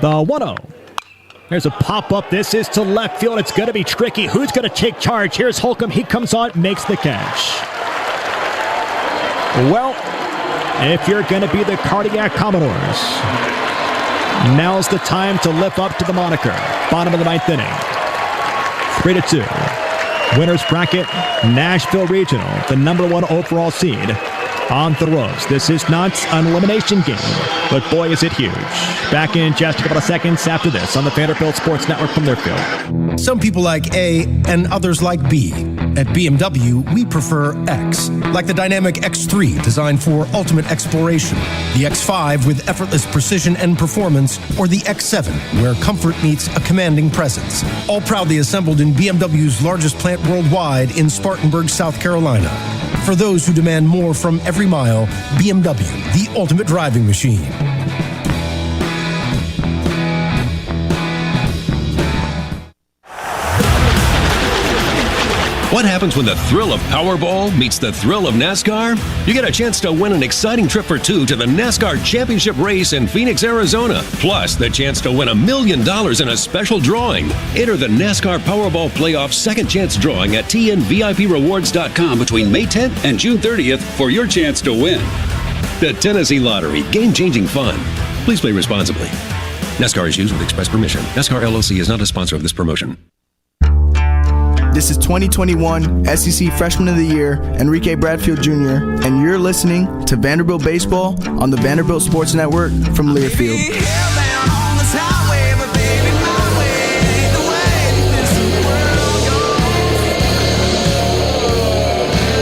The 1-0. There's a pop-up. This is to left field. It's going to be tricky. Who's going to take charge? Here's Holcomb. He comes on, makes the catch. Well, if you're going to be the Cardiac Commodores, now's the time to live up to the moniker. Bottom of the 9th inning. 3-2. Winners bracket, Nashville Regional, the #1 overall seed, on the ropes. This is not an elimination game, but boy is it huge. Back in just a couple of seconds after this on the Vanderbilt Sports Network from Learfield. Some people like A and others like B. At BMW, we prefer X, like the dynamic X3 designed for ultimate exploration, the X5 with effortless precision and performance, or the X7 where comfort meets a commanding presence. All proudly assembled in BMW's largest plant worldwide in Spartanburg, South Carolina. For those who demand more from every mile, BMW, the ultimate driving machine. What happens when the thrill of Powerball meets the thrill of NASCAR? You get a chance to win an exciting trip for two to the NASCAR Championship Race in Phoenix, Arizona. Plus, the chance to win $1 million in a special drawing. Enter the NASCAR Powerball Playoff Second Chance Drawing at TNVIPRewards.com between May 10th and June 30th for your chance to win. The Tennessee Lottery. Game-changing fun. Please play responsibly. NASCAR is used with express permission. NASCAR LLC is not a sponsor of this promotion. This is 2021 SEC Freshman of the Year, Enrique Bradfield Jr., and you're listening to Vanderbilt Baseball on the Vanderbilt Sports Network from Learfield.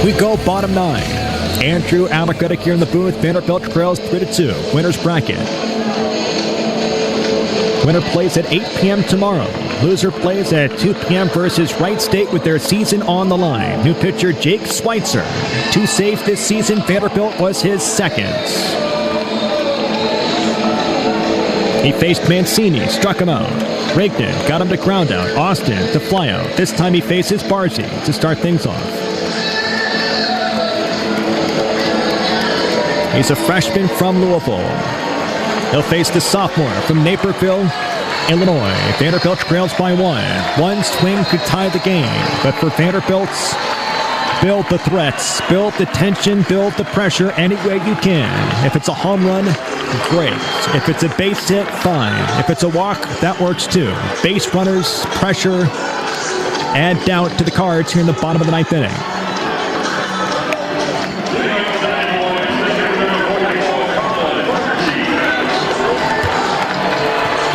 We go bottom 9. Andrew Alacuddick here in the booth. Vanderbilt trails 3-2. Winner's bracket. Winner plays at 8 p.m. tomorrow. Loser plays at 2 p.m. versus Wright State with their season on the line. New pitcher Jake Schweitzer. 2 saves this season. Vanderbilt was his second. He faced Mancini, struck him out. Rigdon got him to ground out. Austin to fly out. This time he faces Barzy to start things off. He's a freshman from Louisville. He'll face the sophomore from Naperville, Illinois. Vanderbilt trails by 1. One swing could tie the game. But for Vanderbilt, build the threats, build the tension, build the pressure any way you can. If it's a home run, great. If it's a base hit, fine. If it's a walk, that works too. Base runners, pressure, add doubt to the cards here in the bottom of the 9th inning.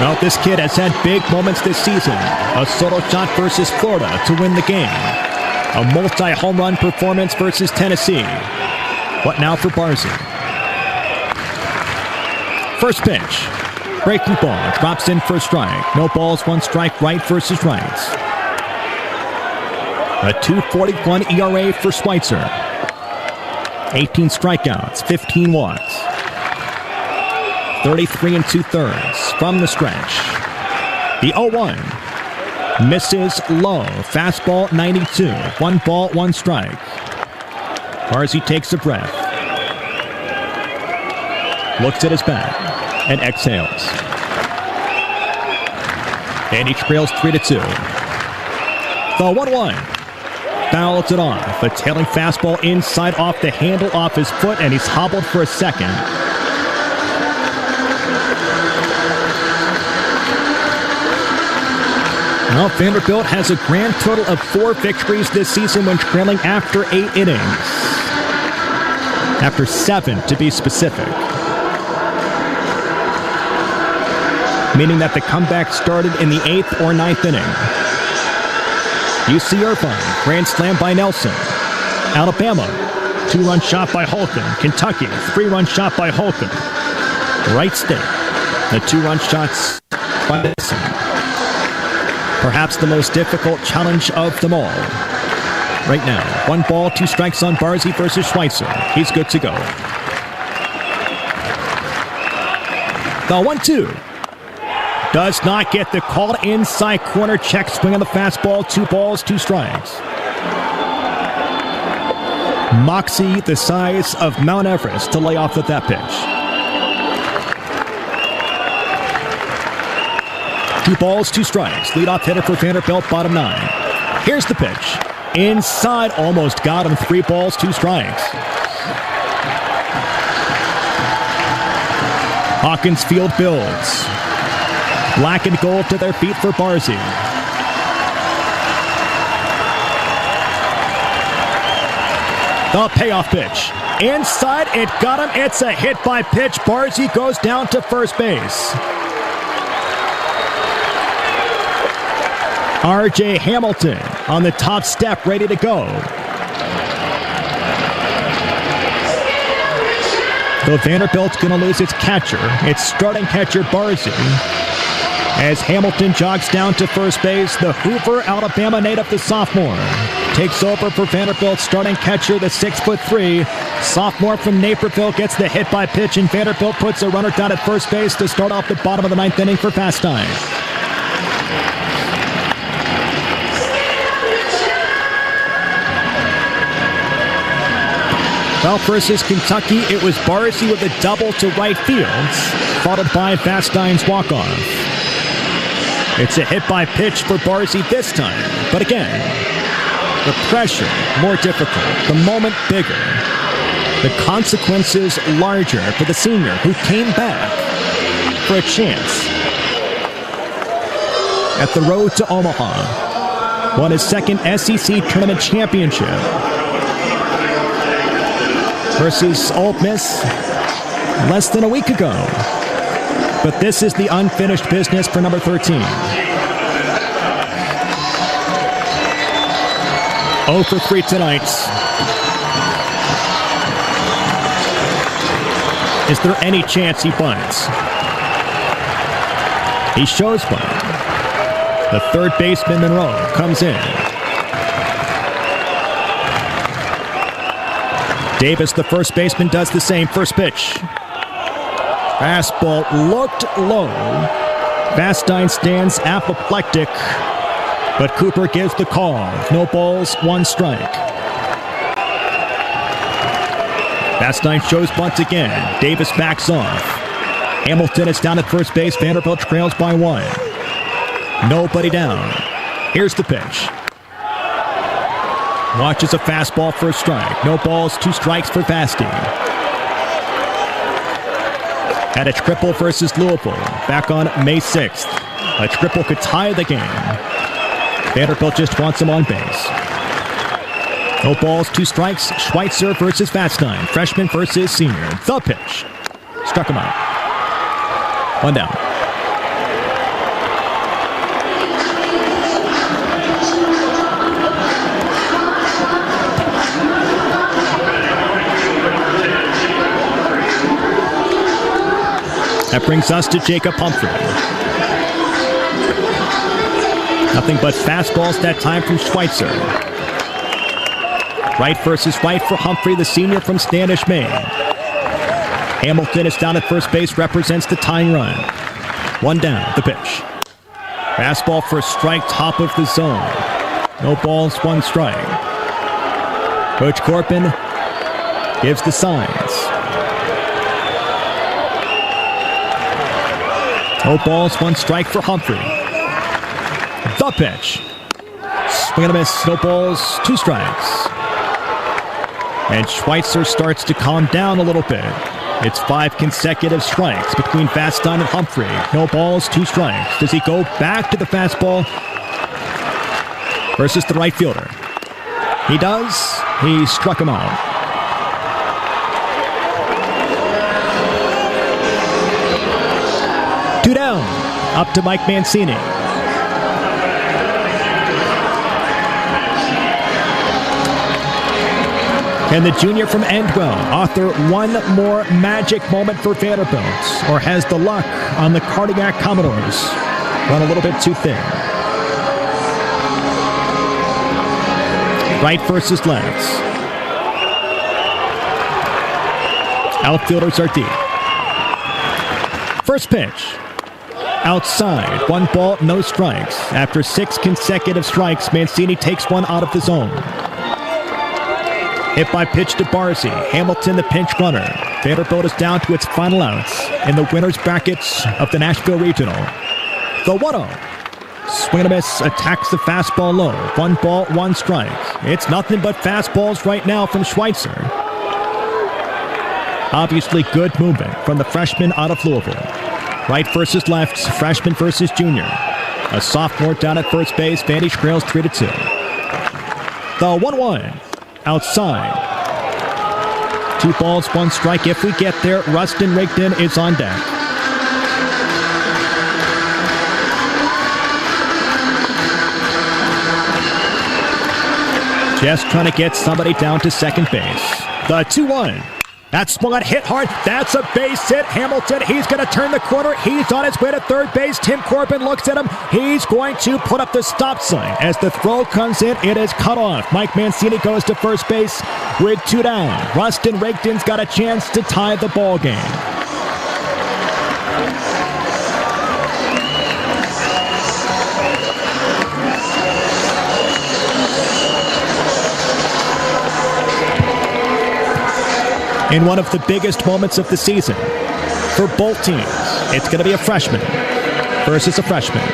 Well, this kid has had big moments this season. A solo shot versus Florida to win the game. A multi-home run performance versus Tennessee. What now for Barzy? First pitch. Breaking ball. Drops in for a strike. No balls, 1 strike. Wright versus Wright. A 2.41 ERA for Schweitzer. 18 strikeouts, 15 walks. 33 2/3 from the stretch. The 0-1 misses low. Fastball 92. 1 ball, 1 strike. Barzy takes a breath. Looks at his bat and exhales. And he trails 3-2. The 1-1 fouls it off. A tailing fastball inside off the handle off his foot, and he's hobbled for a second. Well, Vanderbilt has a grand total of 4 victories this season when trailing after 8 innings. After 7, to be specific. Meaning that the comeback started in the 8th or 9th inning. UC Irvine, grand slam by Nelson. Alabama, 2-run shot by Holcomb. Kentucky, 3-run shot by Holcomb. Wright State, the 2-run shots by Nelson. Perhaps the most difficult challenge of them all. Right now, 1 ball, 2 strikes on Barzy versus Schweitzer. He's good to go. The 1-2 does not get the call. Inside corner, check swing on the fastball. 2 balls, 2 strikes. Moxie the size of Mount Everest to lay off with that pitch. 2 balls, 2 strikes. Leadoff hitter for Vanderbilt, bottom 9. Here's the pitch. Inside, almost got him. 3 balls, 2 strikes. Hawkins Field builds. Black and gold to their feet for Barzy. The payoff pitch. Inside, it got him. It's a hit by pitch. Barzy goes down to first base. R.J. Hamilton on the top step, ready to go. Though Vanderbilt's going to lose its catcher, its starting catcher, Barzy. As Hamilton jogs down to first base, the Hoover, Alabama native, the sophomore, takes over for Vanderbilt's starting catcher, the 6'3" sophomore from Naperville, gets the hit by pitch, and Vanderbilt puts a runner down at first base to start off the bottom of the 9th inning for Fast Time. Well, versus Kentucky, it was Barzy with a double to right field, followed by Vastein's walk-off. It's a hit by pitch for Barzy this time, but again, the pressure more difficult, the moment bigger, the consequences larger for the senior who came back for a chance at the road to Omaha, won his second SEC tournament championship versus Ole Miss less than a week ago. But this is the unfinished business for number 13. 0 for 3 tonight. Is there any chance he bunts? He shows one. The third baseman, Monroe, comes in. Davis, the first baseman, does the same. First pitch. Fastball looked low. Vastein stands apoplectic, but Cooper gives the call. No balls, 1 strike. Vastein shows bunt again. Davis backs off. Hamilton is down at first base. Vanderbilt trails by 1. Nobody down. Here's the pitch. Watches a fastball for a strike. No balls, 2 strikes for Vastine. At a triple versus Louisville, back on May 6th. A triple could tie the game. Vanderbilt just wants him on base. No balls, 2 strikes. Schweitzer versus Vastine. Freshman versus senior. The pitch. Struck him out. 1 down. That brings us to Jacob Humphrey. Nothing but fastballs that time from Schweitzer. Right versus right for Humphrey, the senior from Standish, Maine. Hamilton is down at first base, represents the tying run. 1 down, the pitch. Fastball for a strike, top of the zone. No balls, 1 strike. Coach Corbin gives the signs. No balls, 1 strike for Humphrey. The pitch. Swing and a miss. No balls, 2 strikes. And Schweitzer starts to calm down a little bit. It's 5 consecutive strikes between Vastine and Humphrey. No balls, 2 strikes. Does he go back to the fastball versus the right fielder? He does. He struck him out. Two down, up to Mike Mancini. And the junior from Endwell author one more magic moment for Vanderbilt, or has the luck on the cardiac Commodores run a little bit too thin. Right versus left. Outfielders are deep. First pitch. Outside, 1 ball, no strikes. After 6 consecutive strikes, Mancini takes one out of the zone. Hit by pitch to Barzy. Hamilton, the pinch runner. Vanderbilt is down to its final outs in the winner's brackets of the Nashville Regional. The 1-0. Swing and a miss, attacks the fastball low. 1 ball, 1 strike. It's nothing but fastballs right now from Schweitzer. Obviously good movement from the freshman out of Louisville. Right versus left, freshman versus junior. A sophomore down at first base, Vandy trails 3-2. The 1-1, outside. 2 balls, 1 strike. If we get there, Rustin Rigdon is on deck. Just trying to get somebody down to second base. The 2-1. That swung on, hit hard. That's a base hit. Hamilton, he's going to turn the corner. He's on his way to third base. Tim Corbin looks at him. He's going to put up the stop sign. As the throw comes in, it is cut off. Mike Mancini goes to first base with 2 down. Rustin Rigdon's got a chance to tie the ball game. in one of the biggest moments of the season for both teams. It's going to be a freshman versus a freshman.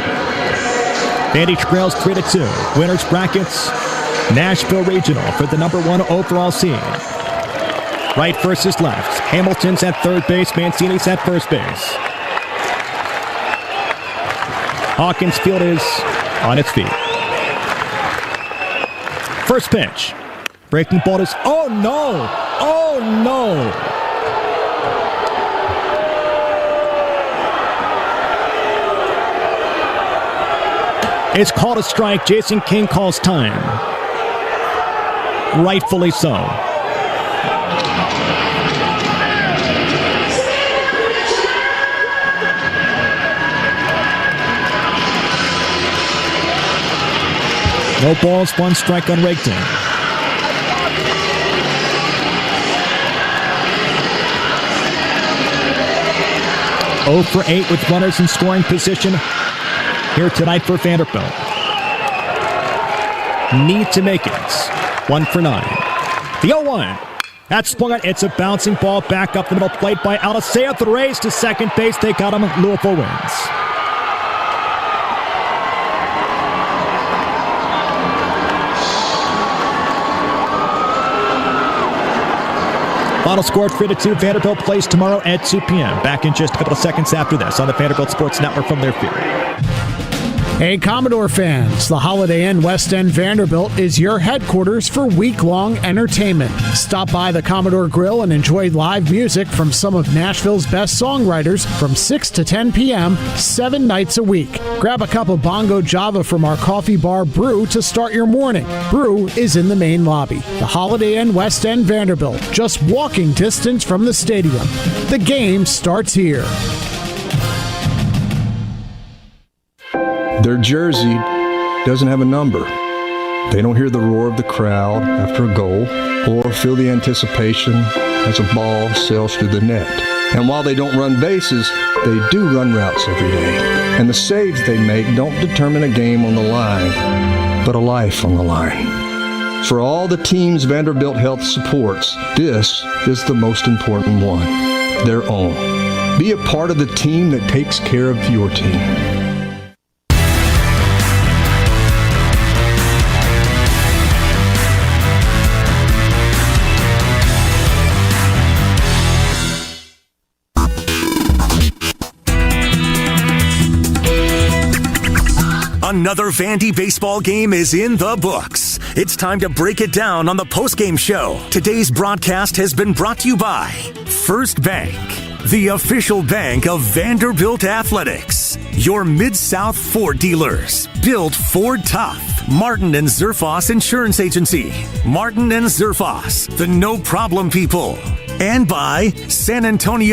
Vandy trails 3-2. Winners brackets, Nashville Regional for the number 1 overall seed. Right versus left. Hamilton's at third base. Mancini's at first base. Hawkins Field is on its feet. First pitch. Breaking ball is, oh no! Oh no! It's called a strike. Jason King calls time. Rightfully so. No balls, 1 strike on Rigdon. Oh for 8 with runners in scoring position here tonight for Vanderbilt. Need to make it. 1 for 9. The 0-1. That's swung on. It's a bouncing ball back up the middle plate by Alicea. The race to second base. They got him. Louisville wins. Final score 3-2. Vanderbilt plays tomorrow at 2 p.m. Back in just a couple of seconds after this on the Vanderbilt Sports Network from Learfield. Hey, Commodore fans, the Holiday Inn West End Vanderbilt is your headquarters for week-long entertainment. Stop by the Commodore Grill and enjoy live music from some of Nashville's best songwriters from 6 to 10 p.m., 7 nights a week. Grab a cup of Bongo Java from our coffee bar Brew to start your morning. Brew is in the main lobby. The Holiday Inn West End Vanderbilt, just walking distance from the stadium. The game starts here. Their jersey doesn't have a number. They don't hear the roar of the crowd after a goal or feel the anticipation as a ball sails through the net. And while they don't run bases, they do run routes every day. And the saves they make don't determine a game on the line, but a life on the line. For all the teams Vanderbilt Health supports, this is the most important one, their own. Be a part of the team that takes care of your team. Another Vandy baseball game is in the books. It's time to break it down on the postgame show. Today's broadcast has been brought to you by First Bank, the official bank of Vanderbilt Athletics. Your Mid-South Ford dealers. Built Ford tough. Martin and Zerfoss Insurance Agency. Martin and Zerfoss, the no-problem people. And by San Antonio